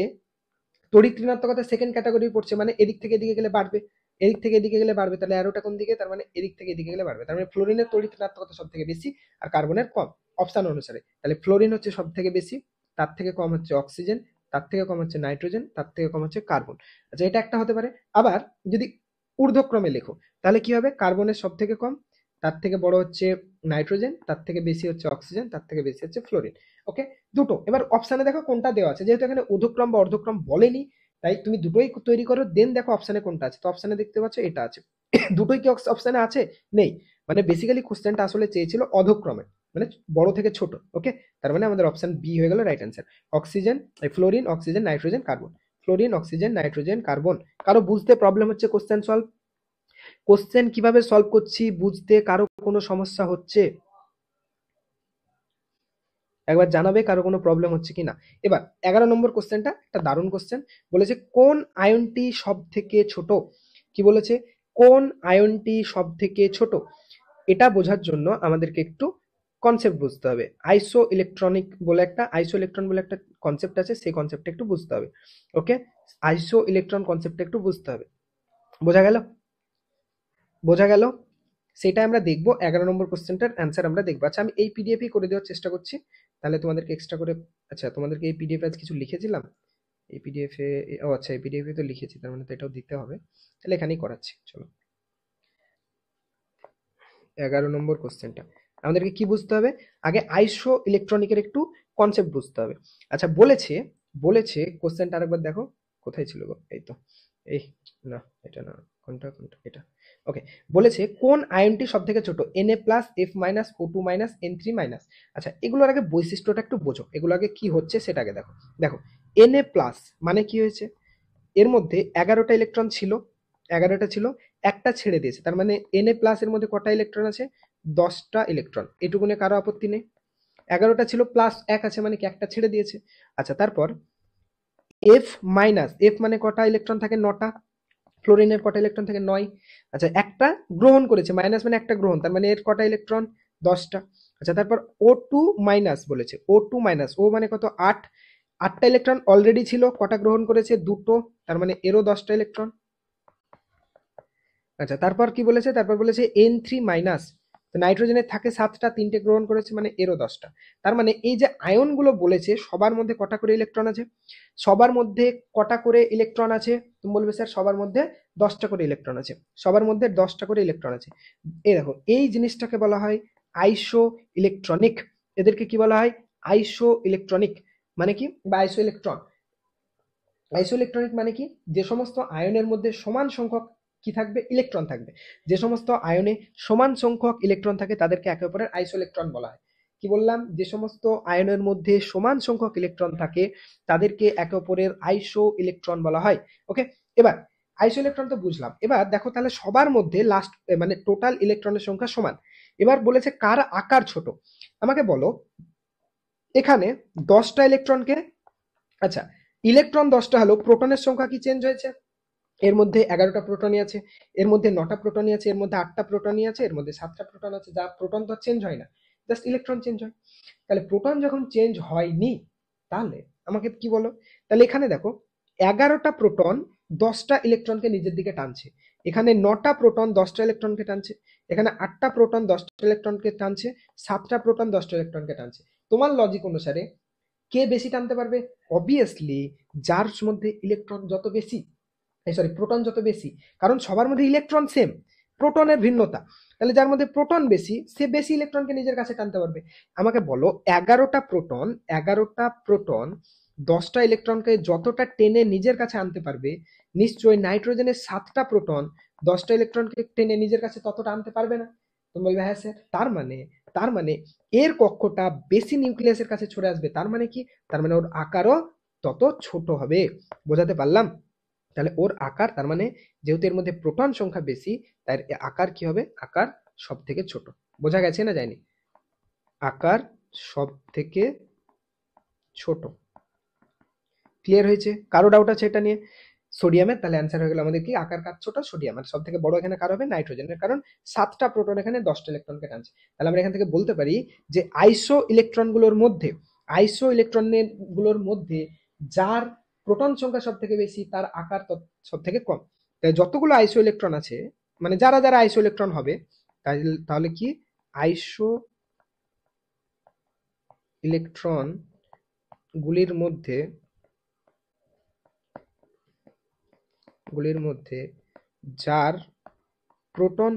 তড়িৎ ঋণাত্মকতা সেকেন্ড ক্যাটাগরি পড়ছে, মানে এদিক থেকে এদিকে গেলে বাড়বে, এদিক থেকে এদিকে গেলে বাড়বে, তাহলে অ্যারোটা কোন দিকে? তার মানে এদিক থেকে এদিকে গেলে বাড়বে, তার মানে ফ্লোরিনের তড়িৎ ঋণাত্মকতা সব থেকে বেশি আর কার্বনের কম অপশন অনুসারে। তাহলে ফ্লোরিন হচ্ছে সব থেকে বেশি, তার থেকে কম হচ্ছে অক্সিজেন, তার থেকে কম হচ্ছে নাইট্রোজেন, তার থেকে কম হচ্ছে কার্বন। আচ্ছা এটা একটা হতে পারে। আবার যদি ঊর্ধ্বক্রমে লেখো তাহলে কি হবে? কার্বনের সব থেকে কম, তার থেকে বড় হচ্ছে নাইট্রোজেন, তার থেকে বেশি হচ্ছে অক্সিজেন, তার থেকে বেশি হচ্ছে ফ্লোরিন। ওকে, দুটো। এবার অপশানে দেখো কোনটা দেওয়া আছে, যেহেতু এখানে ঊর্ধ্বক্রম বা অর্ধক্রম বলেনি তাই তুমি দুটোই তৈরি করো, দেন দেখো অপশানে কোনটা আছে। তো অপশানে দেখতে পাচ্ছ এটা আছে। দুটোই কি অপশানে আছে? নেই। মানে বেসিক্যালি কোশ্চেনটা আসলে চেয়েছিল অধক্রমে, মানে বড় থেকে ছোট। ওকে, তার মানে আমাদের অপশন বি হয়ে গেল right answer. Oxygen, fluorine, oxygen, nitrogen, carbon. Fluorine, oxygen, nitrogen, carbon. কারো বুঝতে প্রবলেম হচ্ছে কোশ্চেন সলভ, কোশ্চেন কিভাবে সলভ করছি বুঝতে কারো কোনো সমস্যা হচ্ছে? একবার জানাবে কারো কোনো প্রবলেম হচ্ছে কিনা। এবার 11 নম্বর কোশ্চেনটা একটা দারুণ কোশ্চেন। বলেছে কোন আয়নটি সব থেকে ছোট? কি বলেছে? কোন আয়নটি সব থেকে ছোট? এটা বোঝার জন্য আমাদেরকে একটু কনসেপ্ট বুঝতে হবে। আইসো ইলেকট্রন বলে একটা কনসেপ্ট আছে, সেই কনসেপ্টটা একটু বুঝতে হবে। ওকে, আইসো ইলেকট্রন কনসেপ্টটা একটু বুঝতে হবে। বোঝা গেল? বোঝা গেল? সেটা আমরা দেখবো। 11 নম্বর কোশ্চেনটার অ্যান্সার আমরা দেখবো। আচ্ছা আমি এই পিডিএফই করে দেওয়ার চেষ্টা করছি, তাহলে তোমাদেরকে এক্সট্রা করে। আচ্ছা তোমাদেরকে এই পিডিএফ আজ কিছু লিখেছিলাম, এই পিডিএফ এ, ও আচ্ছা এই পিডিএফ এ তো লিখেছি, তার মানে তো এটাও দিতে হবে। তাহলে এখানেই করাচ্ছি, চলো। 11 নম্বর কোশ্চেনটা আমাদেরকে কি বুঝতে হবে? আগে আইসো ইলেকট্রনিকের একটু কনসেপ্ট বুঝতে হবে। আচ্ছা বলেছে, বলেছে কোশ্চেনটা আরেকবার দেখো, কোথায় ছিল গো? এই তো, এই, না এটা না, কোনটা কোনটা, এটা। ওকে, বলেছে কোন আয়নটি সব থেকে ছোট? Na plus, F minus, O2 minus, N3 minus. আচ্ছা এগুলোর আগে বৈশিষ্ট্যটা একটু বোঝো, এগুলো আগে কি হচ্ছে সেটা আগে দেখো। দেখো Na প্লাস মানে কি হয়েছে? এর মধ্যে 11টা ইলেকট্রন ছিল, 11টা ছিল, একটা ছেড়ে দিয়েছে, তার মানে Na প্লাস এর মধ্যে কটা ইলেকট্রন আছে? 10টা ইলেকট্রন। এটুকুনে কারো আপত্তি নেই। 11টা ছিল প্লাস 1 আছে, মানে কি একটা ছেড়ে দিয়েছে। আচ্ছা তারপর F মাইনাস, F মানে কটা ইলেকট্রন থাকে? 9টা। ফ্লোরিনের কটা ইলেকট্রন থাকে? 9। আচ্ছা একটা গ্রহণ করেছে, মাইনাস মানে একটা গ্রহণ, তার মানে এর কটা ইলেকট্রন? 10টা। আচ্ছা তারপর O2 মাইনাস বলেছে, O2 মাইনাস, ও মানে কত? 8। 8টা ইলেকট্রন অলরেডি ছিল, কটা গ্রহণ করেছে? দুটো, তার মানে এরও 10টা ইলেকট্রন। আচ্ছা তারপর কি বলেছে? তারপর বলেছে N3 মাইনাস, তো নাইট্রোজেনের থাকে 7টা, 3টে গ্রহণ করেছে, মানে এরও 10টা। তার মানে এই যে আয়নগুলো বলেছে সবার মধ্যে কটা করে ইলেকট্রন আছে? সবার মধ্যে কটা করে ইলেকট্রন আছে? তুমি বলবে স্যার সবার মধ্যে 10টা করে ইলেকট্রন আছে। সবার মধ্যে 10টা করে ইলেকট্রন আছে। এই দেখো এই জিনিসটাকে বলা হয় আইসো ইলেকট্রনিক। এদেরকে কি বলা হয়? আইসো ইলেকট্রনিক। মানে কি? বা আইসো ইলেকট্রন। আইসোইলেকট্রনিক মানে কি? যে সমস্ত আয়নের মধ্যে সমান সংখ্যক কি থাকবে? ইলেকট্রন থাকবে। যে সমস্ত আয়নে সমান সংখ্যক ইলেকট্রন থাকে তাদেরকে একে অপরের আইসোইলেকট্রন বলা হয়। কি বললাম? যে সমস্ত আয়নের মধ্যে সমান সংখ্যক ইলেকট্রন থাকে তাদেরকে একে অপরের আইসো ইলেকট্রন বলা হয়। ওকে, এবার আইসো ইলেকট্রন তো বুঝলাম। এবার দেখো তাহলে সবার মধ্যে লাস্ট মানে টোটাল ইলেকট্রনের সংখ্যা সমান। এবার বলেছে কার আকার ছোট? আমাকে বলো এখানে 10টা ইলেকট্রনকে, আচ্ছা ইলেকট্রন 10টা হলো, প্রোটনের সংখ্যা কি চেঞ্জ হয়েছে? এর মধ্যে 11টা প্রোটনই আছে, এর মধ্যে 9টা প্রোটনই আছে, এর মধ্যে 8টা প্রোটনই আছে, এর মধ্যে 7টা প্রোটন আছে। যা প্রোটন তো চেঞ্জ হয় না, জাস্ট ইলেকট্রন চেঞ্জ হয়। তাহলে প্রোটন যখন চেঞ্জ হয়নি তাহলে আমাকে কি বলো? তাহলে এখানে দেখো 11টা প্রোটন 10টা ইলেকট্রনকে নিজের দিকে টানছে। এখানে 9টা প্রোটন 10টা ইলেকট্রনকে টানছে, এখানে 8টা প্রোটন 10টা ইলেকট্রনকে টানছে, 7টা প্রোটন 10টা ইলেকট্রনকে টানছে। তোমার লজিক অনুসারে কে বেশি টানতে পারবে? অবভিয়াসলি যার মধ্যে ইলেকট্রন যত বেশি, সরি প্রোটন যত বেশি, কারণ সবার মধ্যে ইলেকট্রন সেম, প্রোটনের ভিন্নতা। তাহলে যার মধ্যে প্রোটন বেশি সে বেশি ইলেকট্রনকে নিজের কাছে টানতে পারবে। আমাকে বলো 11টা প্রোটন 10টা ইলেকট্রনকে যতটা টেনে নিজের কাছে আনতে পারবে, নিশ্চয়ই নাইট্রোজেনের 7টা প্রোটন 10টা ইলেকট্রনকে টেনে নিজের কাছে ততটা আনতে পারবে না। তুমি বলবে হ্যাঁ স্যার, তার মানে এর কক্ষটা বেশি নিউক্লিয়াসের কাছে ছড়ে আসবে, তার মানে কি? তার মানে ওর আকারও তত ছোট হবে। বোঝাতে পারলাম? তাহলে ওর আকার, তার মানে যেহেতু এর মধ্যে প্রোটন সংখ্যা বেশি, তাই এর আকার কি হবে? আকার সব থেকে ছোট। বোঝা গেছে না যায়নি? আকার সব থেকে ছোট। ক্লিয়ার হয়েছে? কারো ডাউট আছে এটা নিয়ে? সোডিয়ামের তাহলে অ্যান্সার হয়ে গেল আমাদের কি? আকার কার ছোট? সোডিয়াম। আর সব থেকে বড় এখানে কার হবে? নাইট্রোজেনের, কারণ 7টা প্রোটন এখানে 10টা ইলেকট্রনকে টানছে। তাহলে আমরা এখান থেকে বলতে পারি যে আইসো ইলেকট্রনের গুলোর মধ্যে যার প্রোটন সংখ্যা সব থেকে বেশি তার আকার সব থেকে কম। তাই যতগুলো আইসো ইলেকট্রন আছে, মানে যারা যারা আইসো ইলেকট্রন হবে, তাহলে কি আইসো ইলেকট্রন গুলির মধ্যে যার প্রোটন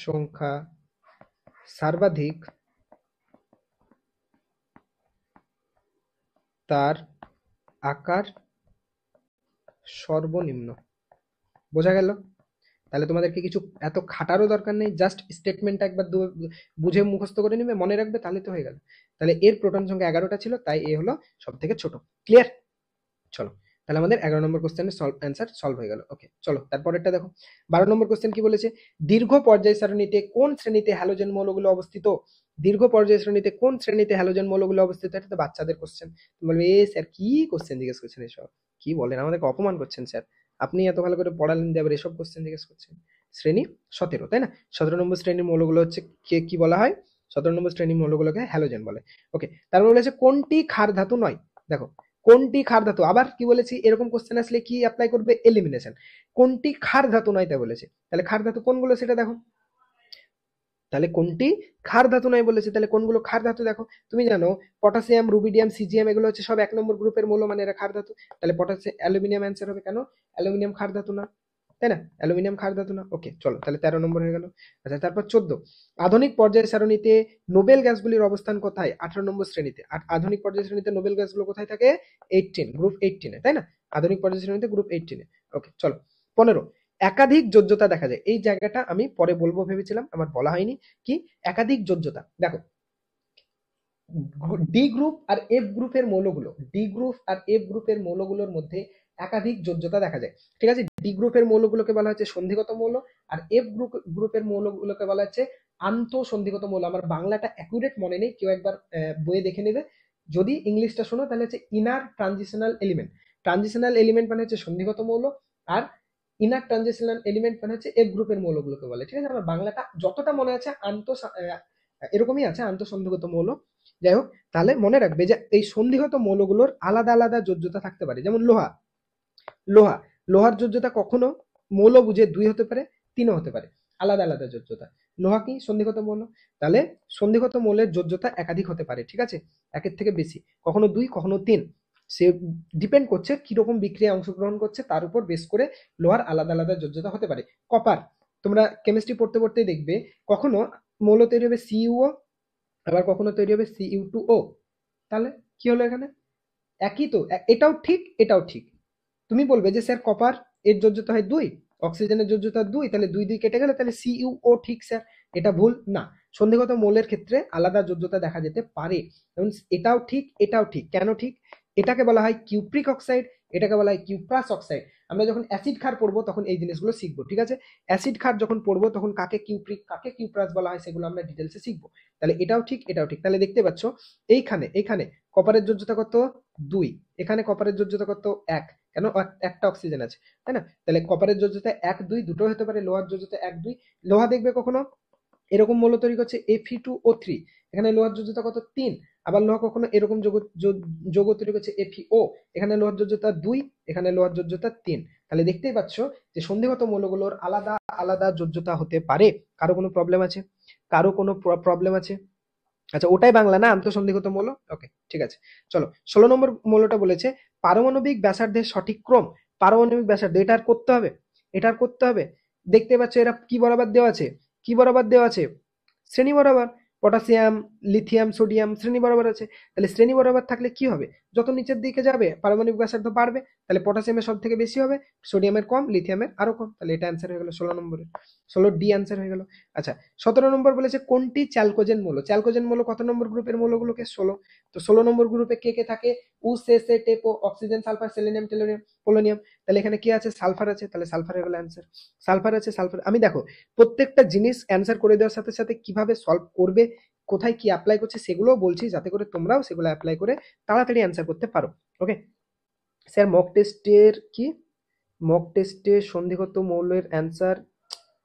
সংখ্যা সর্বাধিক তার আকার সর্বনিম্ন। বোঝা গেল? তাহলে তোমাদেরকে কিছু এত খাটারও দরকার নেই, জাস্ট স্টেটমেন্টটা একবার বুঝে মুখস্থ করে নিবে, মনে রাখবে, তাহলে তো হয়ে গেল। তাহলে এর প্রোটন সংখ্যা 11টা ছিল, তাই এ হলো সব থেকে ছোট। ক্লিয়ার? চলো, তাহলে আমাদের 11 নম্বর কোশ্চেনের অ্যান্সার সলভ হয়ে গেল। ওকে, চলো তারপরেরটা দেখো। 12 নম্বর কোশ্চেন কি বলেছে? দীর্ঘ পর্যায় সারণীতে কোন শ্রেণীতে হ্যালোজেন মৌলগুলো অবস্থিত? দীর্ঘ পর্যায় সারণীতে কোন শ্রেণীতে হ্যালোজেন মৌলগুলো অবস্থিত? এটা তো বাচ্চাদের কোশ্চেন। তুমি বলবে এ স্যার কি কোশ্চেন জিজ্ঞেস করছেন এসব? কি বলেন, আমাদেরকে অপমান করছেন স্যার। আপনি এত ভালো করে পড়ালেন দিয়ে আবার এসব কোশ্চেন জিজ্ঞেস করছেন। শ্রেণী 17, তাই না? 17 নম্বর শ্রেণীর মৌলগুলো হচ্ছে কি বলা হয়? 17 নম্বর শ্রেণীর মৌলগুলোকে হ্যালোজেন বলে। ওকে, তারপর বলেছে কোনটি ক্ষার ধাতু নয়? দেখো, কোনটি ক্ষার ধাতু, আবার কি বলেছি, এরকম কোশ্চেন আসলে কি অ্যাপ্লাই করবে? এলিমিনেশন। কোনটি ক্ষার ধাতু নয় তাই বলেছে, তাহলে ক্ষার ধাতু কোনগুলো সেটা দেখো। তাহলে কোনটি ক্ষার ধাতু নয় বলেছে, তাহলে কোনগুলো ক্ষার ধাতু দেখো। তুমি জানো পটাশিয়াম, রুবিডিয়াম, সিজিএম এগুলো হচ্ছে সব 1 নম্বর গ্রুপের মৌল, মানে এরা ক্ষার ধাতু। তাহলে পটাশিয়াম, অ্যালুমিনিয়াম অ্যান্সার হবে। কেন? অ্যালুমিনিয়াম ক্ষার ধাতু না, তাই না? অ্যালুমিনিয়াম ক্ষার ধাতু না। ওকে, চলো তাহলে 13 নম্বর হয়ে গেল। আচ্ছা, তারপর 14, আধুনিক পর্যায় সারণীতে নোবেল গ্যাসগুলির অবস্থান কোথায়? 18 নম্বর শ্রেণীতে। আধুনিক পর্যায় সারণীতে নোবেল গ্যাসগুলো কোথায় থাকে? 18, গ্রুপ 18-এ, তাই না? আধুনিক পর্যায় সারণীতে গ্রুপ 18-এ। ওকে, চলো। 15, একাধিক যোজ্যতা দেখা যায়। এই জায়গাটা আমি পরে বলবো ভেবেছিলাম, আমার বলা হয়নি। কি একাধিক যোজ্যতা? দেখো, ডি গ্রুপ আর এফ গ্রুপের মৌলগুলোর মধ্যে একাধিক যোজ্যতা দেখা যায়। ঠিক আছে? ডি গ্রুপের মৌলগুলোকে বলা হচ্ছে সন্ধিগত মৌল, আর এফ গ্রুপের মৌলগুলোকে বলা হচ্ছে আন্তঃসন্ধিগত মৌল। আমার বাংলাটা অ্যাকুরেট মনে নেই, কেউ একবার বইয়ে দেখে নেবে। যদি ইংলিশটা শোনো তাহলে হচ্ছে inner transitional element. Transitional element মানে হচ্ছে সন্ধিগত মৌল, আর ইনার ট্রানজিশনাল এলিমেন্ট মানে হচ্ছে এফ গ্রুপের মৌলগুলোকে বলে। ঠিক আছে? আমার বাংলাটা যতটা মনে আছে এরকমই আছে, আন্তঃসন্ধিগত মৌল। যাই হোক, তাহলে মনে রাখবে যে এই সন্ধিগত মৌলগুলোর আলাদা আলাদা যোজ্যতা থাকতে পারে। যেমন লোহা লোহার যোজ্যতা কখনো মৌল বুঝে 2 হতে পারে, 3ও হতে পারে, আলাদা আলাদা যোজ্যতা। লোহা কি সন্ধিগত মৌল, তাহলে সন্ধিগত মৌলের যোজ্যতা একাধিক হতে পারে। ঠিক আছে? একের থেকে বেশি, কখনো 2, কখনো 3। সে ডিপেন্ড করছে কিরকম বিক্রিয়ায় অংশগ্রহণ করছে তার উপর বেস করে লোহার আলাদা আলাদা যোজ্যতা হতে পারে। কপার, তোমরা কেমিস্ট্রি পড়তে পড়তে দেখবে কখনো মৌল তৈরি হবে সিইউও, আবার কখনো তৈরি হবে Cu2O। তাহলে কি হলো এখানে? একই তো, এটাও ঠিক এটাও ঠিক। তুমি বলবে যে স্যার কপার এর যোজ্যতা হয় 2, অক্সিজেনের যোজ্যতা 2, তাহলে 2 2 কেটে গেল, তাহলে Cu2O ঠিক স্যার। এটা ভুল না, সন্ধিগত মৌলের ক্ষেত্রে আলাদা যোজ্যতা দেখা যেতে পারে। যেমন এটাও ঠিক এটাও ঠিক। কেন ঠিক? এটাকে বলা হয় কিউপ্রিক অক্সাইড, এটাকে বলা হয় কিউপ্রাস অক্সাইড। আমরা যখন অ্যাসিড ক্ষার পড়বো তখন এই জিনিসগুলো শিখবো। ঠিক আছে? অ্যাসিড ক্ষার যখন পড়বো তখন কাকে কিউপ্রিক কাকে কিউপ্রাস বলা হয় সেগুলো আমরা ডিটেলসে শিখবো। তাহলে এটাও ঠিক এটাও ঠিক। তাহলে দেখতে পাচ্ছ এইখানে কপারের যোজ্যতা কত? 2, এখানে কপারের যোজ্যতা কত? 1। কেন? একটা অক্সিজেন আছে, তাই না? তাহলে কপারের যোজ্যতা 1 2 দুটো হতে পারে, লোহার যোজ্যতা 1 2। লোহা দেখবে কখনো এরকম মৌল তৈরি করছে Fe2O3, এখানে লোহার যোজ্যতা কত? 3। আবার লোহা কখনো এরকম যৌগ তৈরি করছে FeO, এখানে লোহার যোজ্যতা 2, এখানে লোহার যোজ্যতা 3। তাহলে দেখতেই পাচ্ছ যে সন্ধিগত মৌলগুলোর আলাদা আলাদা যোজ্যতা হতে পারে। কারো কোনো প্রবলেম আছে? কারো কোনো প্রবলেম আছে? আচ্ছা, ওটাই বাংলা না, আন্তঃসন্ধিগত মৌল। ওকে, ঠিক আছে। চলো, 16 নম্বর মৌলটা বলেছে পারমাণবিক ব্যাসার্ধের সঠিক ক্রম। পারমাণবিক ব্যাসার্ধ, এটা আর করতে হবে, এটা আর করতে হবে। দেখতে পাচ্ছ এরা কি বরাবর দেওয়া আছে? কি বরাবর দেওয়া আছে? শ্রেণী বরাবর। পটাশিয়াম, লিথিয়াম, সোডিয়াম শ্রেণী বরাবর আছে। তাহলে শ্রেণী বরাবর থাকলে কি হবে? যত নিচের দিকে যাবে পারমাণবিক ব্যাসার্ধ বাড়বে। তাহলে পটাশিয়ামের সব থেকে বেশি হবে, সোডিয়ামের কম, লিথিয়ামের আরো কম। তাহলে এটা অ্যান্সার হয়ে গেল 16 নম্বরের। 16 ডি অ্যান্সার হয়ে গেল। আচ্ছা, 17 নম্বর বলেছে কোনটি চ্যালকোজেন মৌল? চ্যালকোজেন মৌল কত নম্বর গ্রুপের মৌলগুলোকে? 16। তো 16 নম্বর গ্রুপে কে কে থাকে? উ, সে, টেপো, অক্সিজেন, সালফার, সেলেনিয়াম, টেলোনিয়াম, পোলোনিয়াম। তাহলে এখানে কি আছে? সালফার আছে। তাহলে সালফার হয়ে গেল অ্যান্সার। সালফার আছে, সালফার। আমি দেখো প্রত্যেকটা জিনিস অ্যান্সার করে দেওয়ার সাথে সাথে কিভাবে সলভ করবে, কোথায় কি অ্যাপ্লাই করছে সেগুলোও বলছি, যাতে করে তোমরাও সেগুলো অ্যাপ্লাই করে তাড়াতাড়ি অ্যান্সার করতে পারো। ওকে স্যার, মক টেস্টের কি? মক টেস্টে সন্ধিগত মৌলের অ্যান্সার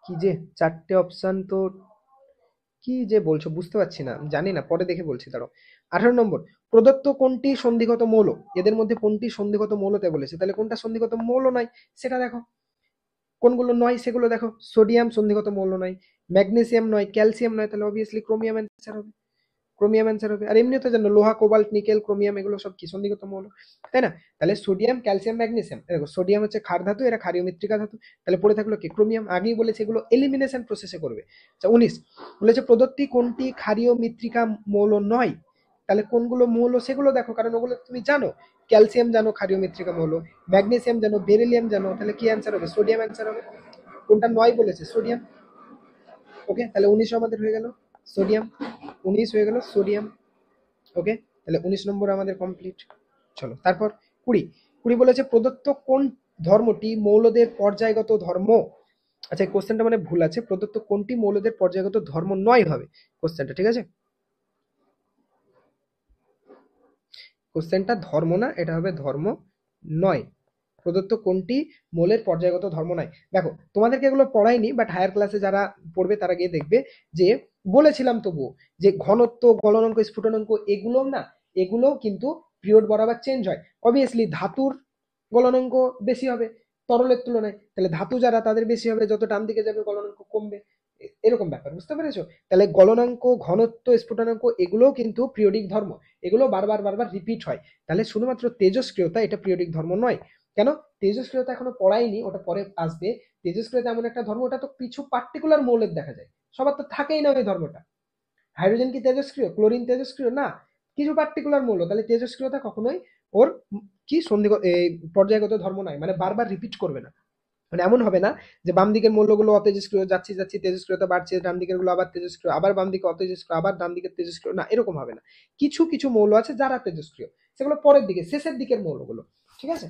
কি যে 4টে অপশন, তো কি যে বলছো বুঝতে পারছি না, জানি না, পরে দেখে বলছি, দাঁড়াও। 18 নম্বর, প্রদত্ত কোনটি সন্ধিগত মৌল? এদের মধ্যে কোনটি সন্ধিগত মৌলতে বলেছে, তাহলে কোনটা সন্ধিগত মৌল নয় সেটা দেখো। কোনগুলো নয় সেগুলো দেখো। সোডিয়াম সন্ধিগত মৌল নয়, ম্যাগনেসিয়াম নয়, ক্যালসিয়াম নয়, তাহলে অবভিয়াসলি ক্রোমিয়াম অ্যান্সার হবে। ক্রোমিয়াম অ্যান্সার হবে। আর এমনিও তো জানো লোহা, কোবাল্ট, নিকেল, ক্রোমিয়াম এগুলো সব কি সন্ধিগত মৌল, তাই না? তাহলে সোডিয়াম, ক্যালসিয়াম, ম্যাগনেসিয়াম, দেখো সোডিয়াম হচ্ছে ক্ষার ধাতু, এরা ক্ষারীয় মৃত্তিকা ধাতু। তাহলে পড়ে থাকলো কি? ক্রোমিয়াম। আগেই বলেছে এগুলো এলিমিনেশন প্রসেসে করবে। আচ্ছা, 19 বলেছে প্রদত্ত কোনটি ক্ষারীয় মৃত্তিকা মৌল নয়? তাহলে কোনগুলো মৌল সেগুলো দেখো, কারণ ওগুলো তুমি জানো। ক্যালসিয়াম জানো ক্ষারীয় মৃত্তিকা মৌল, ম্যাগনেসিয়াম জানো, বেরিলিয়াম জানো, তাহলে কি অ্যান্সার হবে? সোডিয়াম অ্যান্সার হবে। কোনটা নয় বলেছে? সোডিয়াম। ওকে, তাহলে 19 আমাদের হয়ে গেল সোডিয়াম। 19 হয়ে গেল সোডিয়াম। ওকে, তাহলে 19 নম্বর আমাদের কমপ্লিট। চলো তারপর 20। 20 বলেছে প্রদত্ত কোন ধর্মটি মৌলদের পর্যায়গত ধর্ম? আচ্ছা, এই কোশ্চেনটা মানে ভুল আছে, প্রদত্ত কোনটি মৌলদের পর্যায়গত ধর্ম নয় হবে কোশ্চেনটা, ঠিক আছে? কোশ্চেনটা ধর্ম না, এটা হবে ধর্ম নয়। প্রদত্ত কোনটি মৌলের পর্যায়গত ধর্ম নয়। দেখো তোমাদেরকে এগুলো পড়াইনি, বাট হায়ার ক্লাসে যারা পড়বে তারা গিয়ে দেখবে যে বলেছিলাম তবুও, যে ঘনত্ব, গলনাঙ্ক, স্ফুটনাঙ্ক এগুলো না, এগুলো কিন্তু পিরিয়ড বরাবর চেঞ্জ হয়। অবভিয়াসলি ধাতুর গলনাঙ্ক বেশি হবে তরলের তুলনায়, তাহলে ধাতু যারা তাদের বেশি হবে, যত ডান দিকে যাবে গলনাঙ্ক কমবে। এরকম ব্যাপার, বুঝতে পেরেছো? তাহলে গলনাঙ্ক, ঘনত্ব, স্ফুটনাঙ্ক এগুলোও কিন্তু পিরিয়ডিক ধর্ম, এগুলো বারবার বারবার রিপিট হয়। তাহলে শুধুমাত্র তেজস্ক্রিয়তা এটা পিরিয়ডিক ধর্ম নয়। কেন? তেজস্ক্রিয়তা এখনো পড়াইনি, ওটা পরে আসবে। তেজস্ক্রিয়তা এমন একটা ধর্ম, ওটা তো কিছু পার্টিকুলার মৌলের দেখা যায়, সবার তো থাকেই না ওই ধর্মটা। হাইড্রোজেন কি তেজস্ক্রিয়? ক্লোরিন তেজস্ক্রিয় না, কিছু পার্টিকুলার মৌল। তাহলে তেজস্ক্রিয়তা কখনোই ওর কি সন্ধি এই পর্যায়গত ধর্ম নয়, মানে বারবার রিপিট করবে না। মানে এমন হবে না যে বাম দিকের মৌলগুলো অতেজস্ক্রিয়, যাচ্ছি যাচ্ছি তেজস্ক্রিয়তা বাড়ছে, ডান দিকের গুলো আবার তেজস্ক্রিয়, আবার বাম দিকে অতেজস্ক্রিয়, আবার ডান দিকে তেজস্ক্রিয়, না এরকম হবে না। কিছু কিছু মৌল আছে যারা তেজস্ক্রিয়, সেগুলো পরের দিকে, শেষের দিকের মৌলগুলো, ঠিক আছে?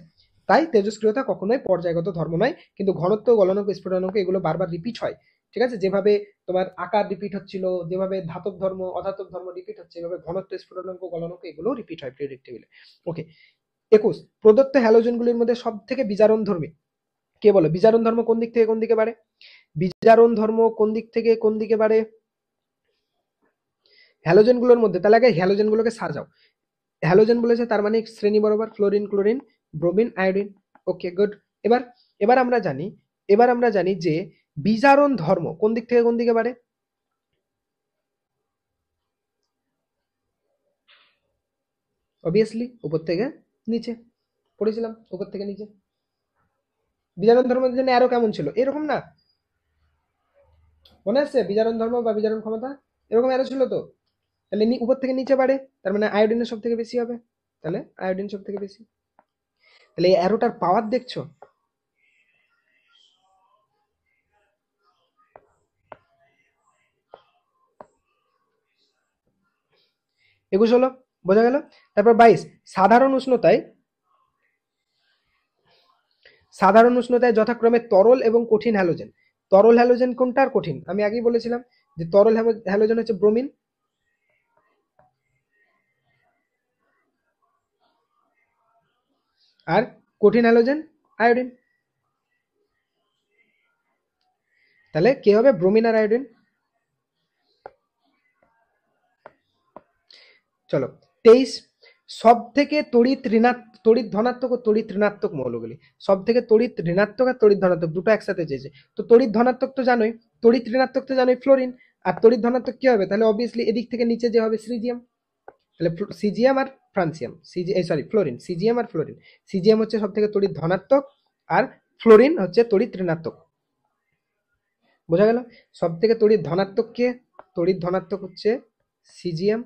তাই তেজস্ক্রিয়তা কখনোই পর্যায়গত ধর্ম নয়, কিন্তু ঘনত্ব, গলনাঙ্ক, স্ফুটনাঙ্ক এগুলো বারবার রিপিট হয়, ঠিক আছে? যেভাবে তোমার আকার রিপিট হচ্ছিল, যেভাবে ধাতব ধর্ম, অধাতব ধর্ম রিপিট হচ্ছে, এভাবে ঘনত্ব, স্ফুটনাঙ্ক, গলনাঙ্ক এগুলো রিপিট হয় পিরিয়ডিক টেবিলে। ওকে, 21 প্রদত্ত হ্যালোজেনগুলির মধ্যে সব থেকে বিজারণ ধর্মী কে বলো? বিজারণ ধর্ম কোন দিক থেকে কোন দিকে বাড়ে? বিজারণ ধর্ম কোন দিক থেকে কোন দিকে বাড়ে হ্যালোজেন গুলোর মধ্যে? তাহলে আগে হ্যালোজেন গুলোকে সাজাও। হ্যালোজেন বলেছে, তার মানে শ্রেণী বরাবর ফ্লোরিন, ক্লোরিন, ব্রোমিন, আয়োডিন। ওকে, গুড। এবার এবার আমরা জানি, এবার আমরা জানি যে বিজারণ ধর্ম কোন দিক থেকে কোন দিকে বাড়ে? অবভিয়াসলি উপর থেকে নিচে, পড়েছিলাম উপর থেকে নিচে। বিজারণ ধর্মের জন্য আরো কেমন ছিল? এরকম না, মনে আছে? বিজারণ ধর্ম বা বিজারণ ক্ষমতা এরকম আরো ছিল তো। তাহলে উপর থেকে নিচে বাড়ে, তার মানে আয়োডিনের সব থেকে বেশি হবে। তাহলে আয়োডিন সব থেকে বেশি। তাহলে এই অ্যারোটার পাওয়ার দেখছো? একুশ হলো, বোঝা গেল। তারপর 22 সাধারণ উষ্ণতায় যথাক্রমে তরল এবং কঠিন হ্যালোজেন। তরল হ্যালোজেন কোনটা আর কঠিন? আমি আগেই বলেছিলাম যে তরল হ্যালোজেন হচ্ছে ব্রোমিন, আর কঠিন হ্যালোজেন আয়োডিন। তাহলে কি হবে? ব্রোমিন আর আয়োডিন। চলো 23 সব থেকে তড়িৎ ধনাত্মক ও তড়িৎ ঋণাত্মক মৌলগুলি, সব থেকে তড়িৎ ঋণাত্মক আর তড়িৎ ধনাত্মক দুটো একসাথে চেয়েছে। তো তড়িৎ ধনাত্মক তো জানোই, তড়িৎ ঋণাত্মক তো জানোই ফ্লোরিন, আর তড়িৎ ধনাত্মক কি হবে, তাহলে অবভিয়াসলি এদিক থেকে নিচে যে হবে সিজিয়াম। তাহলে সিজিয়াম আর ফ্রান্সিয়াম, ফ্লোরিন, সিজিয়াম আর ফ্লোরিন। সিজিয়াম হচ্ছে সব থেকে তড়িৎ ধনাত্মক, আর ফ্লোরিন হচ্ছে তড়িৎ ঋণাত্মক। বোঝা গেল? সব থেকে তড়িৎ ধনাত্মক কে? তড়িৎ ধনাত্মক হচ্ছে সিজিয়াম,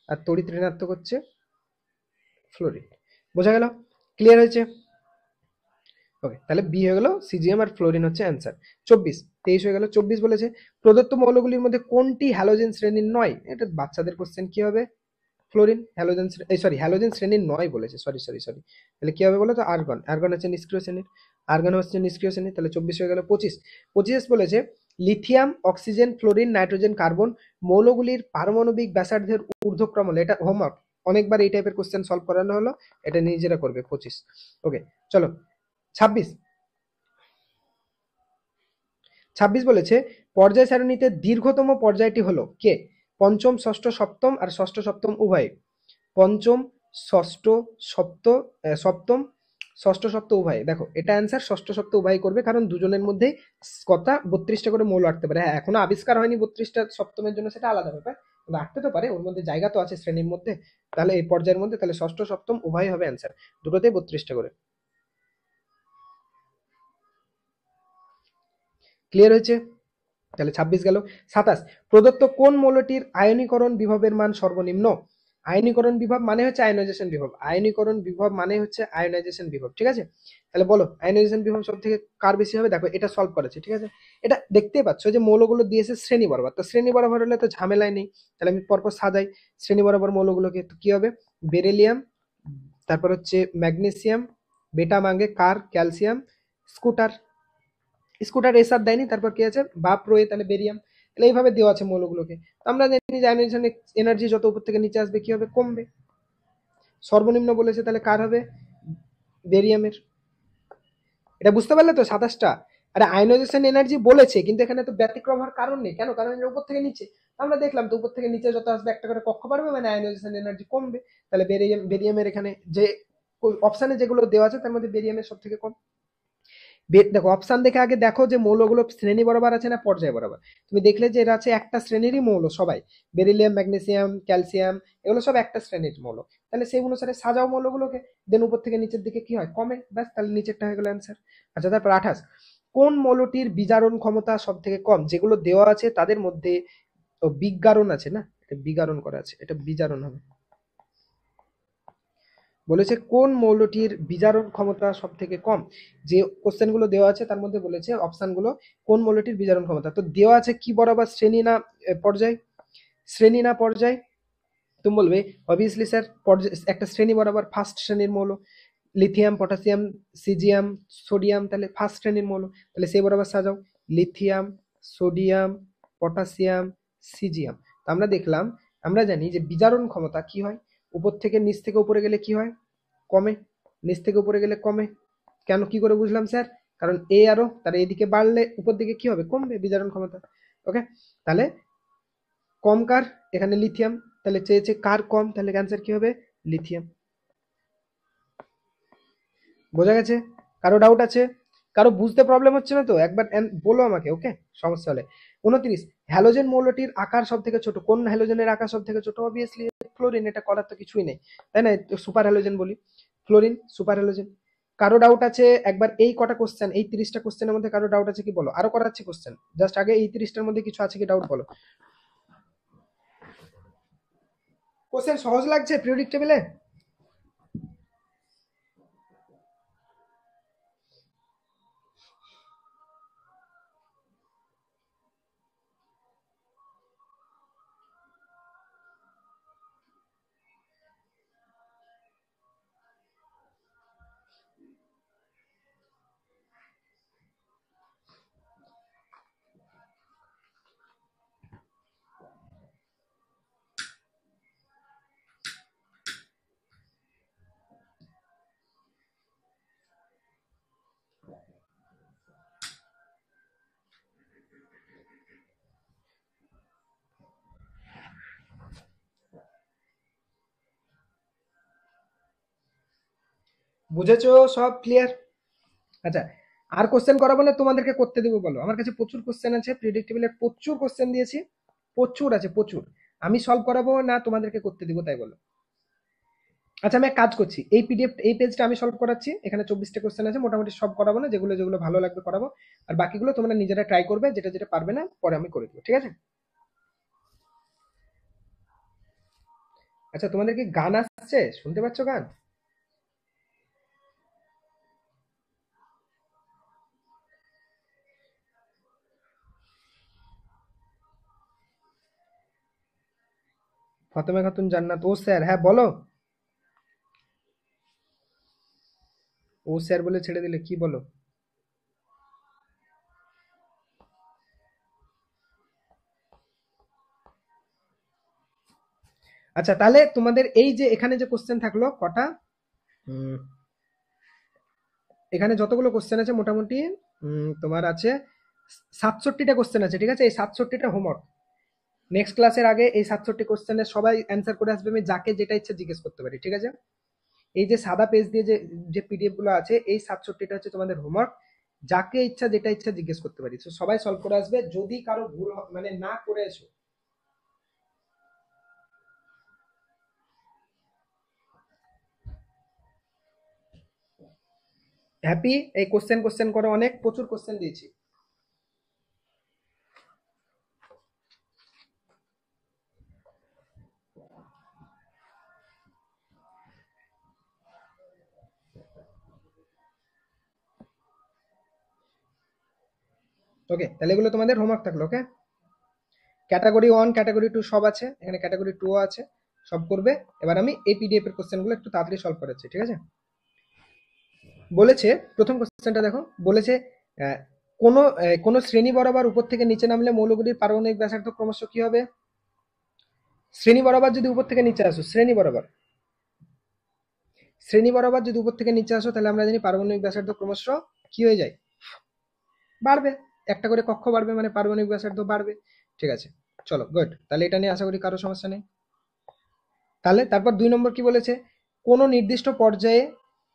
আর তড়িৎ ঋণাত্মক হচ্ছে ফ্লোরিন। বোঝা গেল? ক্লিয়ার হয়েছে? ওকে, তাহলে বি হয়ে গেল সিজিএম আর ফ্লোরিন হচ্ছে অ্যান্সার। 23 হয়ে গেল। 24 বলেছে প্রদত্ত মৌলগুলির মধ্যে কোনটি হ্যালোজেন শ্রেণীর নয়? এটা বাচ্চাদের কোশ্চেন, কি হবে? ফ্লোরিন হ্যালোজেন, হ্যালোজেন শ্রেণীর নয় বলেছে, সরি। তাহলে কি হবে বলো তো? আর্গন। আর্গন হচ্ছে নিষ্ক্রিয় শ্রেণীর, আর্গন হচ্ছে নিষ্ক্রিয় শ্রেণী। তাহলে 24 হয়ে গেল। 25 বলেছে lithium, oxygen, fluorine, nitrogen, carbon মৌলগুলির পারমাণবিক ব্যাসার্ধের ঊর্ধ্বক্রম হলো। এটা হোমওয়ার্ক, অনেকবার এই টাইপের কোশ্চেন সলভ করানো হলো, এটা নিজেরা করবে। 25। ওকে, চলো 26 বলেছে পর্যায় সারণীতে দীর্ঘতম পর্যায়টি হলো কে? পঞ্চম, ষষ্ঠ, সপ্তম আর ষষ্ঠ সপ্তম উভয়। পঞ্চম, ষষ্ঠ, সপ্তম, ষষ্ঠ সপ্ত উভয়। দেখো এটা অ্যান্সার, ষষ্ঠ সপ্ত উভয় করবে, কারণ দুজনের মধ্যে কথা 32টা করে মৌল আটতে পারে। হ্যাঁ, এখনো আবিষ্কার হয়নি 32টা, সপ্তমের জন্য সেটা আলাদা ব্যাপার, কিন্তু আটতে তো পারে, ওর মধ্যে জায়গা তো আছে শ্রেণীর মধ্যে। তাহলে এই পর্যায়ের মধ্যে তাহলে ষষ্ঠ সপ্তম উভয় হবে অ্যান্সার, দুটোতেই 32টা করে। ক্লিয়ার হয়েছে? তাহলে 26 গেল। 27 প্রদত্ত কোন মৌলটির আয়নীকরণ বিভবের মান সর্বনিম্ন? আয়নীকরণ বিভব মানে হচ্ছে আয়নাইজেশন বিভব, আয়নীকরণ বিভব মানে হচ্ছে আয়নাইজেশন বিভব, ঠিক আছে? তাহলে বলো আয়নাইজেশন বিভব সব থেকে কার বেশি হবে? দেখো এটা সলভ করেছে, ঠিক আছে? এটা দেখতেই পাচ্ছ যে মৌলগুলো দিয়েছে শ্রেণী বরাবর, তো শ্রেণী বরাবর হলে তো ঝামেলাই নেই। তাহলে আমি পরপর সাজাই শ্রেণী বরাবর মৌলগুলোকে, তো কি হবে? বেরিলিয়াম, তারপর হচ্ছে ম্যাগনেসিয়াম, বেটা মাঙ্গে কার, ক্যালসিয়াম, স্কুটার। স্কুটার এস আর দেয়নি, তারপর কি আছে? বাপ রয়ে, তাহলে বেরিয়াম। তাহলে এইভাবে দেওয়া আছে মৌলগুলোকে। তো আমরা জানি যে আয়নাইজেশন এনার্জি যত উপর থেকে নিচে আসবে কি হবে? কমবে। সর্বনিম্ন বলেছে, তাহলে কার হবে? বেরিয়ামের। এটা বুঝতে পারলে তো 27টা? আরে আয়নাইজেশন এনার্জি বলেছে, কিন্তু এখানে তো ব্যতিক্রম হওয়ার কারণ নেই। কেন? কারণ এর উপর থেকে নিচে। আমরা দেখলাম তো উপর থেকে নিচে যত আসবে একটা করে কক্ষ বাড়বে, মানে আয়নাইজেশন এনার্জি কমবে। তাহলে বেরিয়ামের এখানে যে অপশানে যেগুলো দেওয়া আছে তার মধ্যে বেরিয়ামের সব থেকে কম। দেখো অপশন দেখে আগে দেখো যে মৌলগুলো শ্রেণী বরাবর আছে না পর্যায় বরাবর। তুমি দেখলে যে এরা আছে একটা শ্রেণীরই মৌল সবাই, বেরিলিয়াম, ম্যাগনেসিয়াম, ক্যালসিয়াম, এগুলো সব একটা শ্রেণীর মৌল। তাহলে সেই অনুসারে সাজাও মৌলগুলোকে, দেন উপর থেকে নিচের দিকে কি হয়? কমে, ব্যাস, তাহলে নিচেরটা হয়ে গেল অ্যান্সার। আচ্ছা, তারপর 28 কোন মৌলটির বিজারণ ক্ষমতা সব থেকে কম? যেগুলো দেওয়া আছে তাদের মধ্যে বিজ্ঞারণ আছে না, এটা বিগারণ করা আছে, এটা বিজারণ হবে। বলেছে কোন মৌলটির বিজারণ ক্ষমতা সব থেকে কম। যে কোশ্চেনগুলো দেওয়া আছে তার মধ্যে বলেছে অপশানগুলো কোন মৌলটির বিজারণ ক্ষমতা। তো দেওয়া আছে কি বরাবর? শ্রেণী না পর্যায়? শ্রেণী না পর্যায়? তুমি বলবে অবভিয়াসলি স্যার একটা শ্রেণী বরাবর, ফার্স্ট শ্রেণীর মৌল। লিথিয়াম, পটাশিয়াম, সিজিয়াম, সোডিয়াম, তাহলে ফার্স্ট শ্রেণীর মৌল। তাহলে সেই বরাবর সাজাও, লিথিয়াম, সোডিয়াম, পটাশিয়াম, সিজিয়াম। তো আমরা দেখলাম, আমরা জানি যে বিজারণ ক্ষমতা কি হয়, উপর থেকে নিচ থেকে উপরে গেলে কি হয়? কমে। নিচ থেকে উপরে গেলে কমে। কেন, কি করে বুঝলাম স্যার? কারণ এ আরো তার এদিকে বাড়লে উপর দিকে কি হবে? কমবে বিজারণ ক্ষমতা। ওকে, তাহলে কম কার? এখানে লিথিয়াম। তাহলে চেয়েছে কার কম, তাহলে অ্যান্সার কি হবে? লিথিয়াম। বোঝা গেছে? কারো ডাউট আছে? কারো বুঝতে প্রবলেম হচ্ছে না তো? একবার বলো আমাকে, ওকে? সমস্যা হলে। 29 হ্যালোজেন মৌলটির আকার সব থেকে ছোট। কোন হ্যালোজেনের আকার সব থেকে ছোট? অবভিয়াসলি ফ্লোরিন, এটা করার তো কিছুই নেই, তাই না? সুপার হ্যালোজেন বলি, ফ্লোরিন সুপার হ্যালোজেন। কারো ডাউট আছে? একবার এই কটা কোশ্চেন, এই 30টা কোশ্চেনের মধ্যে কারো ডাউট আছে কি বলো? আরো করাচ্ছি কোশ্চেন, জাস্ট আগে এই 30টার মধ্যে কিছু আছে কি ডাউট বলো। কোশ্চেন সহজ লাগছে পিরিয়ডিক টেবিলে? বুঝেছো? সব ক্লিয়ার? আচ্ছা, আর কোশ্চেন করাবো না তোমাদেরকে করতে দেবো বলো? আমার কাছে প্রচুর কোশ্চেন আছে, প্রিডিক্টেবলের প্রচুর কোশ্চেন দিয়েছি, প্রচুর আছে প্রচুর। আমি সলভ করাবো না তোমাদেরকে করতে দিব, তাই বলো? আচ্ছা, আমি এক কাজ করছি, এই পিডিএফ এই পেজটা আমি সলভ করাচ্ছি, এখানে 24টা কোশ্চেন আছে, মোটামুটি সব করাবো না, যেগুলো যেগুলো ভালো লাগবে করাবো, আর বাকিগুলো তোমরা নিজেরা ট্রাই করবে, যেটা যেটা পারবে না পরে আমি করে দেবো, ঠিক আছে? আচ্ছা, তোমাদের কি গান আসছে? শুনতে পাচ্ছ গান? ফাতেমা খাতুন জান্নাত, ও স্যার, হ্যাঁ বলো। ও স্যার বলে ছেড়ে দিলে, কি বলো? আচ্ছা, তাহলে তোমাদের এই যে এখানে যে কোশ্চেন থাকলো কটা, উম, এখানে যতগুলো কোশ্চেন আছে মোটামুটি তোমার আছে 67টা কোশ্চেন আছে, ঠিক আছে? এই 67টা হোমওয়ার্ক, নেক্সট ক্লাসের আগে এই 67 কোশ্চেনের সবাই অ্যান্সার করে আসবে, আমি যাকে যেটা ইচ্ছা জিজ্ঞেস করতে পারি, ঠিক আছে? এই যে সাদা পেজ দিয়ে যে যে পিডিএফ গুলো আছে, এই 67টা হচ্ছে তোমাদের হোমওয়ার্ক, যাকে ইচ্ছা যেটা ইচ্ছা জিজ্ঞেস করতে পারি, তো সবাই সলভ করে আসবে, যদি কারো ভুল মানে না করে এসো। হ্যাপি? এই কোশ্চেন কোশ্চেন করো, অনেক প্রচুর কোশ্চেন দিয়েছি। ওকে, তাহলে এগুলো তোমাদের হোমওয়ার্ক থাকলো, ওকে? ক্যাটাগরি 1 ক্যাটাগরি 2 সব আছে, এখানে ক্যাটাগরি 2 আছে, সব করবে। এবার আমি এই পিডিএফ এর কোশ্চেনগুলো একটু তাড়াতাড়ি সলভ করাচ্ছি, ঠিক আছে? বলেছে, প্রথম কোশ্চেনটা দেখো, বলেছে আহ, কোন শ্রেণী বরাবর উপর থেকে নিচে নামলে মৌলগুলির পারমাণবিক ব্যাসার্ধ ক্রমশ কি হবে? শ্রেণী বরাবর যদি উপর থেকে নিচে আসো, শ্রেণী বরাবর যদি উপর থেকে নিচে আসো, তাহলে আমরা জানি পারমাণবিক ব্যাসার্ধ ক্রমশ কি হয়ে যায়? বাড়বে। একটা করে কক্ষ বাড়বে মানে পারমাণবিক ব্যাসার্ধ বাড়বে, ঠিক আছে? চলো, গুড, তাহলে এটা নিয়ে আশা করি কারো সমস্যা নেই। তাহলে তারপর 2 নম্বর কি বলেছে? কোন নির্দিষ্ট পর্যায়ে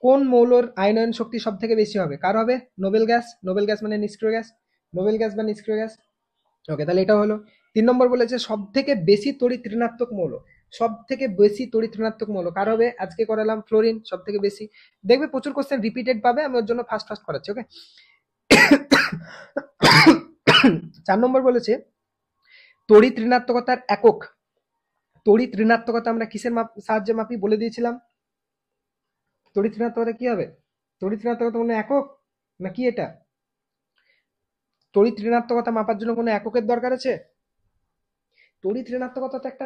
কোন মৌলর আয়নন শক্তি সব থেকে বেশি হবে? কার হবে? নোবেল গ্যাস, নোবেল গ্যাস মানে নিষ্ক্রিয় গ্যাস, নোবেল গ্যাস বা নিষ্ক্রিয় গ্যাস। ওকে, তাহলে এটা হলো। 3 নম্বর বলেছে সব থেকে বেশি তড়িৎ ঋণাত্মক মৌল, সব থেকে বেশি তড়িৎ ঋণাত্মক মৌল কার হবে? আজকে করালাম ফ্লোরিন, সব থেকে বেশি। দেখবে প্রচুর কোশ্চেন রিপিটেড পাবে, আমি ওর জন্য ফার্স্ট ফার্স্ট করাচ্ছি, ওকে? 4 নম্বর বলেছে তড়িৎ ঋণাত্মকতার একক। তড়িৎ ঋণাত্মকতা আমরা কিসের সাহায্যে মাপি বলে দিয়েছিলাম? তড়িৎ ঋণাত্মকতা কি হবে? তড়িৎ ঋণাত্মকতা কোনো একক নাকি এটা? তড়িৎ ঋণাত্মকতা মাপার জন্য কোনো এককের দরকার আছে? তড়িৎ ঋণাত্মকতা তো একটা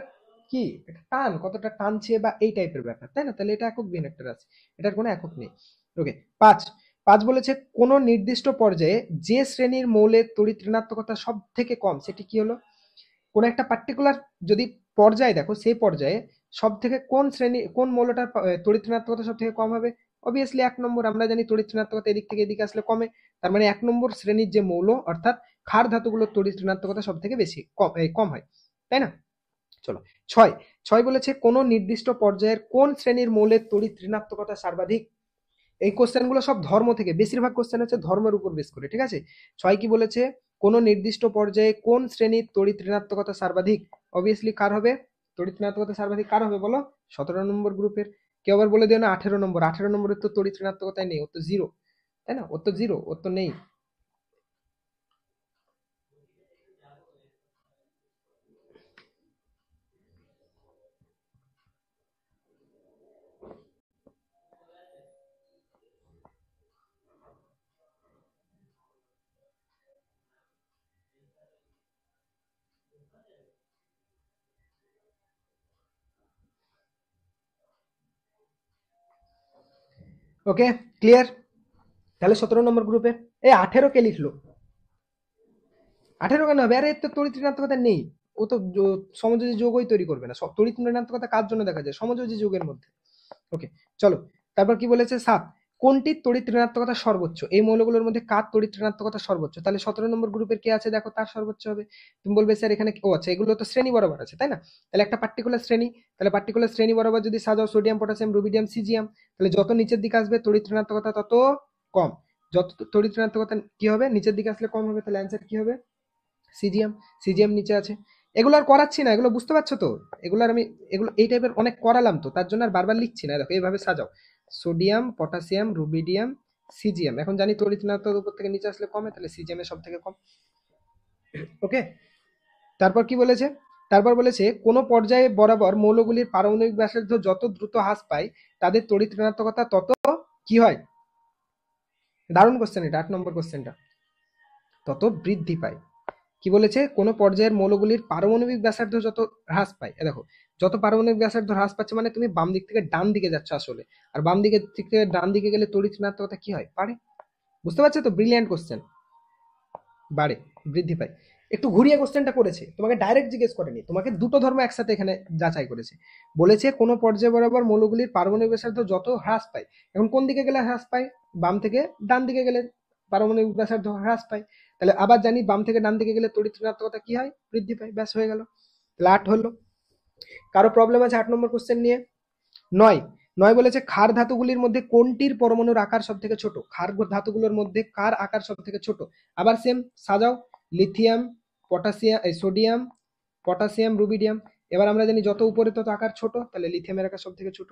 কি, একটা টান, কতটা টানছে বা এই টাইপের ব্যাপার, তাই না? তাহলে এটা একক বিহীন একটা আছে, এটার কোনো একক নেই। ওকে, পাঁচ পাঁচ বলেছে কোন নির্দিষ্ট পর্যায়ে যে শ্রেণীর মৌলের তড়িৎ ঋণাত্মকতা সব থেকে কম সেটি কি হলো? কোন একটা পার্টিকুলার যদি পর্যায়ে দেখো, সেই পর্যায়ে সব থেকে কোন শ্রেণী কোন মৌলটার তড়িৎ ঋণাত্মকতা সব থেকে কম হবে? অবভিয়াসলি 1 নম্বর, আমরা জানি তড়িৎ ঋণাত্মকতা এদিক থেকে এদিকে আসলে কমে, তার মানে 1 নম্বর শ্রেণীর যে মৌল অর্থাৎ ক্ষার ধাতুগুলোর তড়িৎ ঋণাত্মকতা সব থেকে বেশি কম হয়, তাই না? চলো, ছয় ছয় বলেছে কোন নির্দিষ্ট পর্যায়ের কোন শ্রেণীর মৌলের তড়িৎ ঋণাত্মকতা সর্বাধিক? এই কোশ্চেন গুলো সব ধর্ম থেকে, বেশিরভাগ কোশ্চেন হচ্ছে ধর্মের উপর বেস করে, ঠিক আছে? ছয় কি বলেছে? কোন নির্দিষ্ট পর্যায়ে কোন শ্রেণীর তড়িৎ ঋণাত্মকতা সর্বাধিক? অবভিয়াসলি কার হবে? তড়িৎ ঋণাত্মকতা সর্বাধিক কার হবে বলো? 17 নম্বর গ্রুপের। কেউ আবার বলে দিও না 18 নম্বর, 18 নম্বরের তো তড়িৎ ঋণাত্মকতায় নেই, ওর তো জিরো, তাই না? ওর তো জিরো, ওর তো নেই। ওকে, ক্লিয়ার? তাহলে 17 নম্বর গ্রুপের এই 18 কে লিখলো? 18 কেন হবে? আরে এর তো তড়িৎ ঋণাত্মকতা নেই, ও তো সমযোজী যৌগই তৈরি করবে না। তড়িৎ ঋণাত্মকতা কার জন্য দেখা যায়? সমযোজী যৌগের মধ্যে। ওকে, চলো, তারপর কি বলেছে? 7 কোনটির তড়িৎ ঋণাত্মকতা সর্বোচ্চ? এই মৌলগুলোর মধ্যে কার তড়িৎ ঋণাত্মকতা সর্বোচ্চ? তাহলে 17 নম্বর গ্রুপের কে আছে দেখো, তার সর্বোচ্চ হবে। তুমি বলবে স্যার এখানে ও আচ্ছা, এগুলো তো শ্রেণী বরাবর আছে তাই না? তাহলে একটা পার্টিকুলার শ্রেণী, তাহলে পার্টিকুলার শ্রেণী বরাবর যদি সাজাও সোডিয়াম, পটাশিয়াম, রুবিডিয়াম, সিজিয়াম, তাহলে যত নিচের দিকে আসবে তড়িৎ ঋণাত্মকতা তত কম। যত তড়িৎ ঋণাত্মকতা কি হবে, নিচের দিকে আসলে কম হবে, তাহলে অ্যান্সার কি হবে? সিজিএম। সিজিএম নিচে আছে। এগুলো আর করাচ্ছি না, এগুলো বুঝতে পারছো তো? এগুলো আর আমি এগুলো এই টাইপের অনেক করালাম তো, তার জন্য আর বারবার লিখছি না। দেখো এইভাবে সাজাও, সোডিয়াম, পটাশিয়াম, রুবিডিয়াম, সিজিএম। এখন জানি তড়িৎ ঋণাত্মক উপর থেকে নিচে আসলে কমে, তাহলে সিজিএম এর সব থেকে কম। ওকে, তারপর কি বলেছে? তারপর বলেছে কোন পর্যায়ে বরাবর মৌলগুলির পারমাণবিক ব্যাসার্ধ যত দ্রুত হ্রাস পায় তাদের তড়িৎ ঋণাত্মকতা তত কি হয়? দারুণ কোশ্চেন এটা, 8 নম্বর কোশ্চেনটা। তত বৃদ্ধি পায়। কি বলেছে? কোন পর্যায়ের মৌলগুলির পারমাণবিক ব্যাসার্ধ যত হ্রাস পায়, দেখো যত পারমাণবিক ব্যাসার্ধ হ্রাস পাচ্ছে মানে তুমি বাম দিক থেকে ডান দিকে যাচ্ছ আসলে, আর বাম দিকে থেকে ডান দিকে গেলে তড়িৎ ঋণাত্মকতা কি হয়? বাড়ে। বুঝতে পারছো তো? Brilliant question. বাড়ে, বৃদ্ধি পায়। একটু ঘুরিয়ে কোশ্চেনটা করেছে, তোমাকে ডাইরেক্ট জিজ্ঞেস করেনি, তোমাকে দুটো ধর্ম একসাথে এখানে যাচাই করেছে। বলেছে কোন পর্যায়ে বরাবর মৌলগুলির পারমাণবিক ব্যাসার্ধ যত হ্রাস পায়। এখন কোন দিকে গেলে হ্রাস পায়? বাম থেকে ডান দিকে গেলে পারমাণবিক ব্যাসার্ধ হ্রাস পায়। তাহলে আবার জানি বাম থেকে ডান দিকে গেলে তড়িৎ ঋণাত্মকতা কি হয়? বৃদ্ধি পায়। ব্যাস হয়ে গেল। তাহলে 8 হলো। কারো প্রবলেম আছে 8 নম্বর কোশ্চেন নিয়ে? 9 9 বলেছে ক্ষার ধাতুগুলির মধ্যে কোনটির পরমাণুর আকার সব থেকে ছোট? ক্ষার ধাতুগুলোর মধ্যে কার আকার সব থেকে ছোট? আবার সেম সাজাও, lithium, potassium, sodium, potassium, rubidium. এবার আমরা জানি যত উপরে তত আকার ছোট, তাহলে লিথিয়ামের আকার সব থেকে ছোট।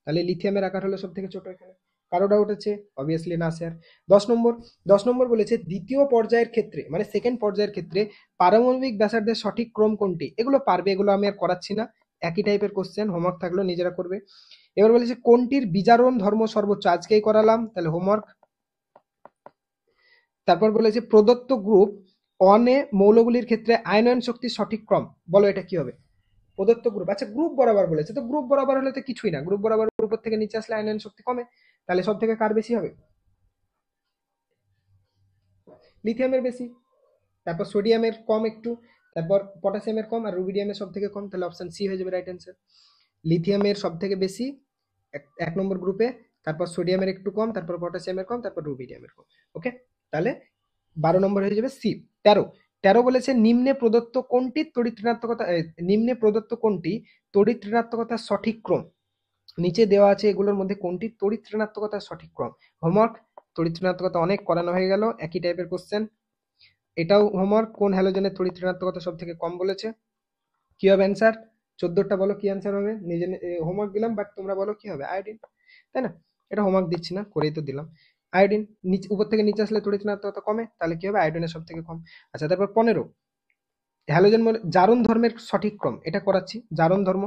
তাহলে লিথিয়ামের আকার হলো সব থেকে ছোট এখানে। কারো ডাউট আছে? অবভিয়াসলি না স্যার। 10 নম্বর বলেছে দ্বিতীয় পর্যায়ের ক্ষেত্রে মানে সেকেন্ড পর্যায়ের ক্ষেত্রে পারমাণবিক ব্যাসার্ধের সঠিক ক্রম কোনটি? এগুলো পারবে, এগুলো আমি আর করাচ্ছি না, একই টাইপের কোশ্চেন, হোমওয়ার্ক থাকলো নিজেরা করবে। এবার বলেছে কোনটির বিজারণ ধর্ম সর্বোচ্চ? আজকেই করালাম, তাহলে হোমওয়ার্ক। তারপর বলেছে প্রদত্ত গ্রুপ অনে মৌলগুলির ক্ষেত্রে আয়নন শক্তির সঠিক ক্রম বলো, এটা কি হবে? প্রদত্ত গ্রুপ, আচ্ছা গ্রুপ বরাবর বলেছে, তো গ্রুপ বরাবর হলে তো কিছুই না, গ্রুপ বরাবর উপর থেকে নিচে আসলে আয়নন শক্তি কমে, তাহলে সব থেকে কার বেশি হবে? লিথিয়ামের বেশি। তারপর সোডিয়ামের কম একটু, তারপর পটাশিয়ামের কম, আর রুবিডিয়ামের সব থেকে কম, তাহলে অপশন সি হয়ে যাবে রাইট অ্যান্সার। লিথিয়ামের সব থেকে বেশি 1 নম্বর গ্রুপে, তারপর সোডিয়ামের একটু কম, তারপর পটাশিয়ামের কম, তারপর রুবিডিয়ামের কম। ওকে, তাহলে 12 নম্বর হয়ে যাবে সি। 13 বলেছে নিম্নে প্রদত্ত কোনটি তড়িৎ ঋণাত্মকতা নিম্নে প্রদত্ত কোনটি তড়িৎ ঋণাত্মকতার সঠিক ক্রম? নিচে দেওয়া আছে এগুলোর মধ্যে কোনটি তড়িৎ ঋণাত্মকতার সঠিক ক্রম? হোমওয়ার্ক। তড়িৎ ঋণাত্মকতা অনেক করানো হয়ে গেল, একই টাইপের কোশ্চেন। এটাও হোমওয়ার্ক। কোন হ্যালোজেনের তড়িৎ ঋণাত্মকতা সব থেকে কম বলেছে? কি হবে অ্যান্সার? 14টা বলো কি অ্যান্সার হবে? নিজে হোমওয়ার্ক দিলাম, বাট তোমরা বলো কি হবে? আয়োডিন, তাই না? এটা হোমওয়ার্ক দিচ্ছি না, করেই তো দিলাম। আয়োডিন নিচে উপর থেকে নিচে আসলে তড়িৎ ঋণাত্মকতা কমে, তাহলে কি হবে? আয়োডিনের সব থেকে কম। আচ্ছা, তারপর 15 হ্যালোজেন জারণ ধর্মের সঠিক ক্রম, এটা করাচ্ছি। জারণ ধর্ম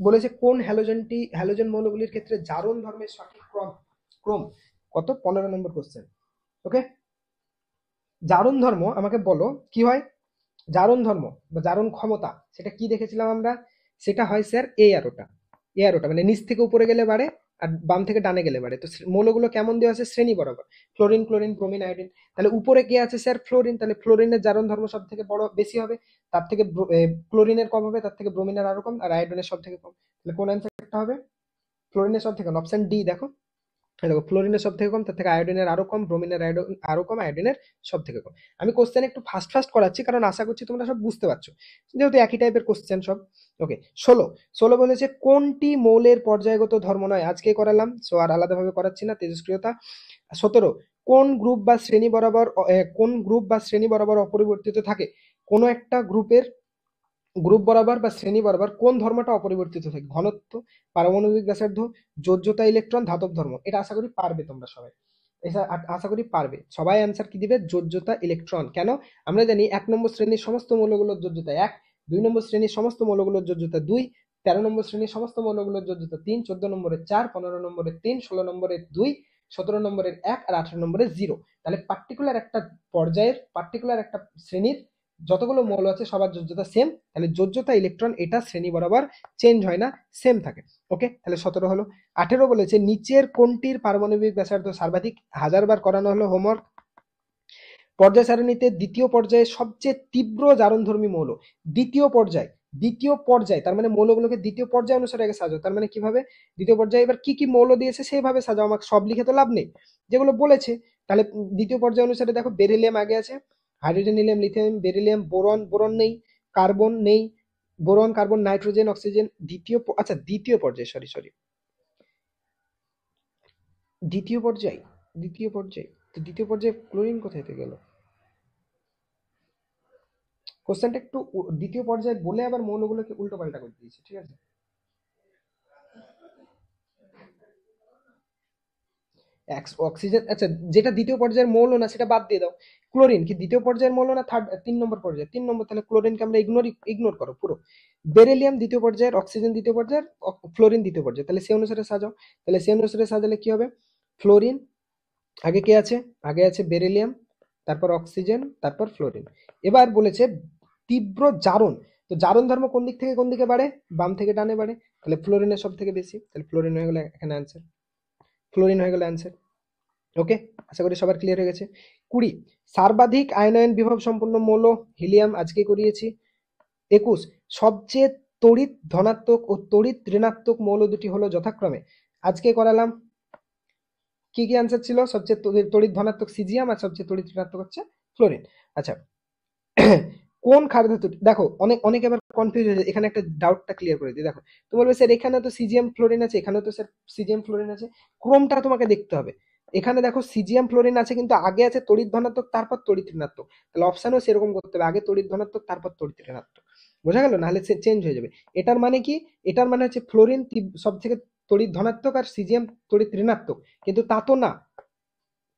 বলেছে কোন হ্যালোজেন মৌলগুলির ক্ষেত্রে জারণ ধর্মের সঠিক ক্রম ক্রম কত? 15 নম্বর কোশ্চেন। ওকে, জারণ ধর্ম আমাকে বলো কি হয়? জারণ ধর্ম বা জারণ ক্ষমতা সেটা কি দেখেছিলাম আমরা? সেটা হয় স্যার এই অ্যারোটা মানে নিচ থেকে উপরে গেলে বাড়ে আর বাম থেকে ডানে গেলে বাড়ে। তো মৌলগুলো কেমন দেওয়া আছে? শ্রেণী বরাবর, ক্লোরিন, ক্লোরিন, ব্রোমিন, আয়োডিন। তাহলে উপরে কে আছে স্যার? ফ্লোরিন, তাহলে ফ্লোরিনের জারণ ধর্ম সব থেকে বড় বেশি হবে, তার থেকে ক্লোরিনের কম হবে, তার থেকে ব্রোমিনের আরো কম, আর আয়োডিনের সব থেকে কম। তাহলে কোন অ্যান্সারটা হবে? ফ্লোরিনের সব থেকে কম, অপশন ডি দেখো। দেখো ফ্লোরিনের সব থেকে কম, তার থেকে আয়োডিনের আরো কম, ব্রোমিনের আরো কম, আয়োডিনের সব থেকে কম। আমি কোশ্চেন একটু ফাস্ট ফাস্ট করাচ্ছি কারণ আশা করছি তোমরা সব বুঝতে পারছো, যেহেতু একই টাইপের কোশ্চেন সব। ওকে, 16 বলেছে কোনটি মৌলের পর্যায়গত ধর্ম নয়? আজকে করালাম, সো আর আলাদাভাবে করাচ্ছি না, তেজস্ক্রিয়তা। 17 কোন গ্রুপ বা শ্রেণী বরাবর অপরিবর্তিত থাকে? কোন একটা গ্রুপ বরাবর বা শ্রেণী বরাবর কোন ধর্মটা অপরিবর্তিত থাকে? ঘনত্ব, পারমাণবিক ব্যাসার্ধ, যোজ্যতা ইলেকট্রন, ধাতব ধর্ম। এটা আশা করি পারবে তোমরা সবাই, আশা করি পারবে সবাই। অ্যান্সার কি দিবে? যোজ্যতা ইলেকট্রন। কেন? আমরা জানি 1 নম্বর শ্রেণীর সমস্ত মৌলগুলোর যোজ্যতা 1, 2 নম্বর শ্রেণীর সমস্ত মৌলগুলোর যোজ্যতা 2, 13 নম্বর শ্রেণীর সমস্ত মৌলগুলোর যোজ্যতা 3, 14 নম্বরের 4, 15 নম্বরের 3, 16 নম্বরের 2, 17 নম্বরের 1 আর 18 নম্বরের 0। তাহলে পার্টিকুলার একটা শ্রেণীর যতগুলো মৌল আছে সবার যোজ্যতা সেম, তাহলে যোজ্যতা ইলেকট্রন এটা শ্রেণী বরাবর চেঞ্জ হয় না, সেম থাকে। ওকে, তাহলে 17 হলো। 18 বলেছে নিচের কোনটির পারমাণবিক ব্যাসার্ধ সর্বাধিক? 1000 বার করানো হলো হোমওয়ার্ক। পর্যায় সারণীতে দ্বিতীয় পর্যায়ে সবচেয়ে তীব্র জারণধর্মী মৌল। দ্বিতীয় পর্যায়, দ্বিতীয় পর্যায় তার মানে মৌলগুলোকে দ্বিতীয় পর্যায় অনুসারে আগে সাজাও। তার মানে কিভাবে দ্বিতীয় পর্যায়ে এবার কি কি মৌল দিয়েছে সেইভাবে সাজাও, আমাকে সব লিখে তো লাভ নেই, যেগুলো বলেছে। তাহলে দ্বিতীয় পর্যায় অনুসারে দেখো বেরিলিয়াম আগে আছে, hydrogen, helium, lithium, beryllium, boron, boron নেই, কার্বন নেই, বোরন, কার্বন, নাইট্রোজেন, অক্সিজেন। আচ্ছা দ্বিতীয় পর্যায়ে, সরি সরি, দ্বিতীয় পর্যায়ে, দ্বিতীয় পর্যায়ে তো দ্বিতীয় পর্যায়ে ক্লোরিন কোথায় থেকে গেল? কোশ্চেনটা একটু দ্বিতীয় পর্যায়ে বলে আবার মৌলগুলোকে উল্টো পাল্টা করে দিয়েছে, ঠিক আছে। অক্সিজেন, আচ্ছা যেটা দ্বিতীয় পর্যায়ের মৌল না সেটা বাদ দিয়ে দাও। ক্লোরিন কি দ্বিতীয় পর্যায়ের মৌল না থার্ড, 3 নম্বর পর্যায়ে? 3 নম্বর, তাহলে ক্লোরিনকে আমরা ইগনোর করো পুরো। বেরিলিয়াম দ্বিতীয় পর্যায়ের, অক্সিজেন দ্বিতীয় পর্যায়ের, ফ্লোরিন দ্বিতীয় পর্যায়ে, তাহলে সেই অনুসারে সাজাও। তাহলে সেই অনুসারে সাজালে কি হবে? ফ্লোরিন আগে, কে আছে? আগে আছে বেরিলিয়াম, তারপর অক্সিজেন, তারপর ফ্লোরিন। এবার বলেছে তীব্র জারণ, তো জারণ ধর্ম কোন দিক থেকে কোন দিকে বাড়ে? বাম থেকে ডানে বাড়ে, তাহলে ফ্লোরিনের সব থেকে বেশি, তাহলে ফ্লোরিন হয়ে গেল এখানে অ্যান্সার, ফ্লোরিন হয়ে গেল অ্যান্সার। ওকে, আশা করি সবার ক্লিয়ার হয়ে গেছে। 20, সর্বাধিক আয়নায়ন বিভব সম্পন্ন মৌল। হিলিয়াম আজকে করিয়েছি। 21, সবচেয়ে তড়িৎ ধনাত্মক ও তড়িৎ ঋণাত্মক মৌল দুটি হলো যথাক্রমে, আজকে করালাম। কি কি অ্যান্সার ছিল? সবচেয়ে তড়িৎ ধনাত্মক সিজিয়াম, আর সবচেয়ে তড়িৎ ঋণাত্মক হচ্ছে ফ্লোরিন। আচ্ছা কোন ক্ষার ধাতু, দেখো অনেকে আবার কনফিউজ হয়ে যায়, এখানে একটা ডাউটটা ক্লিয়ার করে দিই। দেখো তুমি বলবে স্যার এখানে তো সিজিএম ফ্লোরিন আছে, এখানেও তো স্যার সিজিএম ফ্লোরিন আছে, ক্রমটা তোমাকে দেখতে হবে। এখানে দেখো সিজিএম ফ্লোরিন আছে কিন্তু আগে আছে তড়িৎ ধনাত্মক তারপর তড়িৎ ঋণাত্মক, তাহলে অপশানও সেরকম করতে হবে, আগে তড়িৎ ধনাত্মক তারপর তড়িৎ ঋণাত্মক। বোঝা গেল? নাহলে সে চেঞ্জ হয়ে যাবে। এটার মানে কি? এটার মানে হচ্ছে ফ্লোরিন সব থেকে তড়িৎ ধনাত্মক আর সিজিএম তড়িৎ ঋণাত্মক, কিন্তু তা তো না,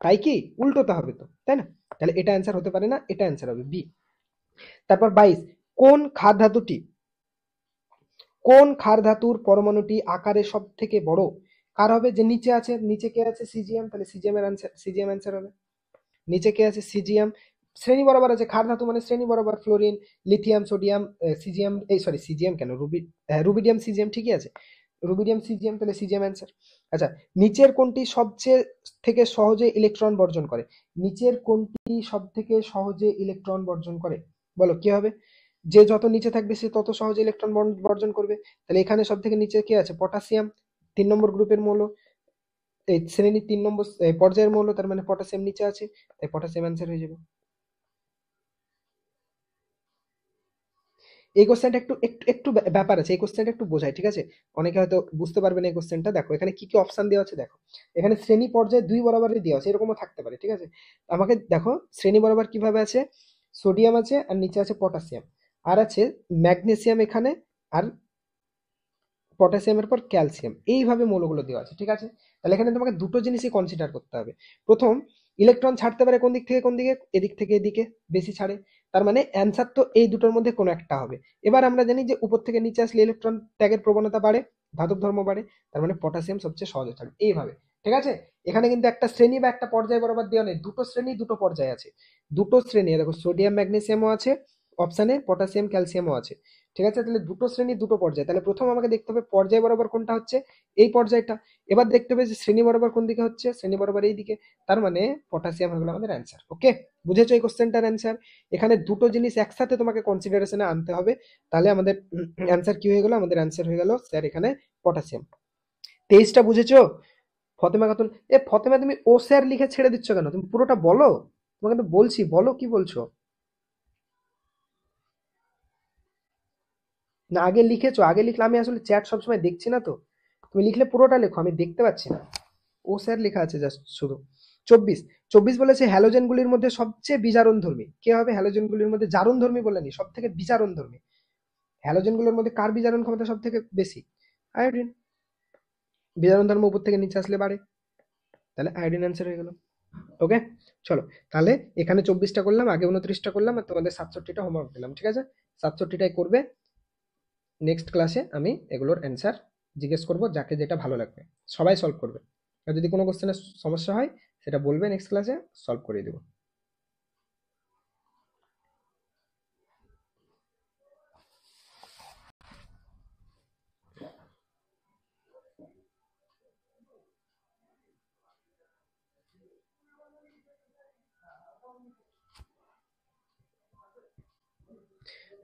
তাই কি? উল্টোতে হবে তো, তাই না? তাহলে এটা অ্যান্সার হতে পারে না, এটা অ্যান্সার হবে বি। তারপর 22, কোন ক্ষার ধাতুটি, কোন ক্ষার ধাতুর পরমাণুটি আকারে সব থেকে বড়? কার হবে? যে নিচে আছে, নিচে কে আছে? সিজিএম, তাহলে সিজিএম এর অ্যান্সার, সিজিএম অ্যান্সার হবে। নিচে কে আছে? সিজিএম। শ্রেণী বরাবর আছে, ক্ষার ধাতু মানে শ্রেণী বরাবর, ফ্লোরিন, লিথিয়াম, সোডিয়াম, সিজিএম, এই সরি সিজিএম কেন, রুবিডিয়াম, সিজিএম, ঠিকই আছে, রুবিডিয়াম, সিজিএম, তাহলে সিজিএম অ্যান্সার। আচ্ছা নিচের কোনটি সবচেয়ে থেকে সহজে ইলেকট্রন বর্জন করে? নিচের কোনটি সব থেকে সহজে ইলেকট্রন বর্জন করে? বলো কি হবে? যে যত নিচে থাকবে সে তত সহজে ইলেকট্রন বর্জন করবে, তাহলে এখানে সব থেকে নিচে কে আছে? পটাশিয়াম, 3 নম্বর গ্রুপের মৌল, এই শ্রেণীর 3 নম্বর পর্যায়ের মৌল, তার মানে পটাশিয়াম নিচে আছে, তাই পটাশিয়াম অ্যান্সার হয়ে যাবে। এই কোশ্চেনটা একটু একটু একটু ব্যাপার আছে, এই কোশ্চেনটা একটু বোঝায়, ঠিক আছে? অনেকে হয়তো বুঝতে পারবে না এই কোশ্চেনটা। দেখো এখানে কি কি অপশন দেওয়া আছে, দেখো এখানে শ্রেণী পর্যায়ে 2 বরাবরই দেওয়া আছে, এরকমও থাকতে পারে, ঠিক আছে? আমাকে দেখো শ্রেণী বরাবর কিভাবে আছে, সোডিয়াম আছে আর নিচে আছে পটাশিয়াম, আর আছে ম্যাগনেসিয়াম এখানে, আর পটাশিয়ামের পর ক্যালসিয়াম, এইভাবে মৌলগুলো দেওয়া আছে, ঠিক আছে? তাহলে এখানে তোমাকে দুটো জিনিসই কনসিডার করতে হবে। প্রথম, ইলেকট্রন ছাড়তে পারে কোন দিক থেকে কোন দিকে? এদিক থেকে এদিকে বেশি ছাড়ে, তার মানে অ্যান্সার তো এই দুটোর মধ্যে কোনো একটা হবে। এবার আমরা জানি যে উপর থেকে নিচে আসলে ইলেকট্রন ত্যাগের প্রবণতা বাড়ে, ধাতব ধর্ম বাড়ে, তার মানে পটাশিয়াম সবচেয়ে সহজে ছাড়বে, এইভাবে, ঠিক আছে? এখানে কিন্তু একটা শ্রেণী বা একটা পর্যায় বরাবর দেওয়া নেই, দুটো শ্রেণী দুটো পর্যায় আছে, দুটো শ্রেণী, দেখো সোডিয়াম ম্যাগনেসিয়ামও আছে অপশানে, পটাশিয়াম ক্যালসিয়ামও আছে, ঠিক আছে? তাহলে দুটো শ্রেণী দুটো পর্যায়, তাহলে প্রথম আমাকে দেখতে হবে পর্যায় বরাবর কোনটা হচ্ছে, এই পর্যায়টা। এবার দেখতে হবে যে শ্রেণী বরাবর কোন দিকে হচ্ছে, শ্রেণী বরাবর এই দিকে, তার মানে পটাশিয়াম হয়ে গেল আমাদের অ্যান্সার। ওকে, বুঝেছো এই কোশ্চেনটার অ্যান্সার? এখানে দুটো জিনিস একসাথে তোমাকে কনসিডারেশনে আনতে হবে, তাহলে আমাদের অ্যান্সার কি হয়ে গেল? আমাদের অ্যান্সার হয়ে গেল স্যার এখানে পটাশিয়াম। 23টা বুঝেছো? ফতেমা খাতুন, এ ফতেমা তুমি ও স্যার লিখে ছেড়ে দিচ্ছ কেন? তুমি পুরোটা বলো, তোমাকে তো বলছি, বলো কি বলছো। না আগে লিখেছো, আগে লিখলে আমি আসলে চ্যাট সবসময় দেখছি না তো, তুমি লিখলে পুরোটা লেখো, আমি দেখতে পাচ্ছি না। ও স্যার লেখা আছে জাস্ট শুধু। 24, 24 বলেছে হ্যালোজেনগুলির মধ্যে সবচেয়ে বিজারণধর্মী কে হবে? হ্যালোজেনগুলির মধ্যে জারণধর্মী বলেনি, সব থেকে বিজারণধর্মী। হ্যালোজেনগুলোর মধ্যে কার বিজারণ ক্ষমতা সব থেকে বেশি? আয়োডিন। বিজারণ ধর্ম উপর থেকে নিচে আসলে বাড়ে, তাহলে আয়োডিন অ্যান্সার হয়ে গেল। ওকে, চলো তাহলে এখানে 24টা করলাম, আগে 29টা করলাম, আর তোমাদের 67টা হোমওয়ার্ক দিলাম, ঠিক আছে? 67টাই করবে। নেক্সট ক্লাসে আমি এগুলোর অ্যান্সার জিজ্ঞেস করব, যাকে যেটা ভালো লাগবে সবাই সলভ করবে, আর যদি কোনো কোশ্চেনের সমস্যা হয় সেটা বলবে, নেক্সট ক্লাসে সলভ করে দেবো।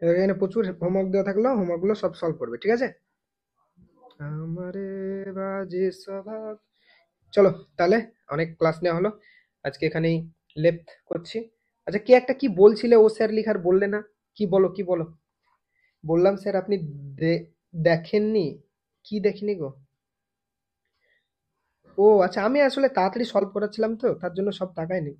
এখানে প্রচুর হোমওয়ার্ক দেওয়া থাকলো, হোমওয়ার্ক গুলো সব সলভ করবে, ঠিক আছে? আমারে বাজে স্বভাব। চলো তাহলে, অনেক ক্লাস নেওয়া হলো, আজকে এখানেই লেফট করছি। আচ্ছা, কি একটা কি বলছিলে, ও স্যার লিখার বললে না? কি বলো, কি বলো? বললাম স্যার আপনি দেখেননি। কি দেখিনি গো? ও আচ্ছা, আমি আসলে তাড়াতাড়ি সলভ করাচ্ছিলাম তো, তার জন্য সব তাকায়নি।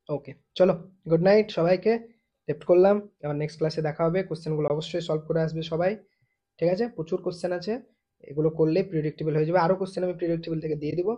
ওকে, চলো, গুড নাইট সবাইকে। লেফট করলাম। এবার নেক্সট ক্লাসে দেখা হবে। কোশ্চেনগুলো অবশ্যই সলভ করে আসবে সবাই, ঠিক আছে? প্রচুর কোশ্চেন আছে, এগুলো করলে প্রিডিক্টেবল হয়ে যাবে। আরো কোশ্চেন আমি প্রিডিক্টেবল থেকে দিয়ে দিব।